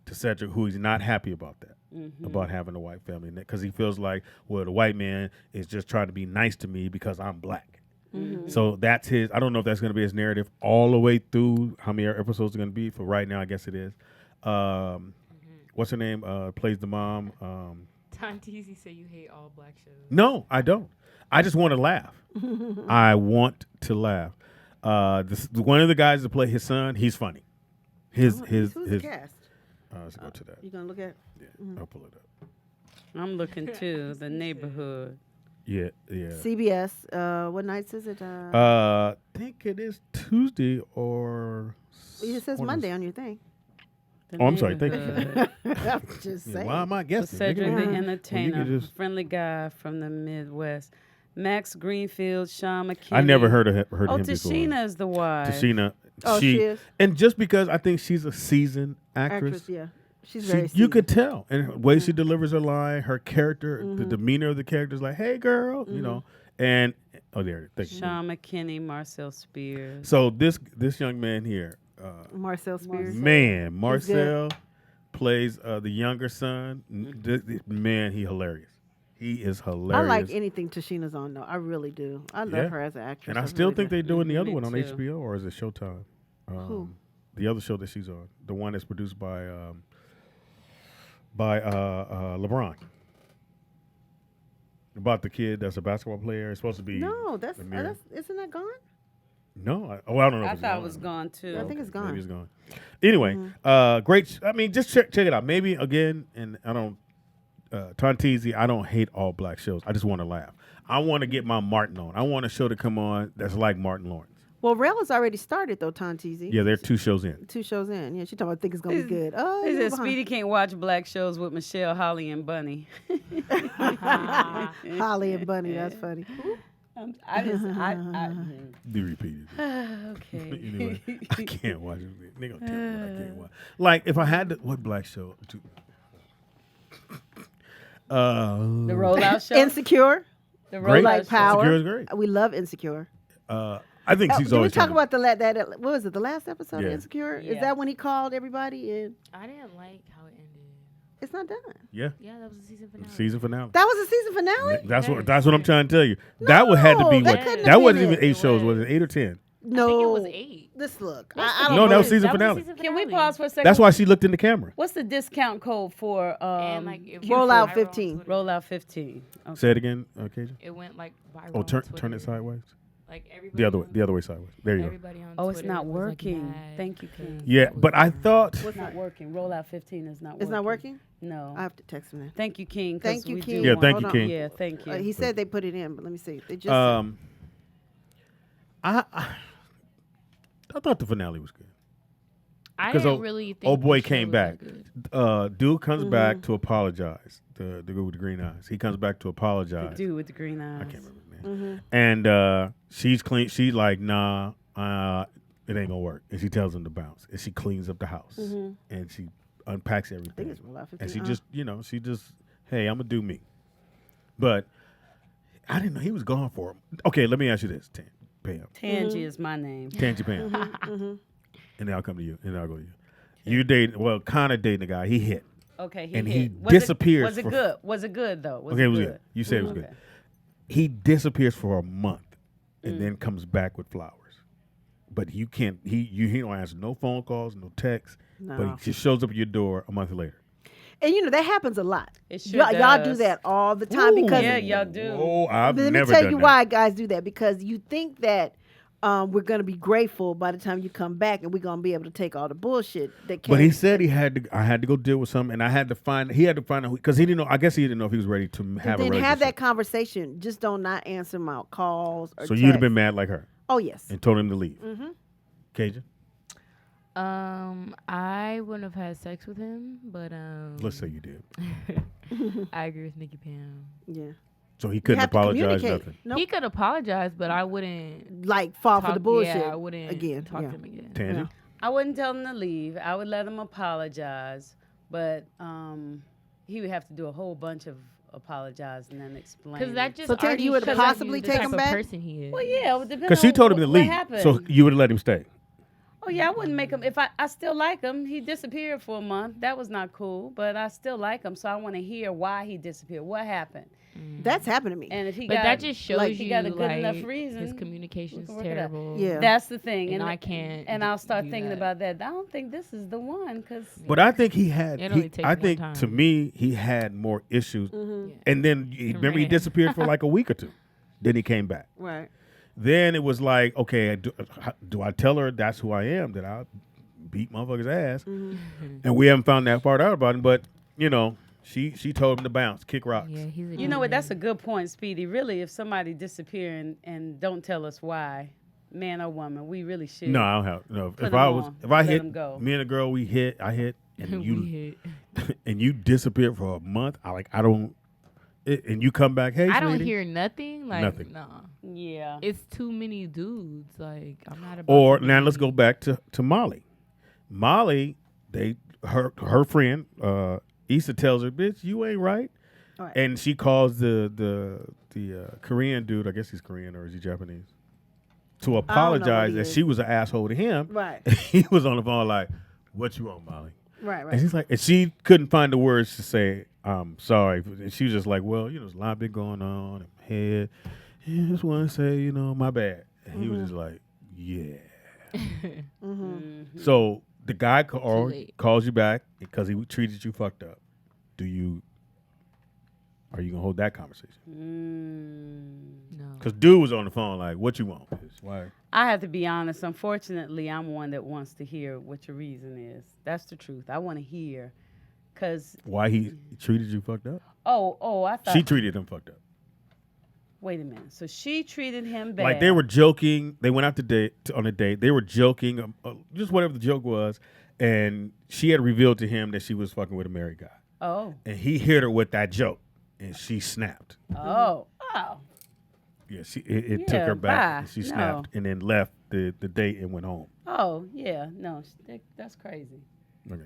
to Cedric, who he's not happy about that, about having a white family. Because he feels like, well, the white man is just trying to be nice to me because I'm black. So that's his, I don't know if that's going to be his narrative all the way through, how many episodes are going to be. For right now, I guess it is. What's her name? Plays the mom. Tantizi say you hate all black shows. No, I don't. I just want to laugh. I want to laugh. One of the guys that play his son, he's funny. Who's the cast? Let's go to that. You gonna look at? Yeah, I'll pull it up. I'm looking too. The Neighborhood. Yeah. CBS. What nights is it? I think it is Tuesday or. It says one of Monday those- on your thing. The Oh, I'm sorry. Thank you. Neighborhood. I'm just Yeah, saying. why am I So guessing? Cedric Nigga, the well, you Entertainer, could just- friendly guy from the Midwest. Max Greenfield, Sean McKinney. I never heard of him before. Tashina is the wife. Tashina. Oh, she is? And just because I think she's a seasoned actress, Yeah, she's very. you could tell. And the way she delivers her line, her character, the demeanor of the character is like, hey, girl, you know. And, there, thank you. Sean McKinney, Marcel Spears. So this young man here, Marcel Spears. man, Marcel plays the younger son. Man, he hilarious. He is hilarious. I like anything Tashina's on though. I really do. I love her as an actress. And I That's still really think good. they're doing the other Me one on too. HBO, or is it Showtime? Who? The other show that she's on, the one that's produced by LeBron. About the kid that's a basketball player. It's supposed to be. No, that's Amir. isn't that gone? No, I don't know. If I it's thought gone. it was gone too. I think it's gone. Maybe it's gone. Anyway, great. I mean, just check it out. Maybe again, and I don't. Tantizi, I don't hate all black shows. I just want to laugh. I want to get my Martin on. I want a show to come on that's like Martin Lawrence. Well, Rel has already started though. Tantizi. Yeah, they're 2 shows in. 2 shows in. Yeah, she talking about think it's gonna be good. Oh, He you're said behind. Speedy can't watch black shows with Michelle, Holly, and Bunny. Holly and Bunny. That's funny. Be repeated. Okay. Anyway, I can't watch it. They gonna tell me what I can't watch. Like if I had to, what black show? The Rollout show. Insecure. The Great. Rollout Like Power. Insecure is great. We love Insecure. I think she's Did we always talk trying about that? What was it? The last episode Yeah. of Insecure? Yeah. Is that when he called everybody? And I didn't like how it ended. it's not done. Yeah. Yeah, that was the season finale. Season finale. That was a season finale. That's what I'm trying to tell you. That would had to be No, what that couldn't that have wasn't been even it. 8 shows. Was it 8 or 10? No, I think it was 8. This look. What's I the- don't No, that know. was season That was the finale. season Can we finale. pause for a second? That's why she looked in the camera. What's the discount code for And like it Rollout went viral on 15. Twitter. Rollout 15? Okay. Say it again, Cajun. It went like viral. Oh, on turn Twitter. it sideways. Like everybody. The other way sideways. There you go. Everybody on Oh, it's Twitter not was, like, working. mad Thank you, King. Yeah, that was but I viral. thought It's not working. Rollout 15 is not working. It's not working. No. I have to text him now. Thank you, King. 'cause Thank you, we do King. Yeah, want- thank you, Hold on. King. Yeah, thank you. He said they put it in, but let me see. They just I thought the finale was good. I 'Cause didn't really think. old boy the show came was back. that good. Dude comes back to apologize. The dude with the green eyes. He comes back to The apologize. dude with the green eyes. I can't remember his name. And she's clean. She's like, nah, it ain't gonna work. And she tells him to bounce. And she cleans up the house. And she unpacks I think everything. it's Rollout 15. And she just, hey, I'm gonna do me. But I didn't know he was gone for him. Okay, let me ask you this, Pam. Tangy is my name. Tangy Pam. And then I'll come to you. And then I'll go to you. You kind of dating a guy. He hit. Okay, And hit. he Was it- disappears Was it for- good? Was it good though? Was Okay, it it was good? good. You said it was Okay. good. He disappears for a month and then comes back with flowers. But you can't. He don't answer no phone calls, no texts. But No. he just shows up at your door a month later. And that happens a lot. It sure Y'all do does. that all the time because Yeah, y'all do. Oh, I've let me never tell done you that. why guys do that, because you think that we're going to be grateful by the time you come back and we're going to be able to take all the bullshit that came. But he said I had to go deal with something, and he had to find out because he didn't know. I guess he didn't know if he was ready to have a then relationship. have that conversation. Just don't not answer my calls or So you'd have texts. been mad like her Oh, yes. and told him to leave. Cajun, I wouldn't have had sex with him, but let's say you did. I agree with Nikki Pam. Yeah. So he couldn't have to apologize. communicate. Nothing. Nope. He could apologize, but I wouldn't Like, fall for the bullshit Yeah, I wouldn't again. talk Yeah. to him again. Tangy. Yeah. I wouldn't tell him to leave. I would let him apologize, but he would have to do a whole bunch of apologizing and explaining. Because that just So, Tangy, already you would shows possibly the take type him of back? person he is. Well, yeah, it would depend Because she on told him to what leave, happened. so you would have let him stay. Oh yeah, I wouldn't make him. If I still like him, he disappeared for a month. That was not cool, but I still like him, so I want to hear why he disappeared. What happened? That's happened to me. And if he But got, that just shows like, you he got a good like, enough reason, his communication is we can work it out. terrible. Yeah. That's the thing, And I can't And I'll start do thinking that. about that. I don't think this is the one, because But I think he had. It only takes I more think time. to me he had more issues, Mm-hmm. and then remember he Ran. disappeared for like a week or two. Then he came back. Right. Then it was like, okay, do I tell her that's who I am? That I beat motherfuckers' ass? Mm-hmm. And we haven't found that part out about him. But she told him to bounce, kick rocks. Yeah, he's a you know what? That's a good point, Speedy. Really, if somebody disappear and don't tell us why, man or woman, we really should. No, I don't have no. Put If him I was, on. if I Let hit him go. me and a girl, I hit, and you We hit. and you disappeared for a month. I don't. And you come back, hey, I don't sweetie. hear nothing. Like, Nothing. nah. Yeah. It's too many dudes. Like, I'm not about Or to now be- let's go back to Molly. Molly, her friend Issa tells her, "Bitch, you ain't right," All right. and she calls the Korean dude. I guess he's Korean or is he Japanese? To apologize he that is. she was an asshole to him. Right. He was on the phone like, "What you want, Molly?" Right. And Right. she's like, and she couldn't find the words to say, "I'm sorry." And she was just like, "Well, there's a lot been going on in my head. Yeah, I just want to say, my bad." And he was just like, "Yeah." So the guy late. calls you back because he treated you fucked up. Are you gonna hold that conversation? No. Because dude was on the phone like, "What you want, bitch? Why?" I have to be honest. Unfortunately, I'm one that wants to hear what your reason is. That's the truth. I want to hear, cause Why he treated you fucked up? I thought. She treated him fucked up. Wait a minute. So she treated him bad. Like they were joking. They went out on a date. They were joking, just whatever the joke was, and she had revealed to him that she was fucking with a married guy, Oh. and he hit her with that joke, and she snapped. Oh. Yeah, it took Yeah, her back, bye. and she No. snapped, and then left the date and went home. Oh yeah. No, that's crazy. Okay.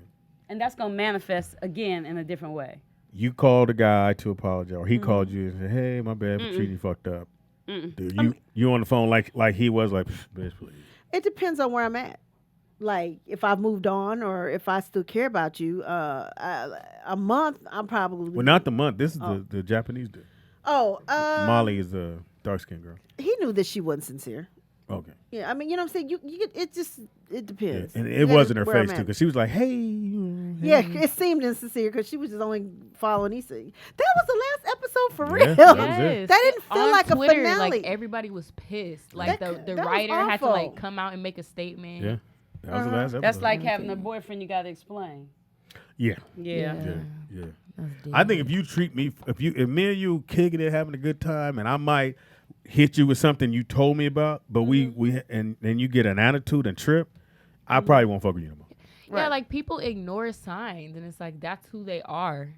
And that's gonna manifest again in a different way. You called a guy to apologize, or he called you and said, "Hey, my bad for treating you fucked up." Dude, you on the phone like he was like, bitch, please. It depends on where I'm at. Like if I've moved on or if I still care about you. A month, I'm probably. Well, not the month. This is the Japanese dude. Oh, Molly is a dark skinned girl. He knew that she wasn't sincere. Okay. Yeah, I mean, you know what I'm saying. It depends. Yeah. And it wasn't her face too, because she was like, "Hey." Yeah, it seemed insincere because she was just only following Issa. That was the last episode for Yeah, real. that was it. That didn't feel On like Twitter, a finale. Like everybody was pissed. Like That the was writer had to awful. like come out and make a statement. Yeah. That was the last episode. That's like having a boyfriend you got to explain. Yeah. Yeah. Yeah. I think if you treat me, if me and you kicking it, having a good time, and I might hit you with something you told me about, but we and you get an attitude and trip, I probably won't fuck with you no more. Yeah, like people ignore signs, and it's like that's who they are.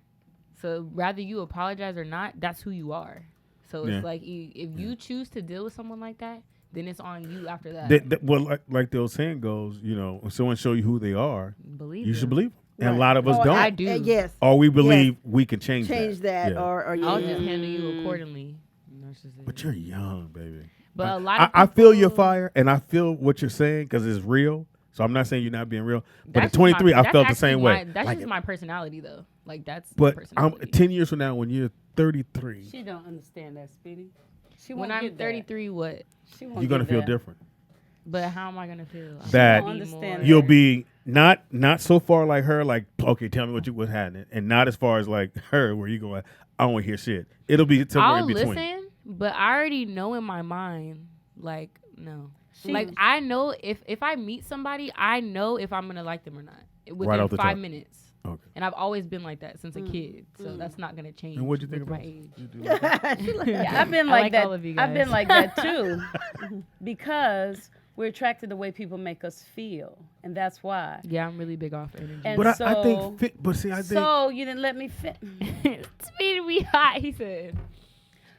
So rather you apologize or not, that's who you are. So it's like if you choose to deal with someone like that, then it's on you after that. Well, like the old saying goes, you know, when someone show you who they are, you should them. believe them. And a lot of us don't. I do. Yes. Or we believe we can change that. Yeah. Or I'll just handle you accordingly. But you're young, baby. But a lot of I feel your fire, and I feel what you're saying because it's real. So I'm not saying you're not being real. But at 23, I felt the same way. That's just my personality, though. Like that's. But my I'm personality. 10 years from now, when you're 33, She don't understand that, Speedy. She When won't I'm get that. 33, what? She won't you're gonna get feel that. different. But how am I gonna feel? That won't understand you'll be not so far like her, like, okay, tell me what's happening, and not as far as like her, where you go, I don't want to hear shit. It'll be somewhere I'll in between. listen, but I already know in my mind, like, no. Like, I know if I meet somebody, I know if I'm going to like them or not within Right off the 5 top. minutes. Okay. And I've always been like that since a kid. So that's not going to change. And what'd you think with about my age. Yeah, I've been I like like that. all of you I've been guys. like that too, because we're attracted to the way people make us feel, and that's why. Yeah, I'm really big off energy. And But so, I think, I think. So you didn't let me fit. Speedy, we hot, he said.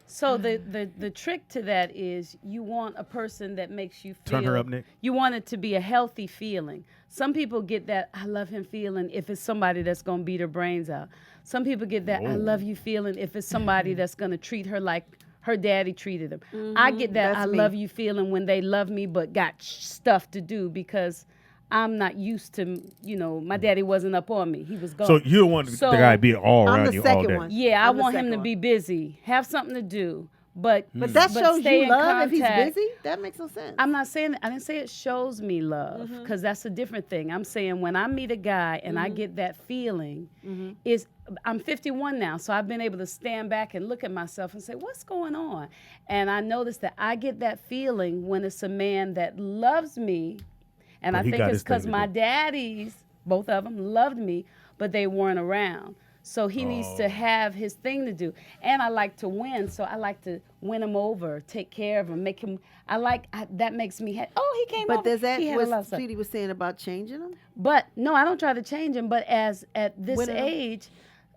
So the trick to that is you want a person that makes you feel. Turn her up, Nick. You want it to be a healthy feeling. Some people get that I love him feeling if it's somebody that's gonna beat her brains out. Some people get that I love you feeling if it's somebody that's gonna treat her like her daddy treated him. I get that I love you feeling when they love me but got stuff to do because I'm not used to, my daddy wasn't up on me. He was gone. So you don't want the guy to be all around you all day. Yeah, I want him to be busy, have something to do. But that shows stay you in love if he's contact. busy? That makes no sense. I'm not saying I didn't say it shows me love because that's a different thing. I'm saying when I meet a guy and I get that feeling, I'm 51 now, so I've been able to stand back and look at myself and say, what's going on? And I notice that I get that feeling when it's a man that loves me, and But I he think got it's his thing because to my do. daddies, both of them, loved me, but they weren't around. So he needs to have his thing to do. And I like to win, so I like to win him over, take care of him, make him, that makes me happy. Oh, he came over. But does that He had a lot of what stuff. Speedy was saying about changing them? But no, I don't try to change him. But at this Winning 'em? age,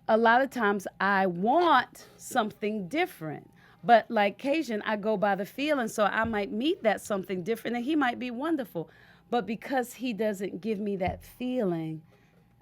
a lot of times I want something different. But like Cajun, I go by the feeling. So I might meet that something different, and he might be wonderful. But because he doesn't give me that feeling,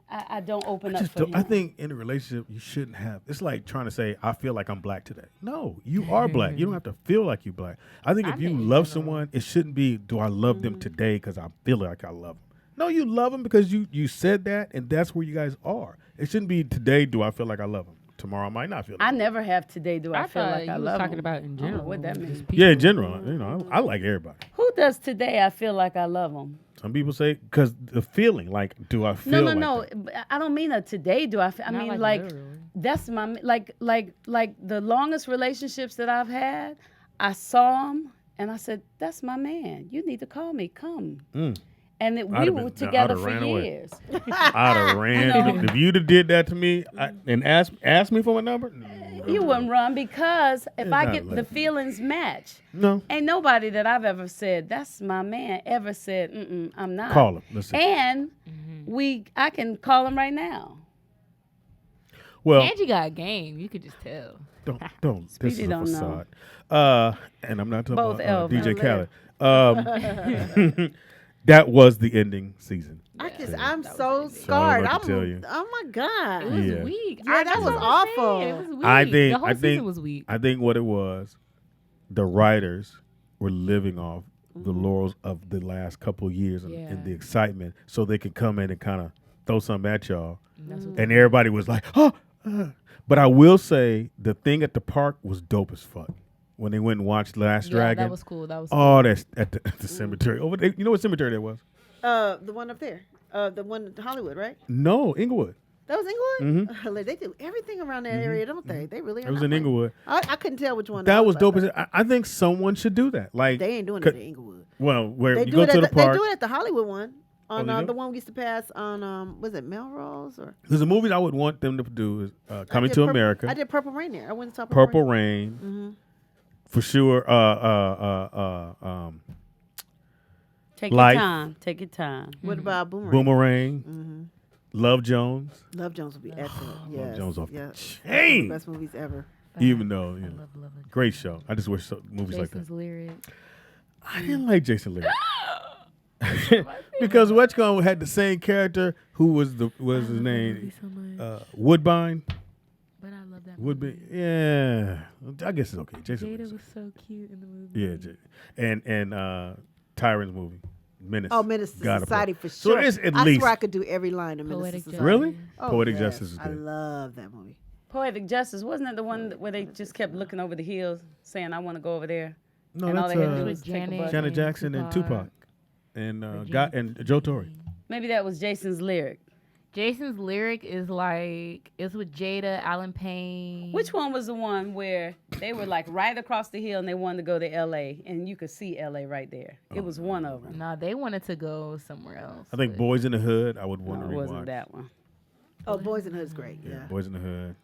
I don't open up for him. I think in a relationship you shouldn't have. It's like trying to say I feel like I'm black today. No, you are black. You don't have to feel like you're black. I think if you love someone, it shouldn't be do I love them today because I feel like I love them. No, you love them because you said that, and that's where you guys are. It shouldn't be today do I feel like I love them. Tomorrow I might not feel like I never have today. Do I feel thought like I you was love talking him. about in I don't know general. what that means. Yeah, in general, I like everybody. Who does today? I feel like I love him. Some people say because the feeling, like, do I feel? No. I don't mean a today. Do I? I Not mean like like literally. that's my like the longest relationships that I've had. I saw him and I said, "That's my man. You need to call me. Come." And we I'd have were been- together I'd have for ran away. years. I'd have ran. If you'd have did that to me and asked me for my number, You wouldn't run because if I not get the like- feelings match. No. Ain't nobody that I've ever said that's my man ever said I'm not. Call him. Let's see. And I can call him right now. Well, Angie got a game. You could just tell. don't. This Speedy is a don't know. facade. And I'm not talking Both about Elvis. DJ Khaled. That was the ending season. I'm so scarred. about to tell you. Oh my God. It was Yeah. weak. Yeah, that That's was what I'm awful. saying. It was weak. I think the whole I season think was weak. I think what it was the writers were living off the laurels of the last couple of years and the excitement, so they could come in and kind of throw something at y'all. And everybody was like, oh. But I will say the thing at the park was dope as fuck. When they went and watched Last Dragon. That was cool. Oh, that's at the cemetery. Over there. You know what cemetery that was? The one up there. The one in Hollywood, right? No, Inglewood. That was Inglewood? They do everything around that area, don't they? They really are. It was not in playing. Inglewood. I couldn't tell which one. That was dope. I think someone should do that. Like they ain't doing it at Inglewood. Well, where they you go to the park. They do it at the Hollywood one. On they do? the one we used to pass on, was it Melrose or? There's a movie I would want them to do is Coming to America. I did Purple Rain there. I went to Purple Rain. Mm-hmm. For sure. Take your time. Take your time. What about Boomerang? Boomerang. Love Jones. Love Jones would be excellent. Yes. Love Jones off the chain. Best movies ever. Even though, great show. I just wish movies like that. Jason's Lyric. I didn't like Jason Lyric. Because Wetchcon had the same character who was his name? Woodbine. But I love that Woodbine. Yeah. I guess it's okay. Jason Jada Lyric. was so cute in the movie. Yeah, and Tyron's movie. Menace. Oh, Menace to Society for So sure. it's at I least swear I could do every line of Menace to Poetic Society. Really? Oh, Poetic yes. Justice is I good. love that movie. Poetic Justice, wasn't it the one where they just kept looking over the hills, saying, "I want to go over there"? No, and all that's they had to do was take a bus. Janet Jackson and Tupac, and Joe Torre. Maybe that was Jason's Lyric. Jason's Lyric is like, it's with Jada, Alan Payne. Which one was the one where they were like right across the hill and they wanted to go to L.A. and you could see L.A. right there? It was one of them. No, they wanted to go somewhere else. I think Boys in the Hood. I would want to rewatch. It wasn't that one. Oh, Boys in the Hood is great. Yeah. Boys in the Hood.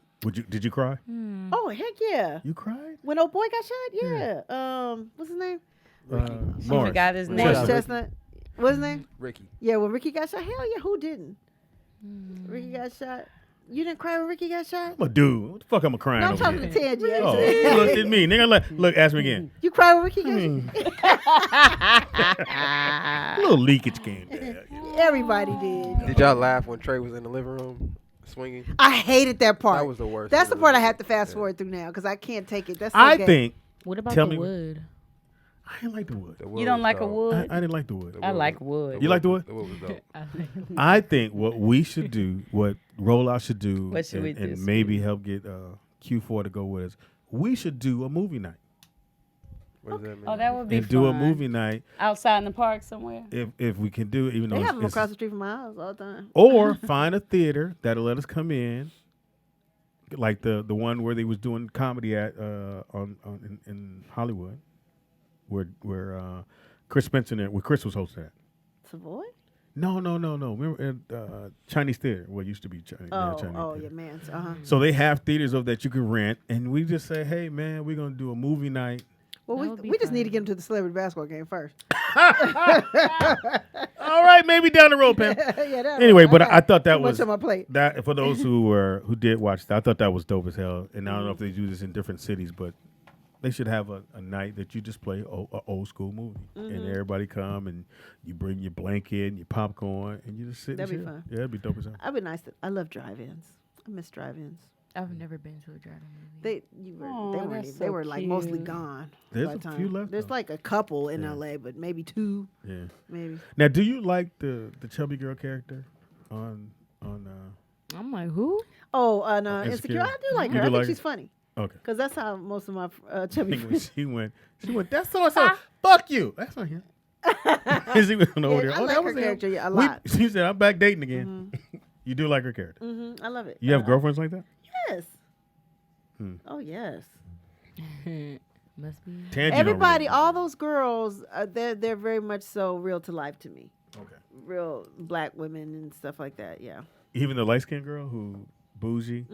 Did you cry? Oh, heck yeah. You cried? When old boy got shot? Yeah. What's his name? Morris. Forgot his name. Morris Chestnut. What's his name? Ricky. Yeah, when Ricky got shot. Hell yeah, who didn't? Ricky got shot. You didn't cry when Ricky got shot? I'm a dude. What the fuck am I crying No, I'm over talking here? to Ted. You Oh, actually. you looked at me. Nigga, look, ask me again. You cried when Ricky got shot? A little leakage came there. Everybody did. Did y'all laugh when Trey was in the living room swinging? I hated that part. That was the worst. That's the part I have to fast forward through now because I can't take it. That's so I gay. think. What about Tell the me- wood? I didn't like the wood. You don't like a wood? I didn't like the wood. I like wood. You like the wood? The wood was dope. I think what we should do, what Rollout should do, What should we do, and maybe help get Q4 to go with us, we should do a movie night. What does that mean? Oh, that would be And fun. do a movie night outside in the park somewhere. if we can do it, even though They have them it's across the street from my house all the time. or find a theater that'll let us come in, like the one where they was doing comedy at in Hollywood, where Chris Spencer there, where Chris was hosting at. Savoy? No. Remember at Chinese theater, what used to be Chinese. Chinese Oh, theater. yeah, man. Uh-huh. So they have theaters of that you can rent, and we just say, hey man, we're gonna do a movie night. Well, we just need to get them to the celebrity basketball game first. All right, maybe down the road, Pam. Yeah, that Anyway, right. but I thought that Too much was on my plate. that for those who did watch that, I thought that was dope as hell. And I don't know if they do this in different cities, but they should have a night that you just play an old school movie, and everybody come and you bring your blanket and your popcorn and you just sit. That'd and be chill. fun. Yeah, that'd be dope as hell. I'd be nice. I love drive-ins. I miss drive-ins. I've never been to a drive-in movie. They were like mostly gone. There's by a the time. few left, There's though. like a couple in LA, but maybe two. Yeah. Maybe. Now, do you like the chubby girl character on? I'm like, who? Oh, on Insecure? Insecure. I do like You her. do I think like she's her? funny. Okay. Because that's how most of my I chubby think when friends. she went. That's so and so. Fuck you. That's not him. She went over there. I Oh, like that her was him. character a lot. She said, "I'm back dating again." You do like her character. I love it. You have girlfriends like that? Yes. Oh, yes. Must be. Tangy don't Everybody, really- all those girls, they're very much so real to life to me. Okay. Real black women and stuff like that. Yeah. Even the light skinned girl who bougie.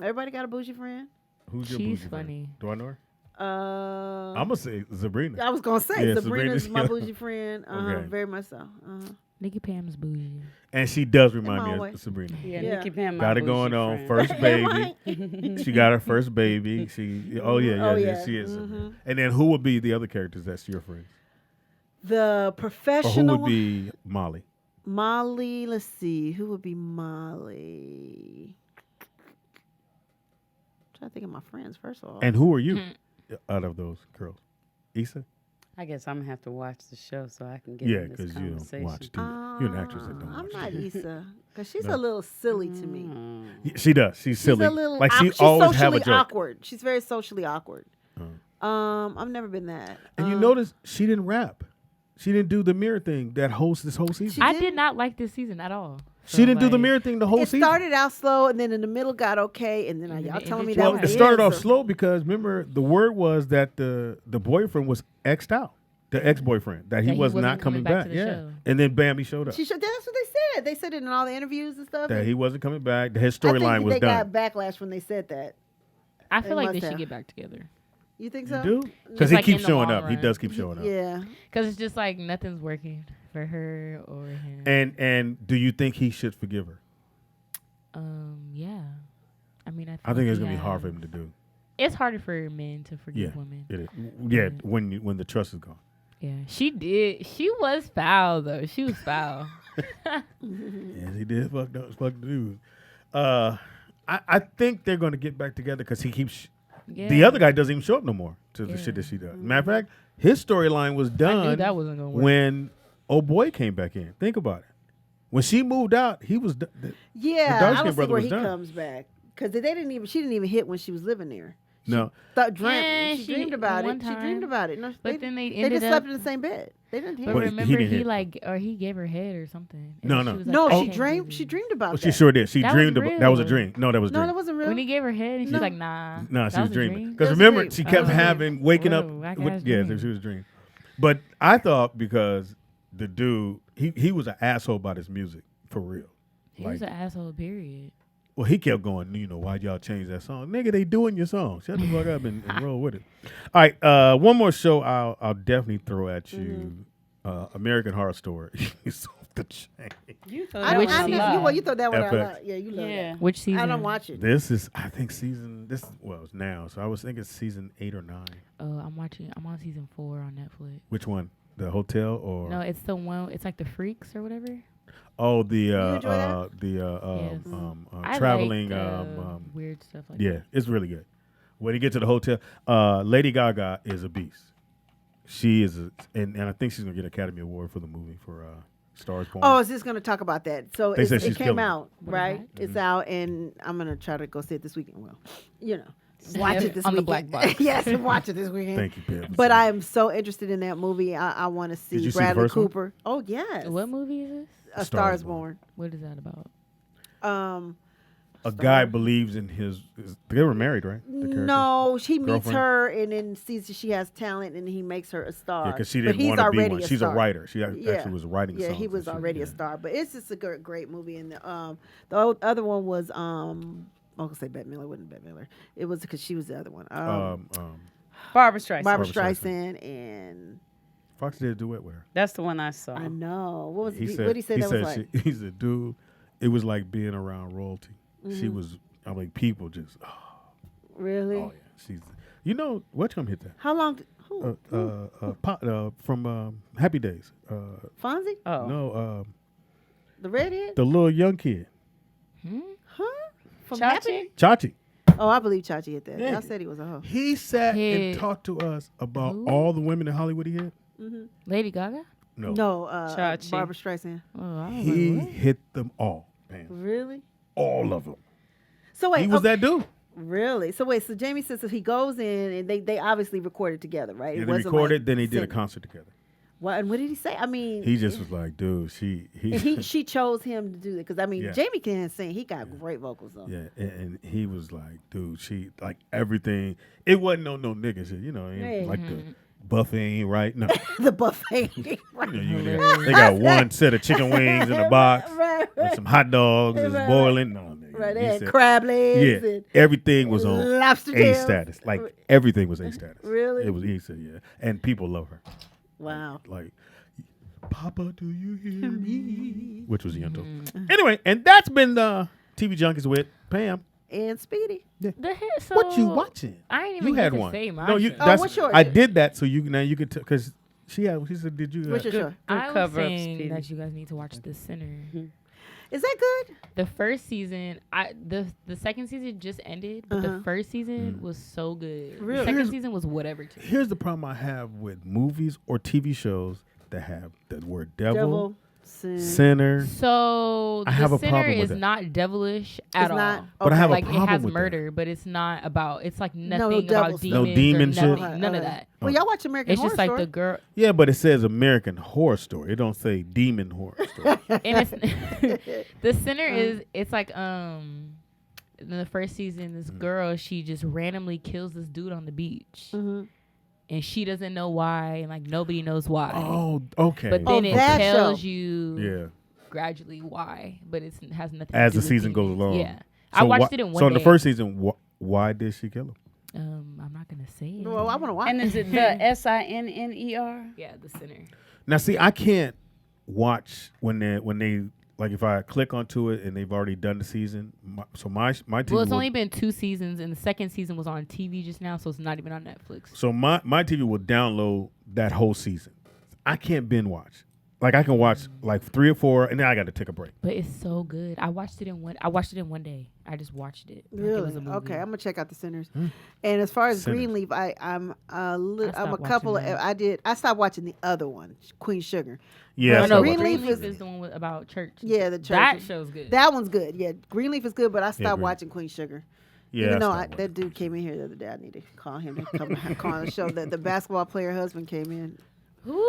Everybody got a bougie friend. Who's your She's bougie funny. friend? Do I know her? I'm I'm gonna say Sabrina. I was gonna say Yeah, Sabrina's my yeah. bougie friend. Okay. Very much so. Nikki Pam's bougie. And she does remind my me way. of Sabrina. Yeah, Yeah. Nikki Pam. Got it going on. First baby. She got her first baby. She. Oh yeah, yeah. She is. Sabrina. And then who would be the other characters that's your friends? The Or professional. who would be Molly? Molly? Let's see. Who would be Molly? I'm trying to think of my friends first of all. And who are you out of those girls? Issa? I guess I'm gonna have to watch the show so I can get Yeah, in this because you conversation. don't watch TV. You're an actress that don't I'm watch not TV. Issa, because she's No. a little silly to me. Yeah, she does. She's silly. She's a little like she she's always have socially a joke. awkward. She's very socially awkward. I've never been that. And you notice she didn't rap. She didn't do the mirror thing this whole season. I did not like this season at all. She didn't do the mirror thing the whole It season. started out slow, and then in the middle got okay, and then y'all telling me that Well, was it the started end, off so- slow because remember the word was that the boyfriend was X'd out. The ex-boyfriend that he was wasn't not coming back. to the Yeah, show. and then bam, he showed up. That's what they said. They said it in all the interviews and stuff. That and he wasn't coming back. His I think storyline was they done. got backlash when they said that. I feel like must they should have. get back together. You think You so? do? Just Because he like keeps in the showing long up. He run. does keep showing up. Yeah. Because it's just like nothing's working for her or him. And do you think he should forgive her? Yeah. I mean, I think it's he gonna be hard for has. him to do. It's harder for men to forgive Yeah, women. it is. Yeah, when the trust is gone. Yeah, she did. She was foul though. She was foul. Yes, he did fuck the dude. I think they're gonna get back together because he keeps. The Yeah. other guy doesn't even show up no more to the shit that she does. Matter of fact, his storyline was done that wasn't gonna work. when old boy came back in. Think about it. When she moved out, he was. Yeah, the dark-skinned I don't see brother where was he done. comes back because she didn't even hit when she was living there. No. Yeah, She dreamed about one it. She dreamed time. about it. No, But then they they ended just up. slept in the same bed. They didn't hit. But But he remember, didn't hit. he gave her head or something. and No, then no. she was like, No, "Okay, she dreamed. baby." She dreamed about Oh, that. she sure did. She That dreamed was about. That was a real. dream. No, that was a No, dream. that wasn't real. When he gave her head, and she's No. like, "Nah." No, that she was a dreaming. dream? Because That was a remember, dream. she That kept was a dream. having waking up. Whoa, I with- guess yeah, dream. she was dreaming. But I thought because the dude, he was an asshole about his music for real. He was an asshole. Period. Well, he kept going, why'd y'all change that song? Nigga, they doing your song. Shut the fuck up and roll with it. All right, one more show I'll definitely throw at you. American Horror Story. It's off the chain. You thought I that don't. was I a never, lie. you thought that one out FX. loud. Yeah, you love Yeah. that. Which season? I don't watch it. This is, I think, it's now. So I was thinking season 8 or 9. I'm watching. I'm on season 4 on Netflix. Which one? The hotel or? No, it's the one. It's like the Freaks or whatever. Oh, the enjoy that? I traveling. like, weird stuff like Yeah, that. it's really good. When you get to the hotel, Lady Gaga is a beast. She is, and I think she's gonna get an Academy Award for the movie for Stars Born. Oh, is this going to talk about that? So They said it she's came killing it. out, What is right? that? It's out, and I'm going to try to go see it this weekend. Well, watch it this On the weekend. black box. Yes, watch it this weekend. Thank you, Pip. But I am so interested in that movie. I want to Did see you see the Bradley first one? Cooper. Oh yes. What movie is this? A Star is Born. What is that about? A guy believes in his. They were married, right? The characters? No, he meets Girlfriend? her and then sees that she has talent, and he makes her a star. Yeah, because she But didn't he's want to be already one. a She's a star. writer. She Yeah. actually was writing Yeah, songs. he was and shit. already a Yeah. star. But it's just a great movie. And the other one was I'm gonna say Bette Miller. It wasn't Bette Miller. It was because she was the other one. Barbara Streisand. Barbara Barbra Streisand and Fox did a duet with her. That's the one I saw. I know what was He what said, did he say that was like? he said, dude, it was like being around royalty. Mm-hmm. She was, I'm like, people just, Really? oh yeah, she's, what come hit that? How long? Who? From Happy Days. Fonzie? Oh. No, The redhead? the little young kid, Huh? From Chachi? Happy? Chachi. Oh, I believe Chachi hit that. Yeah. Y'all said he was a hoe. He sat and Hit talked to us about who? all the women in Hollywood he hit. Lady Gaga? No, No, Chachi. Barbara Streisand. Oh, I was he like, what? hit them all, man. Really? All of them. So wait, He was okay, that dude. really? So wait, so Jamie says that he goes in and they obviously recorded together, right? Yeah, It they wasn't recorded, like then they did a singing. concert together. What and what did he say? I mean, He just was like, dude, she chose him to do that because I mean, Yeah. Jamie can sing. He got great vocals though. yeah, and he was like, dude, she like everything. It wasn't no nigga shit, it ain't Yeah. like the buffet ain't right. No, The buffet, right? they got one set of chicken wings in the box, Right, and some hot dogs is Right. boiling. No, nigga. Right, He they had said- crab legs. Yeah, and everything was on lobster A tails. status. Like everything was A status. Really? It was. He said, yeah, and people love her. Wow. Like, Papa, do you hear me? Which was Yento. Anyway, and that's been the TV Junkies with Pam. And Speedy. The hit, so What you watching? I ain't even You get had to one. say mine. No, you. Oh, That's, what's yours? I did that so you can because she said, did you? What's your show? Go I was cover up saying Speedy. that you guys need to watch The Sinner. Is that good? The first season, the second season just ended, but the first season was so good. Really? The second season was whatever too. Here's the problem I have with movies or TV shows that have the word devil, sinner. So I have the a sinner problem with is it. not devilish at all. not? But I have a like problem it has with murder, but it's not about. It's like nothing devil about stuff. demons. No demon or shit? nothing, none of that. Well, y'all watch American It's Horror just like Story. the girl. Yeah, but it says American Horror Story. It don't say Demon Horror Story. And it's the sinner is. It's like in the first season, this girl, she just randomly kills this dude on the beach. And she doesn't know why, and like nobody knows why. Oh, okay. But then it that tells show. you gradually why, but it has nothing As to do the with season goes demons. along. Yeah. I watched it in one So in the day. first season, why did she kill him? I'm not gonna say it. Well, I want to watch. And is it the SINNER? Yeah, the sinner. Now, see, I can't watch when they like if I click onto it and they've already done the season. My TV. Well, it's only been 2 seasons, and the second season was on TV just now, so it's not even on Netflix. So my TV will download that whole season. I can't binge watch. Like I can watch like 3 or 4, and then I got to take a break. But it's so good. I watched it in one day. I just watched it. Like it was Really? a movie. Okay, I'm gonna check out the Sinners. And as far as Sinners. Greenleaf, I'm a stopped couple. watching that. I stopped watching the other one, Queen Sugar. Yeah, But I no, stopped Greenleaf watching is is the one about church. yeah, the church. That show's good. That one's good. Yeah, Greenleaf is good, but I stopped Green- watching Queen Sugar. Yeah, Even I though stopped that dude came in here the other day, I need to call him to come call on the show. The basketball player husband came in. Who?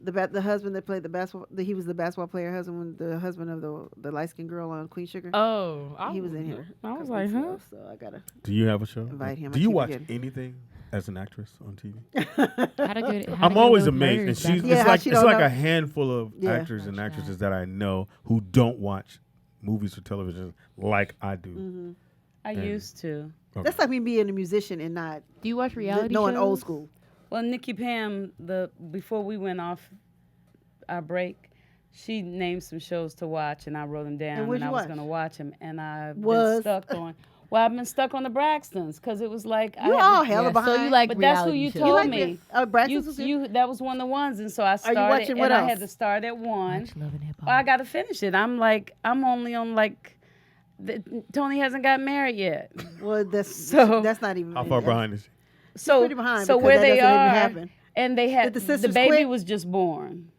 The husband that played the basketball. He was the basketball player husband, the husband of the light skinned girl on Queen Sugar. Oh, He was in here. I was a like, couple huh? weeks ago, so I gotta. Do you have a show? Invite him. Do I you keep watch forgetting. anything as an actress on TV? I'm I'm always amazed, and she's Yeah, how she it's don't like know. a handful of Yeah. actors and actresses that I know who don't watch movies or television like I do. I And- used to. Okay. That's like me being a musician and not Do you watch reality knowing shows? old school. Well, Nikki Pam, before we went off our break, she named some shows to watch, and I wrote them down, what'd and I you was watch? going to watch them, and I've Was? been stuck on. Well, I've been stuck on the Braxtons because it was like You all hella Yeah, behind. so you like But that's who reality you shows. told like me. Braxton's was good? That was one of the ones, and so I started, watching what and I else? had to start at one. Watch Love and Hip Hop. Well, I got to finish it. I'm only on Tony hasn't got married yet. Well, that's So- not even. How far behind is she? So pretty behind So because where that they doesn't even are, happen. and they Did had the the sisters baby quit? was just born.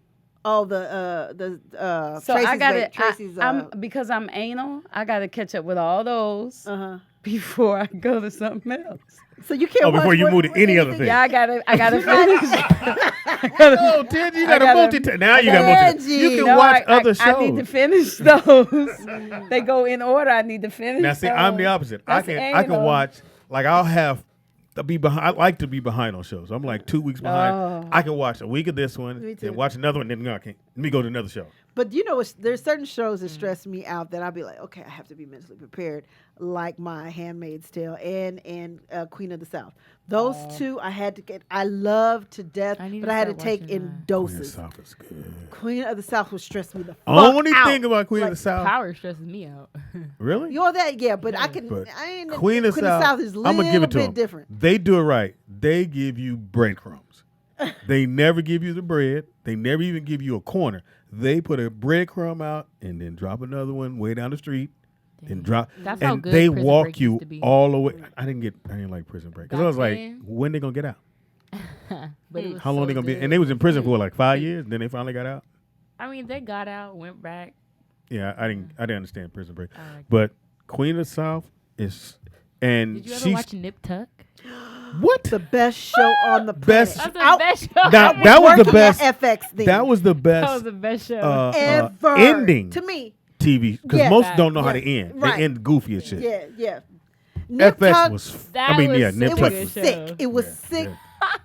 Oh, So I got it. Tracy's, Because I'm anal. I got to catch up with all those uh-huh. before I go to something else. So you can't. Oh, before watch you move to any other thing. Yeah, I gotta finish. Oh, Ted, you got to multitask. Now you got to multitask. You can No, watch other shows. I need to finish those. They go in order. I need to finish. Now, see, I'm the opposite. I That's can anal. watch, like I'll be behind. I like to be behind on shows. I'm like 2 weeks behind. Oh. I can watch a week of this one, Me too. then watch another one, then no, I can't. Let me go to another show. But there's certain shows that stress me out that I'll be like, okay, I have to be mentally prepared, like my Handmaid's Tale and Queen of the South. Those two I had to get. I love to death, I need but to I had to start take watching in that. Queen of doses. South is good. Queen of the South would stress me the fuck Only out. thing about Queen of the Like, South, Power stresses me out. really? You're that, yeah, but I can. But I ain't, Queen of South is a I'm gonna give it to bit them. different. They do it right. They give you breadcrumbs. They never give you the bread. They never even give you a corner. They put a breadcrumb out and then drop another one way down the street. And drop, That's how and good they Prison walk Break you used to be. all the way. I didn't like Prison Break because I Back was like, then? when they gonna get out? But it was How long so they gonna be? good. And they was in prison for like 5 years. Then they finally got out. I mean, they got out, went back. Yeah, I didn't understand Prison Break, I like but Queen of the South is, and Did you ever she's watch Nip Tuck? what The best show on the planet. best. That's the Out- best show. That I that was the working at best. FX then. That was the That was best the best show. ever ending to me. TV because Yeah. most don't know how Yeah. to end. Right. They end goofy as shit. Yeah. Nip FX Tuck, was. That I mean, was yeah, so Nip it Tuck. was good sick. show. It was Yeah, sick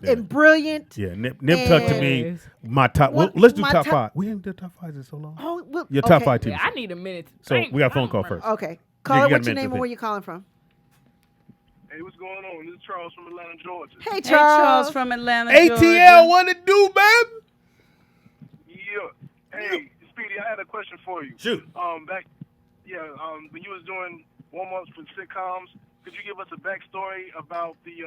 yeah. and brilliant. Yeah, Nip Tuck to me. Yes. My top. Well, Well, let's do my top top- five. We haven't done top five in so long. Oh, well, Your top okay. five TV Yeah, I shows. need a minute. to So think. we got a phone I call don't first. Okay. you Caller, got a what's your minute to name and think. where you calling from? Hey, what's going on? This is Charles from Atlanta, Georgia. Hey, Hey, Charles. Charles from Atlanta, ATL, Georgia. what it do, baby? Yeah. Hey, Speedy, I had a question for you. Shoot. When you was doing warm-ups for sitcoms, could you give us a backstory about the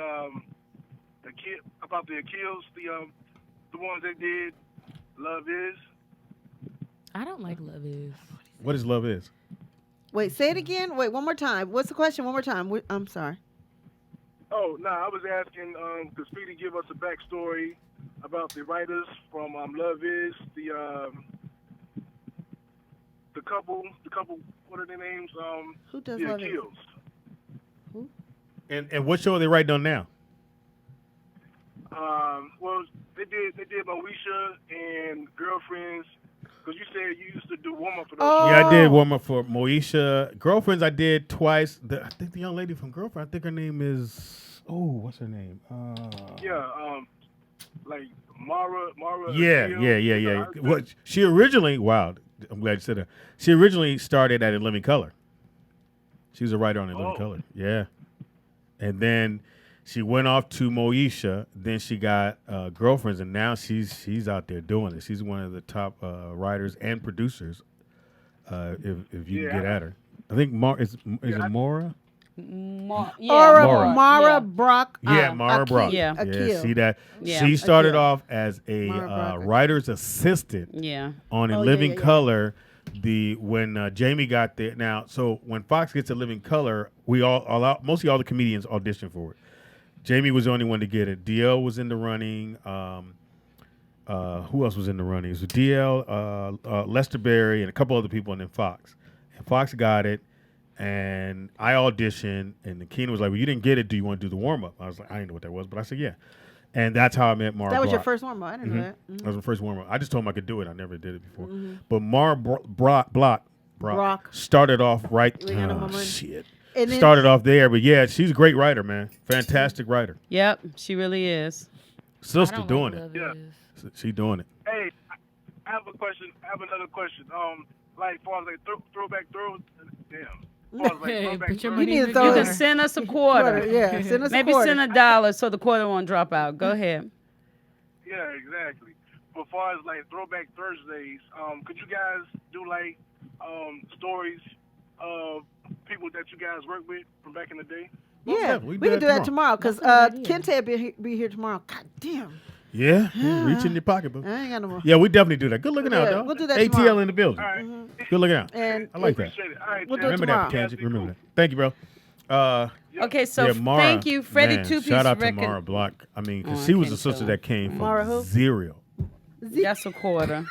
Achilles, the ones that did Love Is? I don't like Love Is. What is love is? Wait, say it again. Wait, one more time. What's the question? One more time. I'm sorry. Oh, no, I was asking, could Speedy give us a backstory about the writers from Love Is, the couple, what are their names? Who does the Love Is? Kills. Who? And what show are they writing on now? Well, they did Moesha and Girlfriends, because you said you used to do warm-up for those shows. Yeah, I did warm up for Moesha. Girlfriends I did twice. I think the young lady from Girlfriend, I think her name is, what's her name? Like Mara. Yeah. What she originally, wow, I'm glad you said that. She originally started at In Living Color. She was a writer on In Living Color. Yeah. And then she went off to Moesha. Then she got Girlfriends, and now she's out there doing it. She's one of the top writers and producers. If you can get at her, I think is it Mara? Mara Brock. Mara Brock. Yeah. See that? Yeah. She started off as a writer's assistant. Yeah. On In Living Color. When Jamie got there. Now, so when Fox gets a Living Color, mostly all the comedians audition for it. Jamie was the only one to get it. DL was in the running. Who else was in the running? It was DL, Lester Berry, and a couple other people, and then Fox. And Fox got it, and I auditioned, and Keenan was like, well, you didn't get it. Do you want to do the warm-up? I was like, I didn't know what that was, but I said, yeah. And that's how I met Mara That was Brock. your first warm-up. I didn't know that. That was my first warm-up. I just told him I could do it. I never did it before. But Mara Brock started off right. Shit. And then, started off there, but yeah, she's a great writer, man. Fantastic writer. Yep, she really is. Sister doing it. Yeah. She doing it. Hey, I have a question. I have another question. Like, far as like throwback throws, damn. Far as, like, throwback Put your throws. money You can send us a quarter. Yeah, send us a Maybe quarter. send $1 so the quarter won't drop out. Go ahead. Yeah, exactly. But far as like throwback Thursdays, could you guys do like stories of people that you guys worked with from back in the day? Yeah, we can do that tomorrow because Kente will be here tomorrow. God damn. Yeah, reach in your pocketbook. I ain't got no more. Yeah, we definitely do that. Good looking out, though. We'll do that ATL tomorrow. in the building. All right. Good looking out. And I like that. Appreciate it. All right, We'll do it Remember tomorrow. that, Kanji. Remember that. Thank you, bro. Okay, so yeah, Mara, thank you, Freddie man, Two-Piece shout out to Record. Mara Block. I mean, because Oh, she I was the can't sister tell. that came Mara from who? Zero. That's a quarter.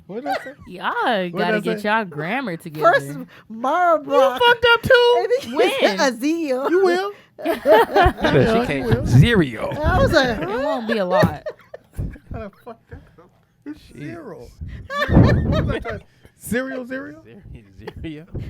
What did I say? Y'all gotta get y'all grammar together. First, Mara Brock. You fucked up, too. When? Azeel. You will. She came from Zero. I was like, It won't be a lot. How the fuck that up? It's Zero. Zero? Zero.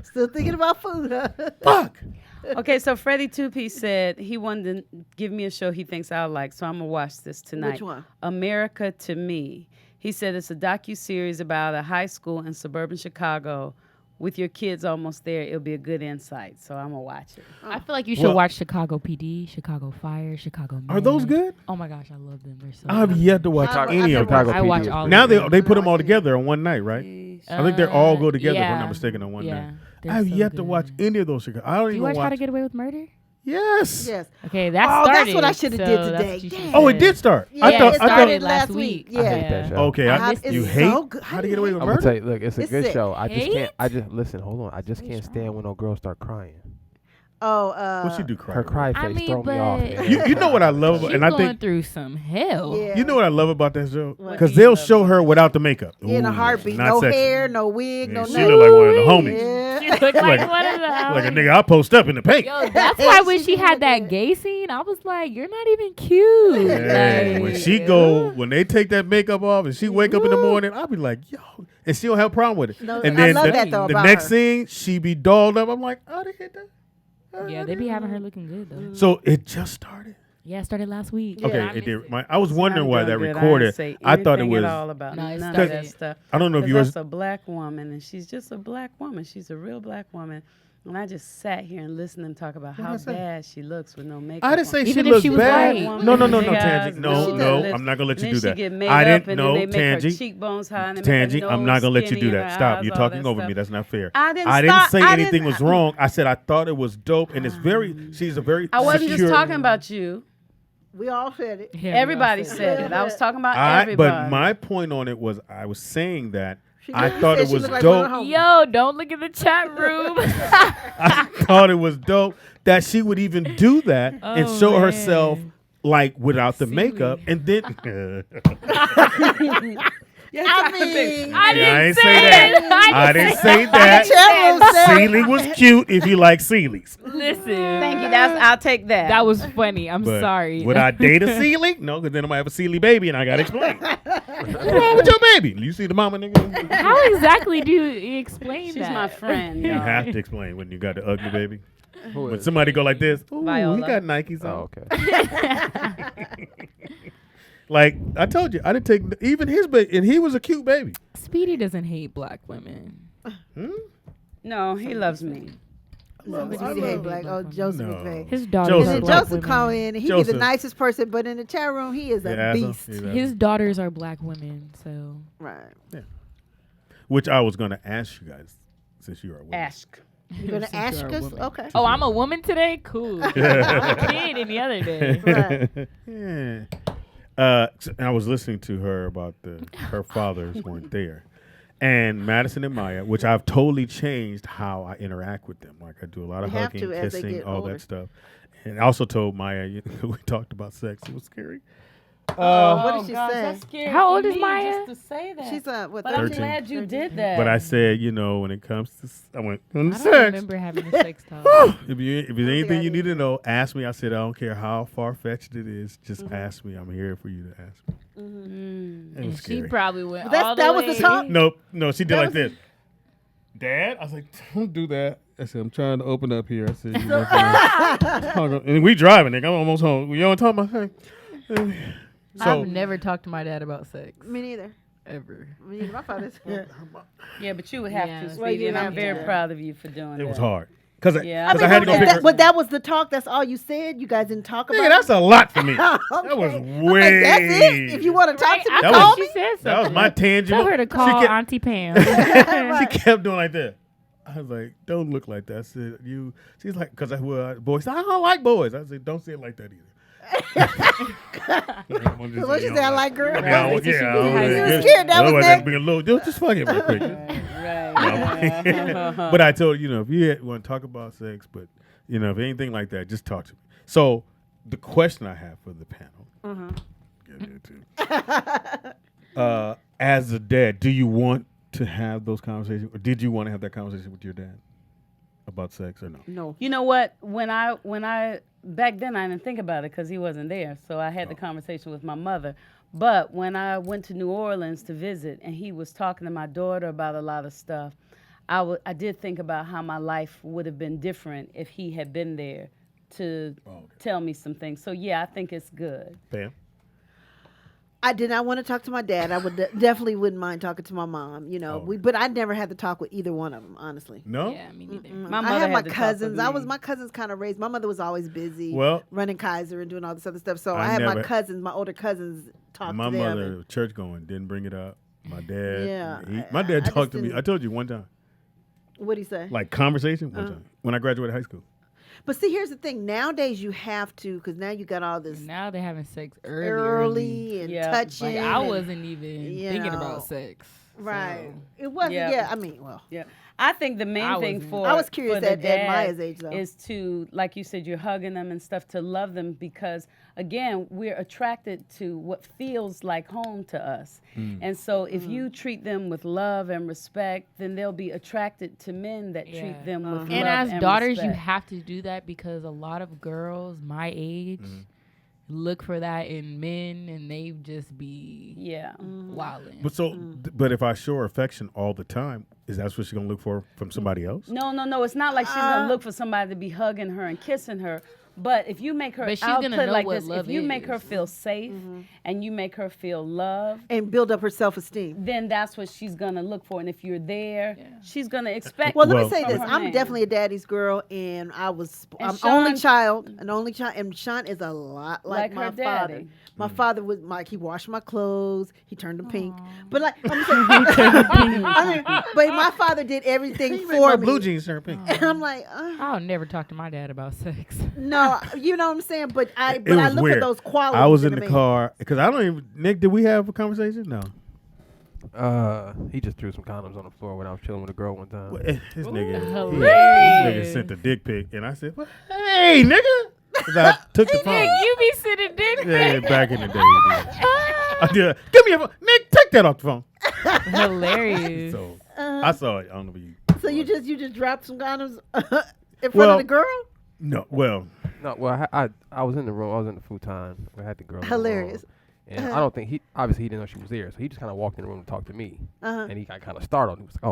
still thinking about food. Huh? Fuck. Okay, so Freddie Two-Piece said he wanted to give me a show he thinks I'll like, so I'm going to watch this tonight. Which one? America to Me. He said it's a docuseries about a high school in suburban Chicago. With your kids almost there, it'll be a good insight, so I'm going to watch it. I feel like you should watch Chicago PD, Chicago Fire, Chicago Are those Med. good? Oh my gosh, I love them. They're so I've good. yet to watch any of them. I watch all Now of them. they put them all together on one night, right? I think they all go together, if I'm yeah. not mistaken, on one Yeah, night. they're I've so yet to good. watch any of those. I don't Do you even watch watch. How to Get Away with Murder? Yes. Yes. Okay, that Oh, started. that's what I should have did so that's today. what you should Damn. Oh, it do. did start. Yeah, I it thought. started last week. I hate Yeah. that show. Okay, It's you so hate good. How to Get Away with I'm gonna Murder? tell you, look, it's a It's good sick. show. I just Hate? listen. Hold on. I just can't stand when no girls start crying. Oh, What she do? Cry? Her cry face I mean, throw me off. but- man. You know what I love, She's and I going think through some hell. yeah. you know what I love about that show What? because they'll show her without the makeup. in a Ooh, heartbeat. not No sexy. hair, no wig, Yeah, no she nothing. look like one of the homies. Yeah. She looked like one of the Like a nigga I post up in the paint. Yo, that's why when she had that gay scene, I was like, "You're not even cute." Yeah, Like, when she go, when they take that makeup off and she wake up in the morning, I'll be like, yo, and she don't have a problem with it. No, and I then love the, that, though, the about next her. scene, she be dolled up. I'm like, oh, they hit that. yeah, they be having her looking good though. So it just started. Yeah, it started last week. Okay, I it missed did. I was wondering why that I recorded. didn't say I thought it anything was. at all about No, it none of started. that stuff. I don't know if 'Cause you that's was. a black woman, and she's just a black woman. She's a real black woman. And I just sat here and listened to them talk about how bad she looks with no makeup. I didn't say on. she Even if looks she was bad. white. No, no, Big eyes, Tangi. No, big no, lips. I'm not gonna let you And do then that. She get made I up, didn't and know, then they make her Tangi. cheekbones high, and they make Tangi, her I'm not nose gonna let you skinny do and that. her Stop. eyes, You're all talking that over stuff. me. That's not fair. I didn't didn't stop- say I anything didn't- was wrong. I said I thought it was dope, and it's very. She's a very. I wasn't just secure- talking about you. We all said it. Yeah, we all Everybody said said it. I was talking about But everybody. my point on it was I was saying that I thought it was dope. Yo, don't look at the chat room. I thought it was dope that she would even do that and show herself like without the makeup, and then. I mean, I didn't say that. I didn't say that. Sealy was cute if you like Sealy's. Listen. Thank you. I'll take that. That was funny. I'm But sorry. Would I date a Sealy? No, because then I might have a Sealy baby, and I gotta explain. What's wrong with your baby? You see the mama, nigga? How exactly do you explain She's that? my friend. You y'all. have to explain when you got the ugly baby. When somebody go like this, ooh, Viola. he got Nikes on. Oh, okay. Like I told you, I didn't take even his baby, and he was a cute baby. Speedy doesn't hate black women. No, he loves me. Somebody say black. Oh, Joseph McVeigh. His daughters And are then black Joseph women. call in. He be the Joseph. nicest person, but in the chat room, he is a Yeah, beast. His daughters are black women, so. Right. Which I was gonna ask you guys, since you are a woman. Ask. You're gonna Since ask you're a us? woman. Okay. Oh, I'm a woman today? Cool. I was a kid in the other day. Right. Yeah. And I was listening to her about her fathers weren't there. And Madison and Maya, which I've totally changed how I interact with them. Like I do a lot of You have hugging, to as they kissing, get all older. that stuff. And I also told Maya, we talked about sex. It was scary. What did she gosh, say? That's scary How for old is me Maya? Just to say that. She's what? But I'm 13. glad you did that. But I said, when it comes to, I went, I don't sex. remember having a sex talk. If there's anything you need to know, ask me. I said, I don't care how far-fetched it is. Just ask me. I'm here for you to ask me. It was And she scary. probably went That all the was way. the talk? No, she did like this. Dad? I was like, don't do that. I said, I'm trying to open up here. I said, hold on. And we driving, nigga. I'm almost home. You know what I'm talking about? So, I've never talked to my dad about sex. Me neither. Ever. Me neither. My father's. Yeah, but you would have Yeah. to, Well, Speedy, you and I'm have very to. proud of you for doing that. it was hard. Because Yeah. I had to go figure But that was the talk. That's all you said. You guys didn't talk about Nigga, it. that's a lot for me. Okay. That was I'm way. like, that's it. If you want to talk to me, I That thought was- she said something. That was my tangible. Tell her to She call kept- Auntie Pam. She kept doing like that. I was like, don't look like that. I said, she's like, because boys, I don't like boys. I said, don't say it like that either. What you say? I like girls. Yeah, You yeah. was scared. That was Otherwise, next. that'd be a little, just fuck it real quick. Right. But I told you, if you want to talk about sex, but if anything like that, just talk to me. So the question I have for the panel, as a dad, do you want to have those conversations, or did you want to have that conversation with your dad about sex, or no? No. You know what? When I back then I didn't think about it because he wasn't there, so I had the conversation with my mother. But when I went to New Orleans to visit, and he was talking to my daughter about a lot of stuff, I did think about how my life would have been different if he had been there to tell me some things. So yeah, I think it's good. Pam? I did not want to talk to my dad. I would definitely wouldn't mind talking to my mom. But I never had to talk with either one of them, honestly. No? Yeah, me neither. My I mother had my had to talk cousins. with me. My cousins kind of raised. My mother was always busy, Well- running Kaiser and doing all this other stuff. So I I had my never- cousins, my older cousins, talk My to them. mother, church going, didn't bring it up. My dad, Yeah, my dad I talked to just me. didn't- I told you one time, What'd he say? like conversation one time when I graduated high school. But see, here's the thing. Nowadays, you have to, because now you got all this Now they're having sex early. early and Yeah. touching. Like, I and- wasn't even you thinking know. about sex. Right. So. It wasn't. Yeah. Yeah. I mean, well. Yeah, I think the main I thing wasn't. for I was curious for the at dad Maya's age, though. is to, like you said, you're hugging them and stuff, to love them, because again, we're attracted to what feels like home to us. And so if you treat them with love and respect, then they'll be attracted to men that treat them with love And as and daughters, you respect. have to do that because a lot of girls my age look for that in men, and they just be wilding. But but if I show her affection all the time, is that what she's gonna look for from somebody else? No, it's not like she's gonna look for somebody to be hugging her and kissing her. But if you make her, But she's I'll gonna put it know like what this: if love you make her is. feel safe and you make her feel loved, And build up her self-esteem. then that's what she's gonna look for. And if you're there, she's gonna expect. Well, let me Well- say this. from her I'm man. definitely a daddy's girl, and I'm And only Sean- child, and Sean is a lot like my her father. daddy. My father was like, he washed my clothes, he turned them pink. But like, I'm saying, but my father did everything for My me. blue jeans turn pink. And I'm like, I'll never talk to my dad about sex. no, you know what I'm saying? But I It look was weird. at those qualities. I was in a the man. car because I don't even. Nick, did we have a conversation? No. He just threw some condoms on the floor when I was chilling with a girl one time. Well, this nigga Hilarious. sent the dick pic, and I said, "What? Hey, nigga!" 'Cause I took the phone. You be sitting dick Yeah, back in the day. I did. Give me a phone. Nick, take that off the phone. Hilarious. So I saw it. I don't know if you. So you just dropped some condoms in front Well, of the girl? No, well, No, well, I was in the room. I was in the futon. I had the girl. in the Hilarious. room, and I don't think he didn't know she was there, so he just kind of walked in the room to talk to me, and he got kind of startled. He was like,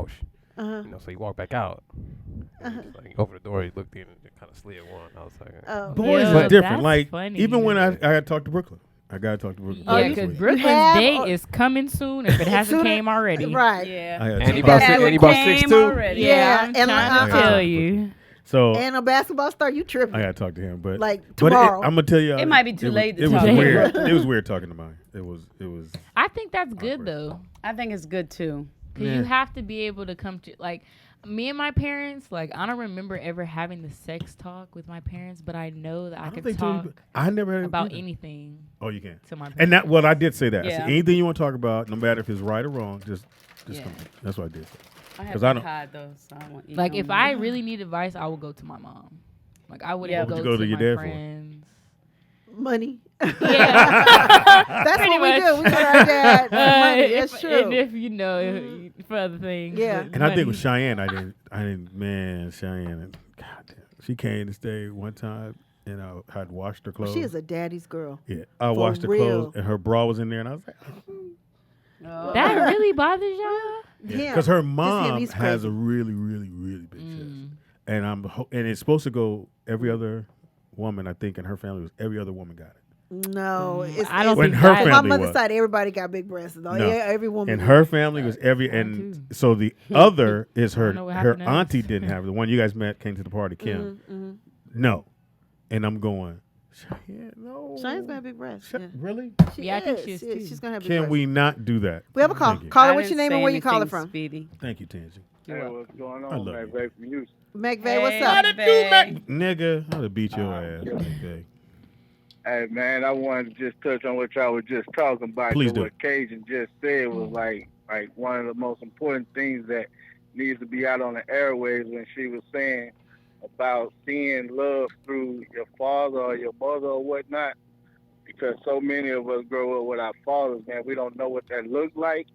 "Oh, so he walked back out. Like, over the door, he looked in and kind of slid one. I was like, boys Yo, are different. that's Like funny. even when I gotta talk to Brooklyn, I gotta talk to Brooklyn. Yeah, this because week. Brooklyn's date is coming soon if it hasn't came already. Right. Yeah. I gotta And he talk- about It 6'6" came too. already. Yeah, I'm and trying to like, tell you. So And a basketball star, you tripping. I gotta talk to him, but Like, but tomorrow. I'm gonna tell you, It might be too late to it was talk to weird. him. It was weird talking to mine. It was. I think that's good though. I think it's good too. Because you have to be able to come to, like, me and my parents, like, I don't remember ever having the sex talk with my parents, but I know that I don't could think talk I never had about either. anything. Oh, you can. To my And that, well, I did say that. I Yeah. said, anything you want to talk about, no matter if it's right or wrong, just Yeah. come. That's what I did. I have 'Cause to I don't- hide though, so I won't. Like, if I really need advice, I would go to my mom. Like, I wouldn't Yeah. go, What would you go to your my dad for? friends. Money. Yeah. That's Pretty what we much. do. We go to our dad for money. if, That's true. And if, you know, for other things. Yeah. but And I think money. with Cheyenne, I didn't, man, Cheyenne, God damn. She came to stay one time, and I had washed her clothes. She is a daddy's girl. Yeah. I For washed her real. clothes, and her bra was in there, and I was like, That really bothers y'all? because her mom he's has crazy. a really, really, really big chest. And and it's supposed to go every other woman, I think, in her family was every other woman got it. No, it's I don't When think her that- on my family mother's was. side, everybody got big breasts. Though. No. Yeah, every woman. And did. her family was and so the other is her know what her happened next. auntie didn't have it. The one you guys met came to the party, Kim. No. And I'm going, Cheyenne, no. Cheyenne's gonna have big breasts. Yeah. Really? She Yeah, I think is. she is, Yeah, too. she's gonna have big Can breasts. we not do that? We have a call. Thank you. Caller, I what's your didn't name and say where you calling anything, from? Speedy. Thank you, Tangy. Hey, what's going I on, love man? you. Baby from Houston. McVeigh, what's Hey. up? How to do, Mac? Nigga, I'd have beat your ass. Okay. Hey, man, I wanted to just touch on what y'all were just talking about. Please 'cause do. What Cajun just said was like one of the most important things that needs to be out on the airwaves when she was saying about seeing love through your father or your mother or whatnot. Because so many of us grow up with our fathers, man. We don't know what that looks like.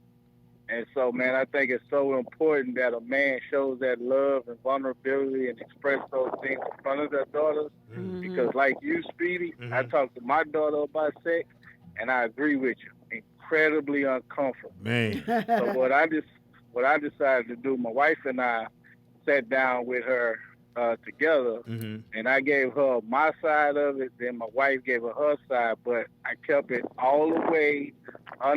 And so, man, I think it's so important that a man shows that love and vulnerability and express those things in front of their daughters. Because like you, Speedy, I talked to my daughter about sex, and I agree with you. Incredibly uncomfortable. Man. So what I decided to do, my wife and I sat down with her together, and I gave her my side of it, then my wife gave her side, but I kept it all the way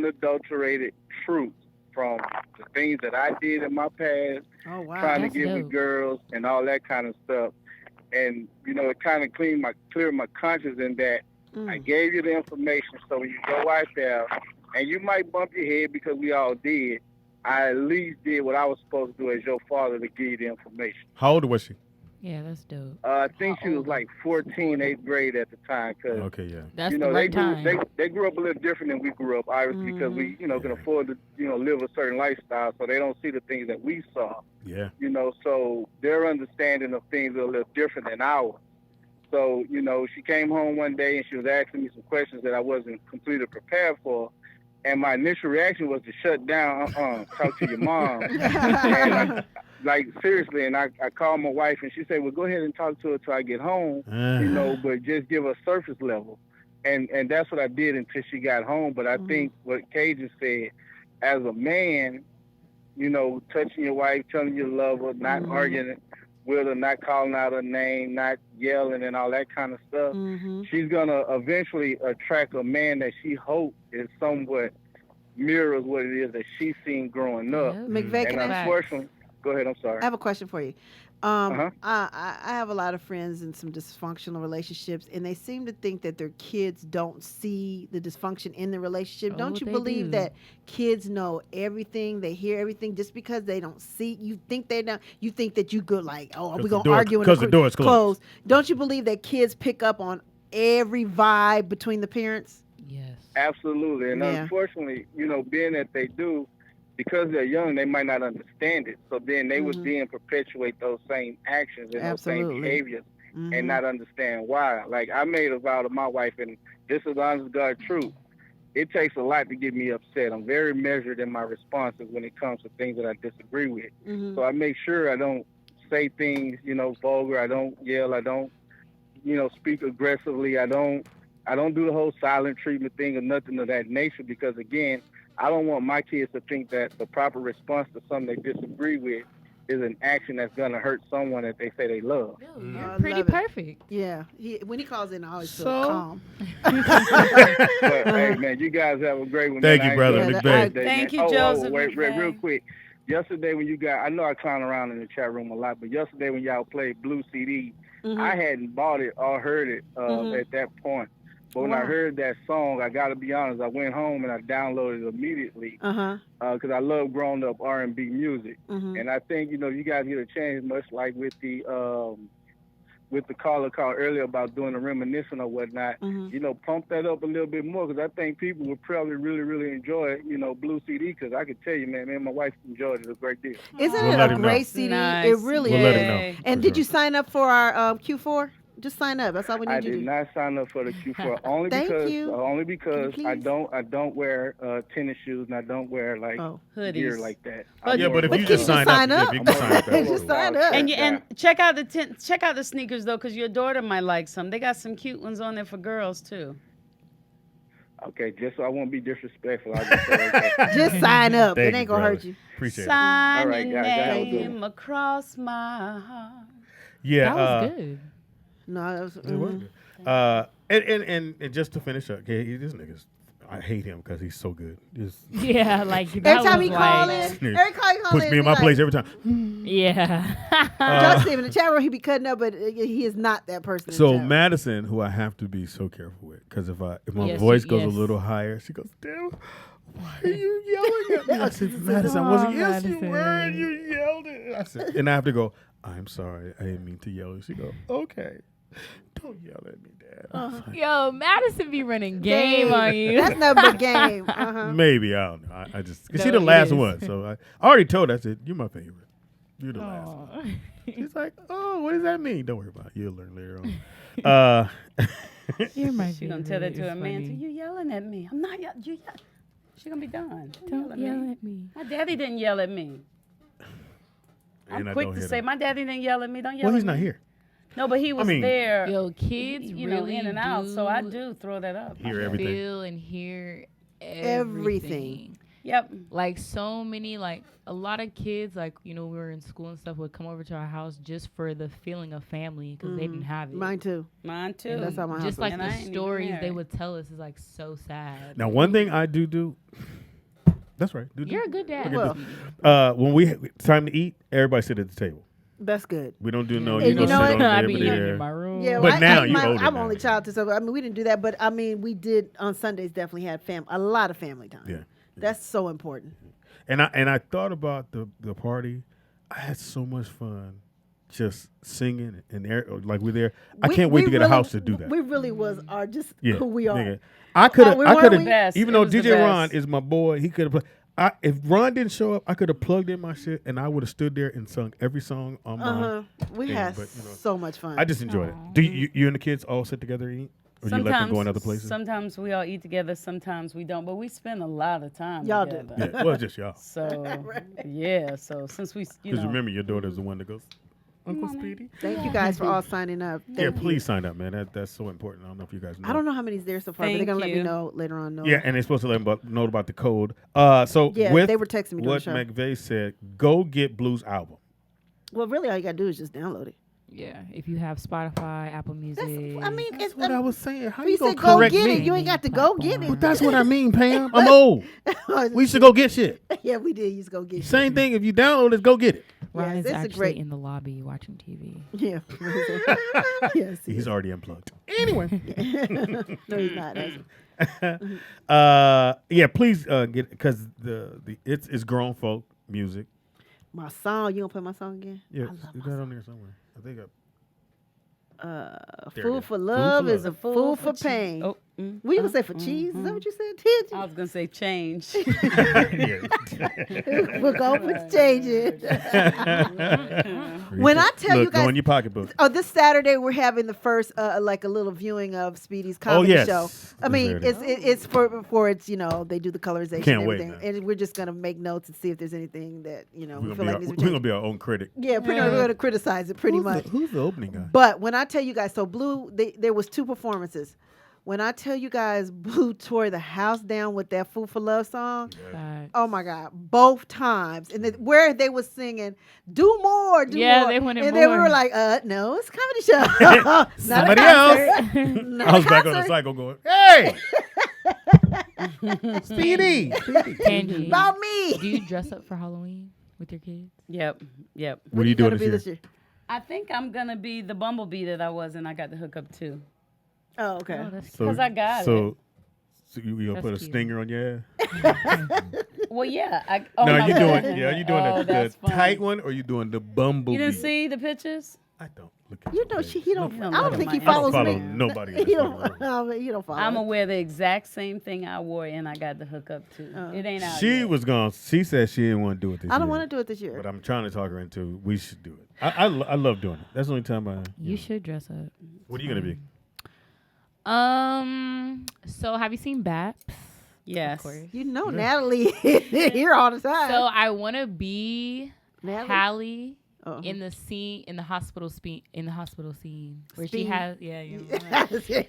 unadulterated truth from the things that I did in my past, Oh wow. trying That's to get dope. with girls and all that kind of stuff. And, you know, it kind of cleared my conscience in that I gave you the information so when you go out there, and you might bump your head because we all did, I at least did what I was supposed to do as your father to give you the information. How old was she? Yeah, that's dope. I think she was like 14, 8th grade at the time. Cause, Okay, yeah. That's you the know, right time. they grew up a little different than we grew up, obviously, because we, you know, can afford to, you know, live a certain lifestyle, so they don't see the things that we saw. Yeah. You know, so their understanding of things are a little different than ours. So, you know, she came home one day and she was asking me some questions that I wasn't completely prepared for. And my initial reaction was to shut down, talk to your mom. And like, seriously, and I called my wife and she said, well, go ahead and talk to her till I get home, you know, but just give her surface level. And that's what I did until she got home. But I think what Cajun said, as a man, you know, touching your wife, telling you love her, not arguing with her, not calling out her name, not yelling and all that kind of stuff, she's going to eventually attract a man that she hopes is somewhat mirrors what it is that she's seen growing up. McVeigh, can and I unfortunately, go ahead, I'm sorry. I have a question for you. I have a lot of friends in some dysfunctional relationships, and they seem to think that their kids don't see the dysfunction in the relationship. Don't you they believe do. that kids know everything, they hear everything, just because they don't see? You think they don't? You think that you could like, oh, we're gonna argue because the door is closed. Don't you believe that kids pick up on every vibe between the parents? Yes. Absolutely. And Yeah. unfortunately, you know, being that they do, because they're young, they might not understand it. So then they would then perpetuate those same actions and those same behaviors and not understand why. Like, I made a vow to my wife, and this is honest God truth. It takes a lot to get me upset. I'm very measured in my responses when it comes to things that I disagree with. So I make sure I don't say things, vulgar. I don't yell. I don't, speak aggressively. I don't do the whole silent treatment thing or nothing of that nature, because again, I don't want my kids to think that the proper response to something they disagree with is an action that's gonna hurt someone that they say they love. You're pretty perfect. Yeah. When he calls in, I always feel calm. But hey, man, you guys have a great one. Thank you, brother. Big bang. Thank you, Oh, Joseph. wait, real quick. Yesterday when you guys, I know I clown around in the chat room a lot, but yesterday when y'all played Blue CD, I hadn't bought it or heard it at that point. But when I heard that song, I got to be honest, I went home and I downloaded it immediately because I love grown up R&B music. And I think, you guys get a chance, much like with the caller called earlier about doing a reminiscent or whatnot, pump that up a little bit more, because I think people would probably really, really enjoy, Blue CD, because I could tell you, man, and my wife enjoyed it a great deal. Isn't it a great CD? Nice. It really We'll is. let him know, And did you sign up for our Q4? Just sign up. That's all we need I you to do. did not sign up for the Q4 only because I don't wear tennis shoes, and I don't wear like gear hoodies like that. But if you just sign up, you can sign up. Just sign up. And check out the sneakers though, because your daughter might like some. They got some cute ones on there for girls too. Okay, just so I won't be disrespectful, I'll just say okay. Just sign up. Thank it ain't you, gonna brother. hurt you. Appreciate Sign All right, your guys, have a good name across my heart. it. Yeah. That was good. No, that was. It was good. And just to finish up, okay, this nigga's, I hate him because he's so good. Yeah, like Every that time was he call like, in, every time he call puts in, me in he my like, place every time. yeah. Joseph in the chat room, he be cutting up, but he is not that person. in the So chat room. Madison, who I have to be so careful with, because if my Yes, voice goes yes. a little higher, she goes, "Damn, why are you yelling at me?" I said, "Madison, I wasn't. Yes, you were. And you yelled it." I said, and I have to go, "I'm sorry, I didn't mean to yell." She go, "Okay, don't yell at me, Dad." I was like, Yo, Madison be running game on you. That's nothing but game. maybe I don't know. I just, cause No, she the it last is. one, so I already told her. I said, "You're my favorite. You're the last one." Aw. She's like, "Oh, what does that mean?" Don't worry about it. You'll learn later on. You're my She gonna tell that to her man too. You yelling at me? I'm not yelling. You yell. She gonna be done. Don't yell at me. My daddy didn't yell at me. And I I'm quick don't to hit say him. my daddy didn't yell at me. Don't yell Well, at he's me. not here. No, but he was mean- there. Yo, kids you really know, in and out. do So I do throw that up. Hear everything. feel and hear Everything. everything. Yep. Like so many, like a lot of kids, like, we were in school and stuff, would come over to our house just for the feeling of family because they didn't have it. Mine too. Mine too. That's how my house Just like And I the ain't even stories they married. would tell us is like so sad. Now, one thing I do. That's right. You're a good dad. Well, When it's time to eat, everybody sit at the table. that's good. We don't do no. And You go you sit know on what? the I table be in there. my room. Yeah, But now you're older I'm now. only child too, so I mean, we didn't do that, but I mean, we did on Sundays. Definitely had a lot of family time. Yeah. That's so important. And I thought about the party. I had so much fun, just singing and like we're there. I can't wait to get a house to do that. We really was just Yeah, who we are. nigga. I could have. we I were could we? Best. have. Even It though was the DJ Ron best. is my boy, he could have. If Ron didn't show up, I could have plugged in my shit and I would have stood there and sung every song on my. We thing, had but, so much fun. I just enjoyed it. Do you and the kids all sit together and eat, or do you let them go in other places? Sometimes we all eat together. Sometimes we don't. But we spend a lot of time Y'all together. do. Yeah, well, just y'all. So yeah. So since we, Because remember, your daughter's the one that goes, Uncle Mommy. Speedy. Thank you guys for all signing up. Yeah, Thank you. please sign up, man. That's so important. I don't know if you guys know. I don't know how many's there so far, but they're Thank gonna let me you. know later on. Yeah, and they're supposed to let them know about the code. So Yeah, with they were texting me during what the show. McVeigh said, go get Blue's album. Well, really, all you gotta do is just download it. Yeah, if you have Spotify, Apple Music. I mean, That's what I was saying. How you you gonna said go correct get me? it. You ain't got to go get it. But that's what I mean, Pam. I'm old. We used to go get shit. Yeah, we did. Used to go get it. Same thing. If you download it, go get it. Ron Yes, is it's a actually great- in the lobby watching TV. Yeah. Yes. he He's is. already unplugged. Anyway. No, he's not. Yeah, please get because it's grown folk music. My song. You gonna play my song again? Yeah, I love is that on there somewhere? I think. There it Food is. for love is a Food food for for pain. Oh, What you gonna say for cheese? Is that what you said? I was gonna say change. We'll go for changing. When I tell you Look, go guys, in your pocketbook. oh, this Saturday we're having the first like a little viewing of Speedy's comedy yes. show. I mean, it's for it's they do the colorization Can't and wait, everything, man. and we're just gonna make notes and see if there's anything that we feel like needs to be We're gonna changed. be our own critic. Yeah, we're gonna criticize it pretty much. Who's the opening guy? But when I tell you guys, so Blue, there was 2 performances. When I tell you guys, Blue tore the house down with that "Food for Love" song. Facts. Oh my God, both times, and where they was singing, "Do more, do more." Yeah, they wanted and then we more. were like, "No, it's a comedy show." Not a Somebody concert. else. Not I was a back on the concert. cycle going, hey, Speedy. Tangy, About me. do you dress up for Halloween with your kids? Yep. What are you doing gonna be this year? I think I'm gonna be the bumblebee that I was, and I got the hookup too. Oh, okay. Oh, that's Because I got it. So you gonna That's put a cute. stinger on your ass? Well, yeah. No, my you God. doing you doing Oh, the that's funny. tight one or you doing the bumblebee? You didn't see the pictures? I don't look at You know, he don't. don't I look don't at think my he Instagram. follows I don't me. follow nobody in He this don't. room. He don't follow. I'm gonna wear the exact same thing I wore, and I got the hookup too. It ain't out She yet. was gone. She said she didn't want to do it this year. I don't want to do it this year. But I'm trying to talk her into. We should do it. I love doing it. That's the only time I. You should dress up. What are you gonna be? So have you seen Baps? Yes. Of course. You know, Natalie here all the time. So I want to be Natalie? Hallie Uh-huh. in the scene in the hospital scene where Speed. she has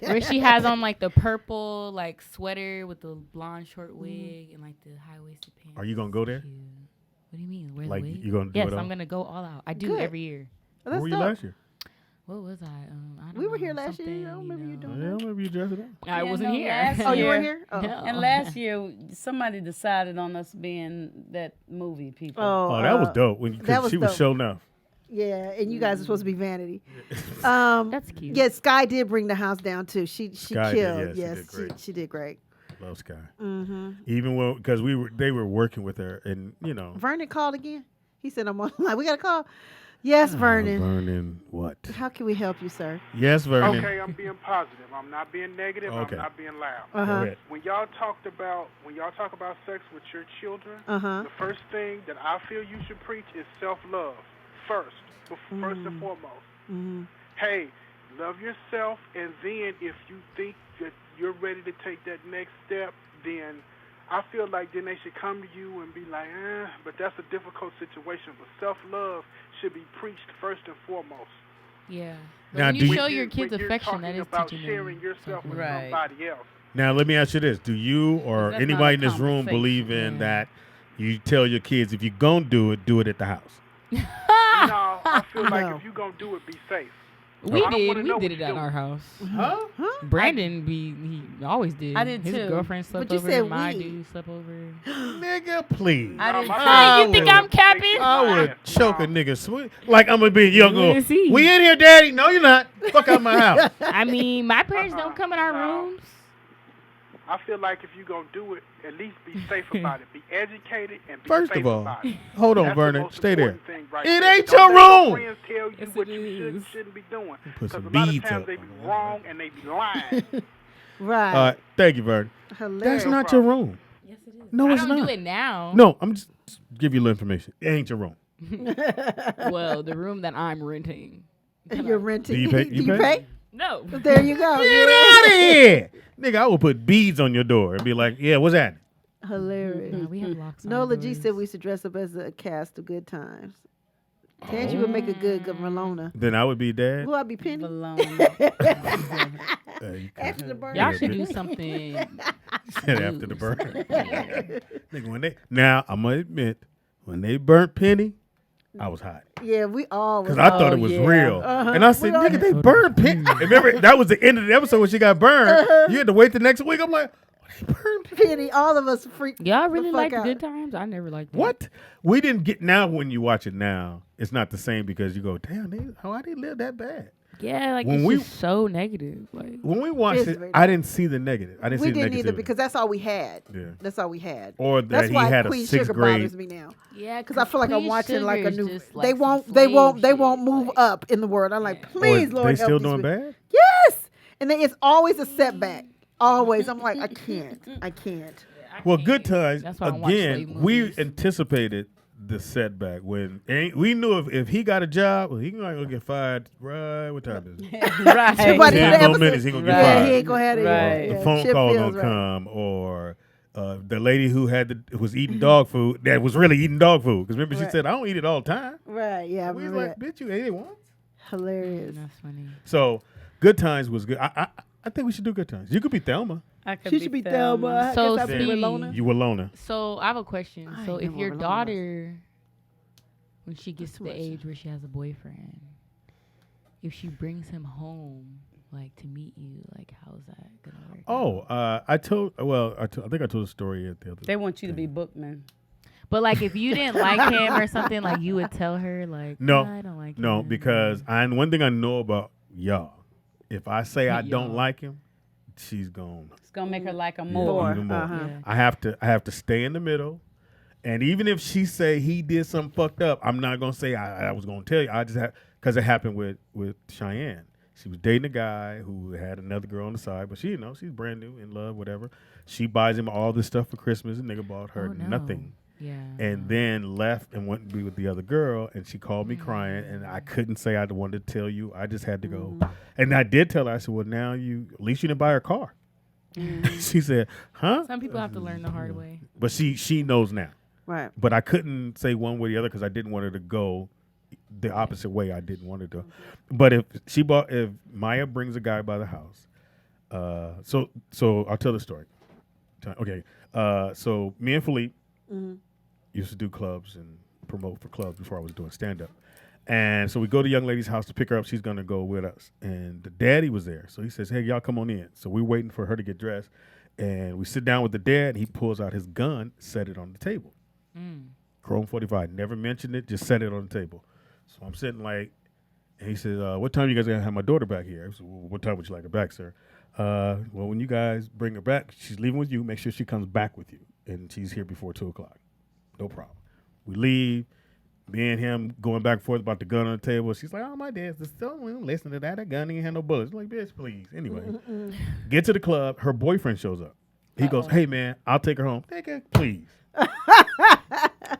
where she has on like the purple like sweater with the blonde short wig and like the high waisted pants. Are you gonna go there? Cute. What do you mean? Wear Like, the wig? you gonna do yes, it all? I'm gonna go all out. I do Good. every year. Oh, Where that's were you dope. last year? What was I? I don't We were know, here last year. I don't something, remember you doing Yeah, I remember you dressed it up. I Yeah, wasn't no, here. last Oh, you weren't year- here? Oh. No. And last year, somebody decided on us being that movie people. Oh, that was dope. that was she was dope. showing enough. Yeah, and you guys are supposed to be vanity. That's cute. Yeah, Sky did bring the house down too. She Sky did, killed. yeah, she yes, did great. she did great. Love Sky. Mm-hmm. Even because they were working with her, and Vernon called again. He said, "I'm on line. We got a call." Yes, Vernon. Vernon, what? How can we help you, sir? Yes, Vernon. Okay, I'm being positive. I'm not being negative. Okay. I'm not being loud. Uh-huh. Go ahead. When y'all talk about sex with your children, Uh-huh. the first thing that I feel you should preach is self-love first and foremost. Mm-hmm. Hey, love yourself, and then if you think that you're ready to take that next step, then I feel like then they should come to you and be like, but that's a difficult situation. But self-love should be preached first and foremost. Yeah. But Now, when do you you- show your When kids you're affection, talking that is about teaching sharing them yourself with Right. somebody else. Now let me ask you this: do you or That's anybody in not a this room conversation. believe in that? You tell your kids if you're gonna do it at the house. No, I feel like No. if you're going to do it, be safe. We I don't did. wanna We know did what it you're at doing. our house. Huh? Brandon he always did. I did His too. girlfriend slept But you over. said My we. dude slept over. Nigga, please. I didn't. Hey, you think I'm capping? I would choke a nigga sweet. Like I'm gonna be young. Go, Let's see. we in here, daddy? No, you're not. Fuck out my house. I mean, my parents don't come in our No. rooms. I feel like if you're going to do it, at least be safe about it. Be educated and be First safe of all, about it. hold on, That's the Vernon. most Stay there. important thing right It there. ain't Don't your let your room. friends tell you Yes, what it you is. shouldn't be doing. Put Because some a lot of beads times up they be on that. wrong and they be lying. Right. Thank you, Vernon. Hilarious. That's not your room. Yes, it is. No, I it's don't not. do it now. No, I'm just give you a little information. It ain't your room. Well, the room that I'm renting. You're renting. Do you pay? Do you pay? No. There you go. Get out of here, nigga! I will put beads on your door and be like, "Yeah, what's that?" Hilarious. No, we have locks on Nola the G doors. said we should dress up as a cast of Good Times. Tangy would make a good Malona. Then I would be dad. Who I'd be Penny? After the burn. Y'all should do something. Said after the burn. Nigga, when they I'm gonna admit, when they burnt Penny, I was hot. Yeah, we all was. Because I thought it was real. And I said, We all- nigga, they burned Penny. Remember, that was the end of the episode when she got burned. You had to wait the next week. I'm like, they burned Penny. All of us freaked. Y'all really the fuck like the out. Good Times? I never liked that. What? We didn't get, now when you watch it now, it's not the same because you go, damn, how they live that bad? Yeah, like When it's we- just so negative. Like When we watched It's it, very I didn't see the negative. I didn't We see the didn't either negativity. because that's all we had. Yeah. That's all we had. Or that That's he why had a Queen sixth Sugar grade. bothers me now. yeah, Because I feel like I'm Queen watching Sugar like a is new. just They like won't. some They slave won't. They shit, won't move like- up in the world. I'm like, Or please, Lord, they still help doing these people. bad? Yes, and then it's always a setback. Always. I'm like, I can't. I can't. Well, Good Times, That's why I don't watch slave again, we movies. anticipated the setback when we knew if he got a job, well, he gonna get fired. Right? What time is it? Right. 10 more minutes, he gonna get Right. fired. He ain't gonna have it. Right. The Yeah, phone Chip call feels gonna right. come, or the lady who was eating dog food that was really eating dog food. Because remember, she Right. said, "I don't eat it all the time." Right. Yeah. I We was remember like, that. "Bitch, you ate it once." Hilarious. That's funny. So, Good Times was good. I think we should do Good Times. You could be Thelma. I could She should be Thelma. I So guess I'd be with see- Lona. You were Lona. So I have a question. I So ain't if know your what Lona was. daughter, when she gets to the much. age where she has a boyfriend, if she brings him home, like to meet you, like how's that gonna work? Oh, I think I told a story at the other. They want you to be bookman. But like if you didn't like him or something, like you would tell her like, No, I don't like no, him. because one thing I know about y'all, if I say I don't Y'all. like him, she's gone. It's gonna make her like him Yeah, more. even more. Uh-huh. Yeah. I have to stay in the middle, and even if she say he did something fucked up, I'm not gonna say I was gonna tell you. I just have because it happened with Cheyenne. She was dating a guy who had another girl on the side, but she's brand new, in love, whatever. She buys him all this stuff for Christmas, and nigga bought her Oh, no. nothing. Yeah. And then left and went to be with the other girl, and she called me crying, and I couldn't say I wanted to tell you. I just had to go, and I did tell her. I said, "Well, now at least you didn't buy her a car." She said, "Huh?" Some people have to learn the hard way. But she knows now. Right. But I couldn't say one way or the other because I didn't want her to go the opposite way. I didn't want her to. But if Maya brings a guy by the house, so I'll tell the story. Okay. So me and Philippe used to do clubs and promote for clubs before I was doing stand up. And so we go to the young lady's house to pick her up. She's going to go with us. And the daddy was there. So he says, "Hey, y'all come on in." So we're waiting for her to get dressed. And we sit down with the dad. He pulls out his gun, set it on the table. Chrome 45. Never mentioned it, just set it on the table. So I'm sitting and he says, "What time you guys going to have my daughter back here?" I said, "Well, what time would you like her back, sir?" "Well, when you guys bring her back, she's leaving with you. Make sure she comes back with you. And she's here before 2 o'clock. No problem." We leave. Me and him going back and forth about the gun on the table. She's like, "Oh, my dad's the still listen to that. That gun ain't had no bullets." I'm like, "Bitch, please." Anyway, get to the club. Her boyfriend shows up. He goes, "Hey, man, I'll take her home." "Take her, please."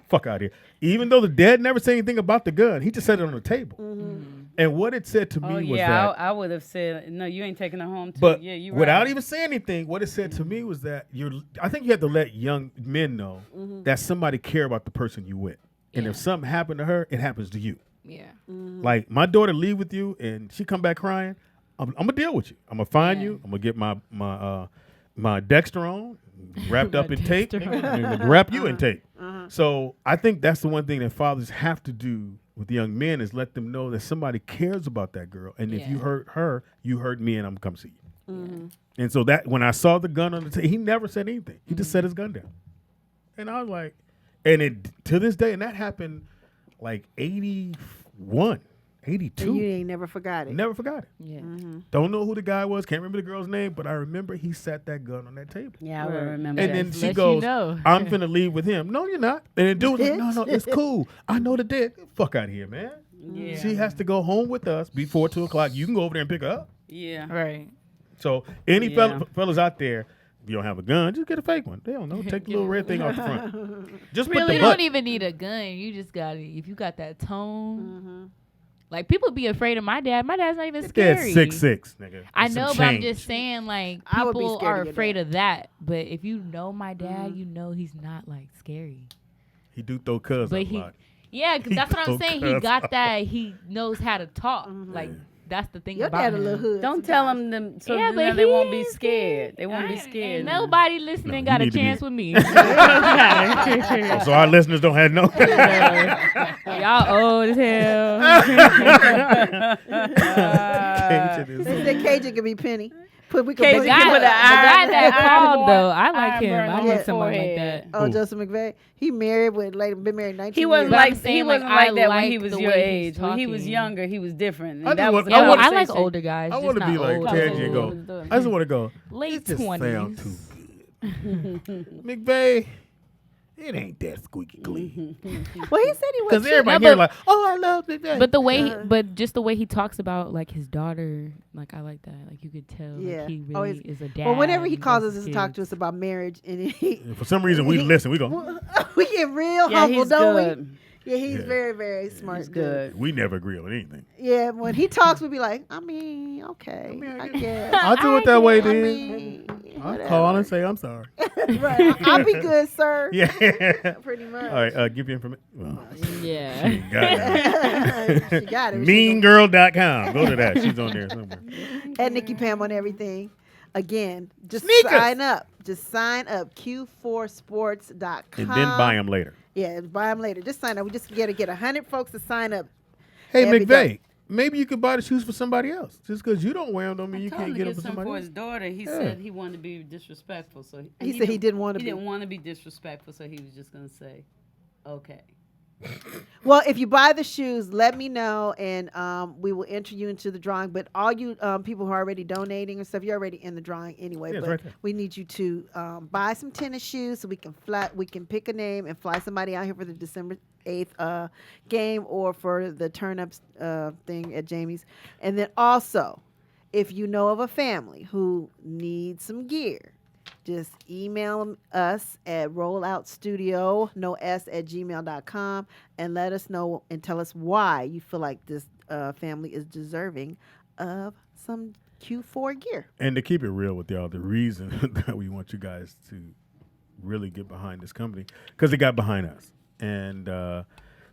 Fuck out here. Even though the dad never said anything about the gun, he just set it on the table. And what it said to me Oh was yeah, that, I would have said no. You ain't taking her home. Too. but yeah, you without right. even saying anything, what it said to me was that I think you have to let young men know that somebody care about the person you with. And if something happened to her, it happens to you. Yeah. Like my daughter leave with you and she come back crying, I'm gonna deal with you. I'm gonna find you. I'm gonna get my Dexter on, wrapped up in tape, and wrap you in tape. So I think that's the one thing that fathers have to do with young men is let them know that somebody cares about that girl. And if you hurt her, you hurt me, and I'm gonna come see you. And so that when I saw the gun on the table, he never said anything. He just set his gun down. And I was like, and it to this day, and that happened like 81, 82. And you ain't never forgot it. Never forgot it. Yeah. Don't know who the guy was. Can't remember the girl's name, but I remember he set that gun on that table. Yeah, I would remember. And that. then she Let you goes, know. "I'm finna leave with him." "No, you're not." And then dude was like, no, it's cool. I know the dead. Fuck out of here, man. Yeah. She has to go home with us before 2 o'clock. You can go over there and pick her up. Yeah. Right. So any Yeah. fellas out there, if you don't have a gun, just get a fake one. They don't know. Take the little red thing off the front. Just put Really the don't butt. even need a gun. You just got it. If you got that tone. Like people be afraid of my dad. My dad's not even scary. Dad's 6'6", nigga. I Some know, but I'm change. just saying, like, I would be people scared are of your afraid dad. of that. But if you know my dad, you know he's not like scary. He do throw cuz But up a lot. Yeah, 'cause that's what I'm He saying. throw He got cuz that. He knows how to talk. Like that's the thing Your about dad a him. little hood. Don't tell them them so Yeah, then but they he won't be ain't scared. They won't be Ain't scared. nobody listening No, got you a need to be- chance with me. So our listeners don't have no. Y'all old as hell. They said Cajun could be Penny. We could Cajun put The guy, can put the an guy iron- that iron called bar- though, I like iron him. burn I on like his someone like forehead. that. Oh, Joseph McVeigh. He married with been married 19 He wasn't years. But I'm like saying, he wasn't like, like that when like he was the your way he's age. When he was talking. younger, he was different. I And just that want- was I a want- I like conversation. older guys. I just want to not be like old. Tangy and go. I just want to go. Late This just sound 20s. too good. McVeigh, It ain't that squeaky clean. Well, he said he was. Because everybody here like, oh, I love Big Daddy. But the way, but just the way he talks about like his daughter, like I like that. Like you could tell, Yeah. like, he really is a dad. Well, whenever he and calls loves us his to talk to kids. us about marriage, and he, For some reason, we listen. We go, we get real Yeah, humble, he's don't good. we? Yeah, he's Yeah. very, very smart. He's good. we never agree on anything. Yeah, when he talks, we be like, I mean, okay, I guess. I'll do it that way I then. mean, I'll whatever. call and say, I'm sorry. Right, I'll be good, sir. Yeah. Pretty much. All right, give you information. Well, Yeah. she got it. She got it. Meangirl.com. Go to that. She's on there somewhere. And Nikki Pam on everything. Again, just Sneakers. sign up. Just sign up. Q4sports.com. And then buy them later. Yeah, buy them later. Just sign up. We just got to get 100 folks to sign up. Hey, every McVeigh, day. maybe you could buy the shoes for somebody else. Just because you don't wear them don't mean you Told him can't to get them get for some somebody for else. his daughter. He Yeah. said he wanted to be disrespectful, so He said he didn't want to He be. didn't want to be disrespectful, so he was just gonna say, "Okay." Well, if you buy the shoes, let me know, and we will enter you into the drawing. But all you people who are already donating and stuff, you're already in the drawing anyway. Yeah, it's but right there. we need you to buy some tennis shoes so we can pick a name and fly somebody out here for the December 8th game or for the turn-ups thing at Jamie's. And then also, if you know of a family who needs some gear, just email us at rolloutstudio, no s, at gmail.com, and let us know and tell us why you feel like this family is deserving of some Q4 gear. And to keep it real with y'all, the reason that we want you guys to really get behind this company, because they got behind us. And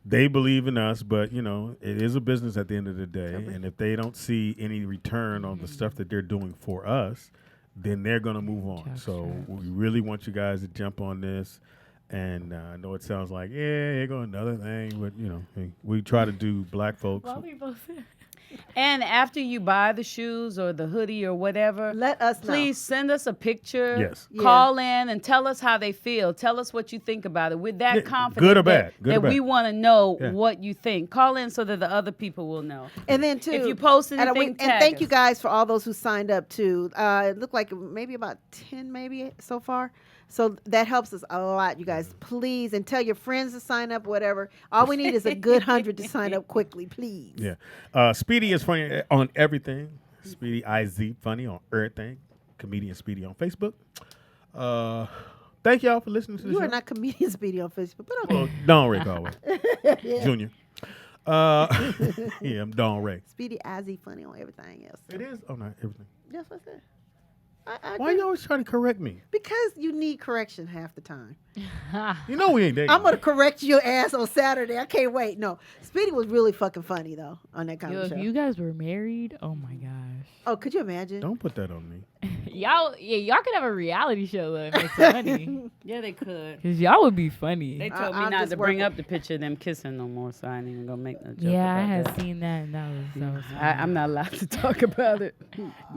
they believe in us, but, you know, it is a business at the end of the day. And if they don't see any return on the stuff that they're doing for us, then they're going to move on. So we really want you guys to jump on this. And I know it sounds like, yeah, here go another thing. But, you know, we try to do black folks. Well, we both. And after you buy the shoes or the hoodie or whatever, let us know. Please send us a picture. Yes. Call in and tell us how they feel. Tell us what you think about it. We're that confident good or bad. Good or that bad. we want to know Yeah. what you think. Call in so that the other people will know. And then too, if you post anything, and tag thank us. you guys for all those who signed up too. It looked like maybe about 10 maybe so far. So that helps us a lot, you guys. Please, and tell your friends to sign up, whatever. All we need is a good 100 to sign up quickly, please. Yeah. Speedy is funny on everything. Speedy IZ funny on everything. Comedian Speedy on Facebook. Thank y'all for listening to the You show. are not comedian Speedy on Facebook, but okay. Well, Don Ray Galway. Yeah. Junior. Yeah, I'm Don Ray. Speedy IZ funny on everything else. It is? Oh, not everything. That's what I said. I Why you always trying to correct me? Because you need correction half the time. You know we ain't dating. I'm gonna correct your ass on Saturday. I can't wait. No, Speedy was really fucking funny though on that kind Yo, of if show. you guys were married, oh my gosh. Oh, could you imagine? Don't put that on me. Y'all could have a reality show that makes money. Yeah, they could. Cause y'all would be funny. They told me I'm not just to bring working. up the picture of them kissing no more, so I ain't even gonna make no joke Yeah, I about had that. seen that, and that was I'm not allowed to talk about it.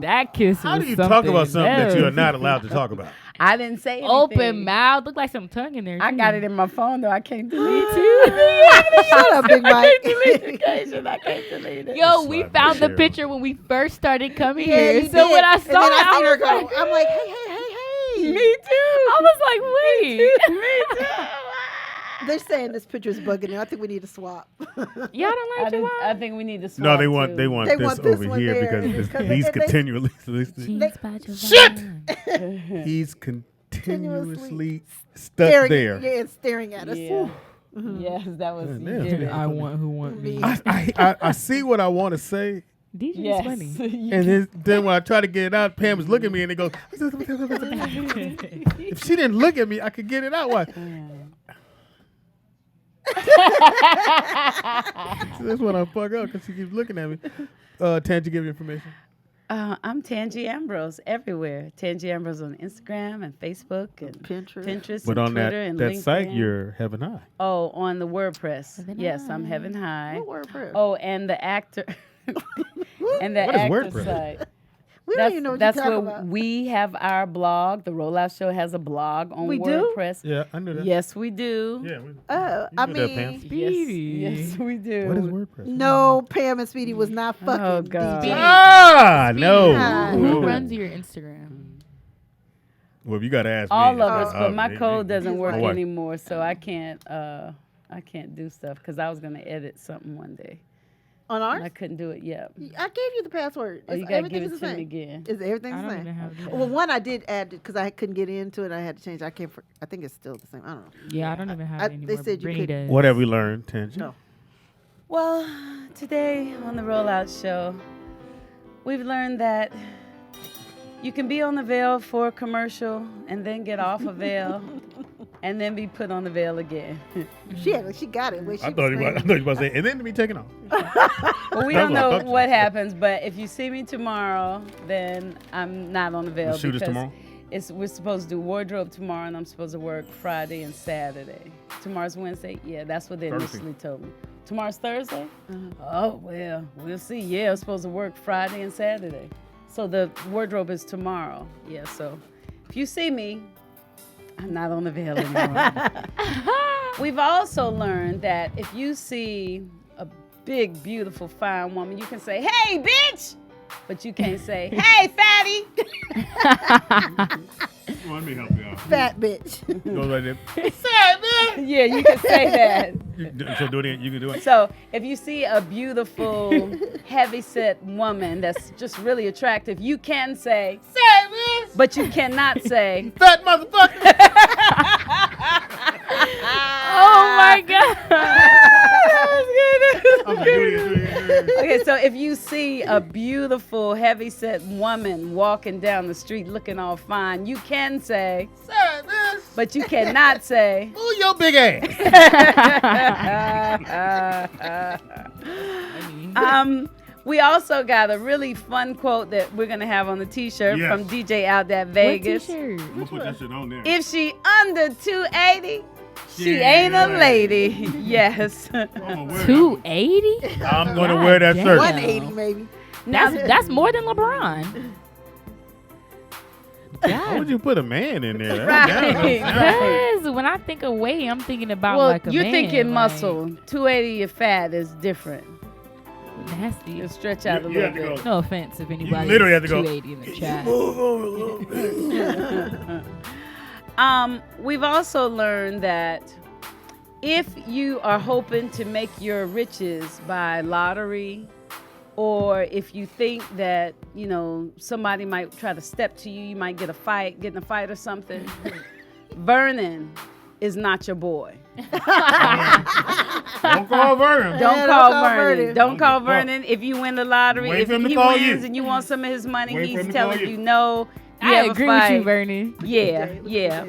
that kiss. How was do you talk about something that you are else. not allowed to talk about? I didn't say anything. Open mouth, look like some tongue in there. I too. got it in my phone though. I can't delete Me it. Shut up, Big I Mike. can't delete the occasion. I can't delete it. Yo, we Slide found the Cheryl. picture when we first started coming Yeah, here. you So when did. I And saw then it, I seen her was go. like, I'm like, hey. Me too. I was like, wait. Me too. They're saying this picture is bugging you. I think we need to swap. Y'all don't like your I think we need to swap. No, they want too. they want They this want this over one here there, because because he's they- continually Jeans by Shit! Giovanna. he's continuously stuck staring, there. Yeah, and staring at us. Yeah. Yes, that was. Yeah, you damn. did it. I want who want me. I see what I want to say, DJ Yes. is funny. and then when I try to get it out, Pam is looking at me and it goes. If she didn't look at me, I could get it out. Why? That's when I fuck up because she keeps looking at me. Tangy, give me information. I'm Tangi Ambrose everywhere. Tangi Ambrose on Instagram and Facebook and Pinterest But and on Twitter and that LinkedIn. site, you're Heaven High. Oh, on the WordPress. Heaven Yes, I'm High. Heaven High. What WordPress? Oh, and the actor. And the What is actor WordPress? site. We don't even know what That's you're where talking about. we have our blog. The Rollout Show has a blog on We do? WordPress. Yeah, I knew that. Yes, we do. Yeah. We, Oh, I knew that, Pam. mean, Yes, we do. What is WordPress? no, Pam and Speedy was not fucking. Oh, God. DJ. Ah, no. Speedy. Who No. runs your Instagram? Well, if you got to ask me. All of us, but my me- code me- doesn't work my wife. anymore, so I can't do stuff because I was gonna edit something one day. On And ours? I couldn't do it yet. I gave you the password. Oh, you It's- gotta everything give is it the to me same. again. Is everything I the don't same? even have it. Well, one I did add because I couldn't get into it. I had to change. I think it's still the same. I don't know. Yeah, I don't even have it anymore. They said you Brittany could. does. What have we learned, Tangent? No. Well, today on the Rollout Show, we've learned that you can be on the veil for a commercial and then get off a veil and then be put on the veil again. She got it. Where she I thought you were about to say, and then to be taken off. Well, we That's don't what I know thought you what happens, but if you see me tomorrow, then I'm not on the veil. The shoot is because tomorrow? we're supposed to do wardrobe tomorrow, and I'm supposed to work Friday and Saturday. Tomorrow's Wednesday? Yeah, that's what they Thursday. initially told me. Tomorrow's Thursday? Oh, well, we'll see. Yeah, I'm supposed to work Friday and Saturday. So the wardrobe is tomorrow. Yeah, so if you see me, I'm not on the veil anymore. We've also learned that if you see a big, beautiful, fine woman, you can say, "Hey, bitch!" But you can't say, "Hey, fatty!" Let me help you out. Fat bitch. Go like that. Yeah, you can say that. So do it again. You can do it. So if you see a beautiful, heavy-set woman that's just really attractive, you can say, but you cannot say, "Fat motherfucker." Oh my God. Okay, so if you see a beautiful, heavy-set woman walking down the street looking all fine, you can say, but you cannot say, "Ooh, your big ass." We also got a really fun quote that we're gonna have on the T-shirt Yes. from DJ out at Vegas. What t-shirt? I'm gonna put that shit on there. If she under 280, she ain't a lady. Yes. 280? I'm gonna wear that shirt. 180 maybe. That's more than LeBron. Why would you put a man in there? Right. Because when I think of weight, I'm thinking about Well, like a you're man, thinking like, muscle. 280 of fat is different. Nasty. You stretch out a You little have to bit. go. No offense if anybody literally is have to go, 280 in the chat. Move over a little bit. We've also learned that if you are hoping to make your riches by lottery, or if you think that, you know, somebody might try to step to you, you might get in a fight or something, Vernon is not your boy. Don't call Vernon. Don't call Vernon. Don't call Fuck. Vernon. If you win the lottery, Wait if for him to he call wins you. and you want some of his money, Wait for him he's to call telling you. you no. You I have a agree with you, fight. Vernon. Yeah, yeah.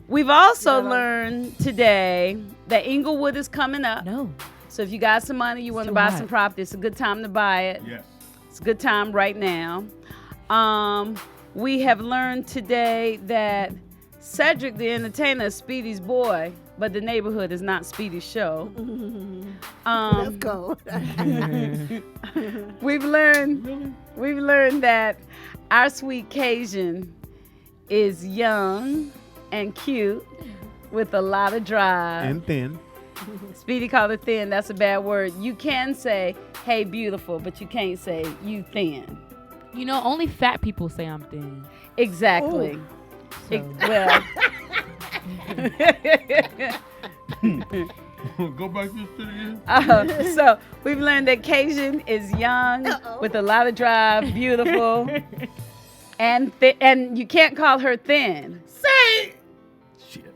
We've also learned today that Inglewood is coming up. No. So if you got some money, you want to too buy hot. some property, it's a good time to buy it. Yes. It's a good time right now. We have learned today that Cedric the Entertainer is Speedy's boy, but the neighborhood is not Speedy's show. Let's go. We've learned that our sweet Cajun is young and cute with a lot of drive. And thin. Speedy called her thin. That's a bad word. You can say, "Hey, beautiful," but you can't say, "You thin." You know, only fat people say I'm thin. Exactly. So. Well. Go back to the studio. So we've learned that Cajun is young with a lot of drive, beautiful, and and you can't call her thin. Say shit.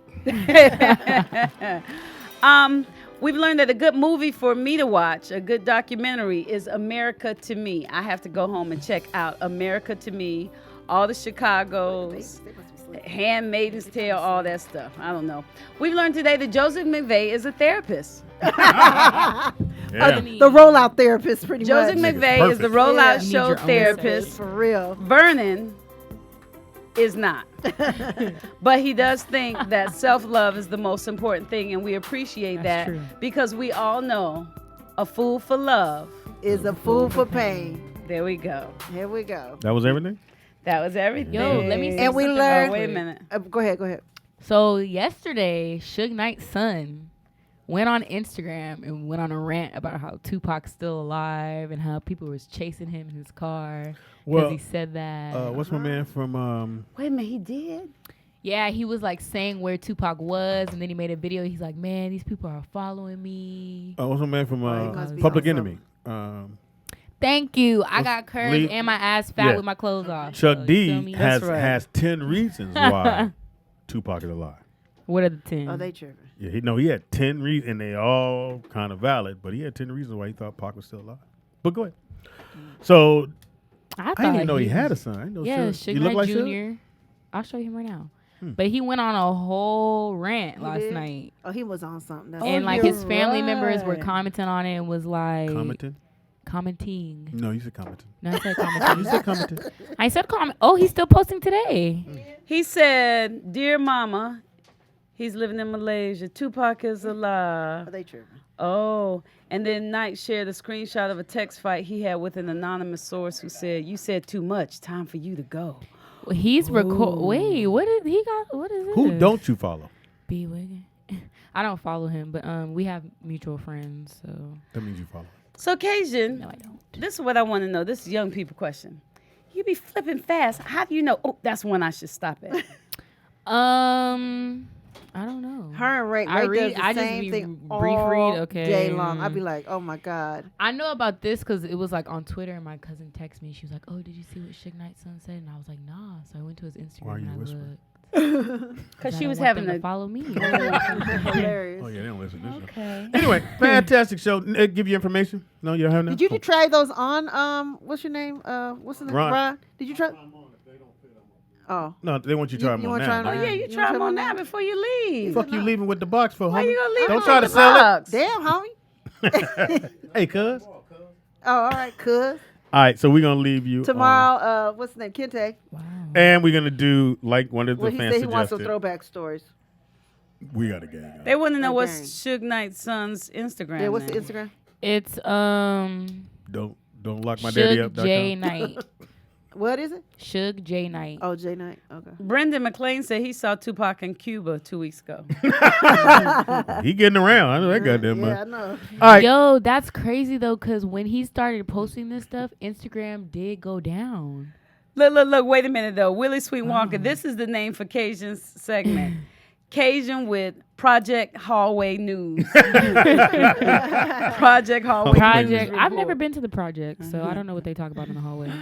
We've learned that a good movie for me to watch, a good documentary, is America to Me. I have to go home and check out America to Me, all the Chicagos, Handmaid's Tale, all that stuff. I don't know. We've learned today that Joseph McVeigh is a therapist. Yeah. The rollout therapist, pretty Joseph much. McVeigh is the Rollout You Show need your own therapist. For real. Vernon is not. But he does think that self-love is the most important thing, and we appreciate That's that true. because we all know a fool for love. Is a fool for pain. There we go. Here we go. That was everything? That was everything. Yo, let me say And we something learned- Oh, wait a minute. Go ahead. So yesterday, Suge Knight's son went on Instagram and went on a rant about how Tupac's still alive and how people was chasing him in his car because Well, he said that. What's my man from Wait a minute, he did? Yeah, he was like saying where Tupac was, and then he made a video. He's like, man, these people are following me. Oh, what's my man from must be Public on Enemy? Thank you. I got curves Lee- and my ass fat yeah. with my clothes off. Chuck so, you D feel me? has 10 reasons why Tupac is alive. What are the 10? Oh, they tripping. Yeah, he had 10 reasons, and they all kind of valid, but he had 10 reasons why he thought Pac was still alive. But go ahead. So, I didn't even know he had a son. I didn't know Yeah, Suge. Suge He looked Knight like Jr. Suge? I'll show you him right now. But he went on a whole rant He last did? night. Oh, he was on something. That's And like his family members were commenting on it and was like commenting. No, you said commenting. No, I said commenting. You said commenting. I said comment. Oh, he's still posting today. He said, "Dear Mama," he's living in Malaysia. Tupac is alive. Are they tripping? Oh, and then Knight shared a screenshot of a text fight he had with an anonymous source who said, "You said too much. Time for you to go." Well, he's Wait, what is he got? What is it? Who don't you follow? B Wiggin. I don't follow him, but we have mutual friends, so That means you follow. So, Cajun, no, I don't. This is what I want to know. This is a young people question. You be flipping fast. How do you know? Oh, that's one I should stop at. I don't know. Her and Ray I does read. the I just same be thing brief all read. Okay. day long. I'd be like, oh my God. I know about this because it was like on Twitter, and my cousin texted me. She was like, "Oh, did you see what Suge Knight's son said?" And I was like, "Nah." So I went to his Instagram Why are you and I whispering? looked. Because I she don't was want having them to to follow me. Hilarious. Oh, yeah, they don't listen to this. Okay. Anyway, fantastic show. Give you information? No, you don't have none? Did you try those on? What's your name? What's his name? Ron. Ron. Did you try? Oh. No, they want you to try them on wanna now. try 'em Oh, yeah, you try them on now before you leave. Fuck you leaving with the box for, Why homie? you gonna leave Don't it try with to the sell box? Damn, homie. it. Hey, cuz. Oh, all right, cuz. All right, so we're going to leave you Tomorrow, what's his name? Kente. and we're going to do, like one of the Well, he fans said he wants some suggested. throwback stories. We got a gang. They want to know Oh, what's dang. Suge Knight's son's Instagram. Yeah, what's the name. Instagram? It's Don't lock my daddy up. Suge J Knight. What is it? Suge J Knight. Oh, J Knight. Okay. Brendan McLean said he saw Tupac in Cuba 2 weeks ago. He getting around. I know that goddamn Yeah, I much. know. All right. Yo, that's crazy though, because when he started posting this stuff, Instagram did go down. Look, wait a minute though. Willie Sweet Wonka, this is the name for Cajun's segment. Cajun with Project Hallway News. Project Hallway Project. News. I've never been to the project, so I don't know what they talk about in the hallway.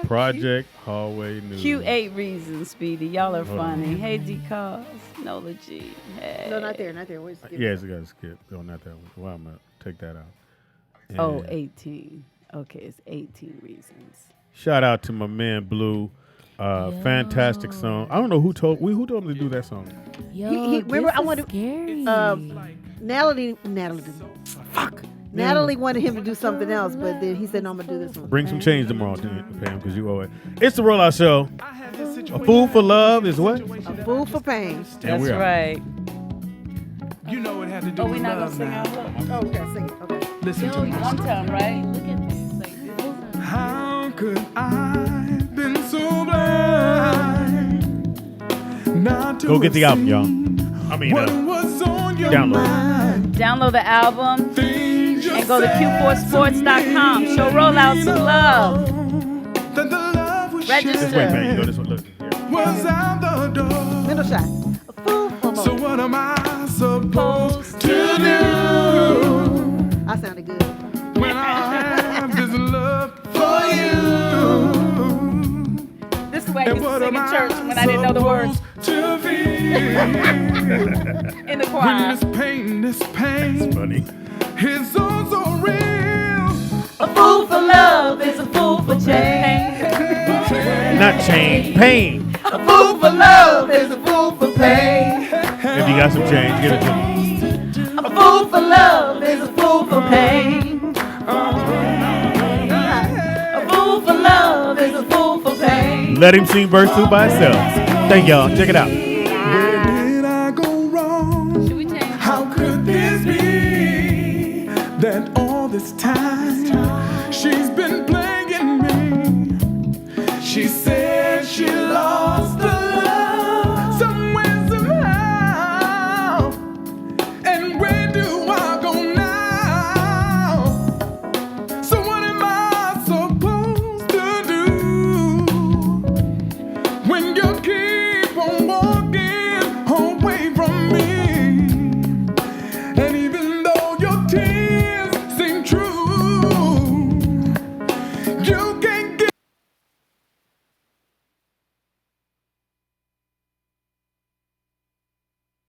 Project Hallway News. Q8 reasons, Speedy. Y'all are funny. Hey, D-Cause. Nola G. Hey. No, not there. Not there. Where's Yeah, it's got to skip. Go, not that one. Well, I'm going to take that out. Oh, And 18. Okay, it's 18 reasons. shout out to my man Blue. Fantastic song. I don't know who told him to do that song. Yo, remember, I wanted scary. Natalie. Fuck. Natalie wanted him to do something else, but then he said, "No, I'm gonna do this one." Bring some change tomorrow, Pam, because you owe it. It's the Rollout Show. A Fool for Love is what? A fool for pain. And we're out. Right. You know it had to do Oh, with we're not love gonna sing now. our love. Oh, we gotta sing it. Okay. Listen to me. One time, right? Look at this. Like, this is How could I been so blind not to Go get the have album, y'all. seen I mean, what was on your download. mind? Download the album Things you and go to said q4sports.com. Show Rollout some love. that the love we Register. This way, man. You go this way. Look. Here. was out the door. Middle shot. A fool for So love. what am I supposed to do I sounded good. when I have this love for you? This is why I And used to what sing am in church when I didn't know the words to feel in the when choir. this pain Funny. is so real? A fool for love is a fool for change. Not change. Pain. A fool for love is a fool for pain. If you got some change, give it to me. A fool for love is a fool for pain. A fool for love is a fool for pain. Let him sing verse 2 by itself. Thank y'all. Check it out. Where did I go wrong? Should we change? How could this be that all this time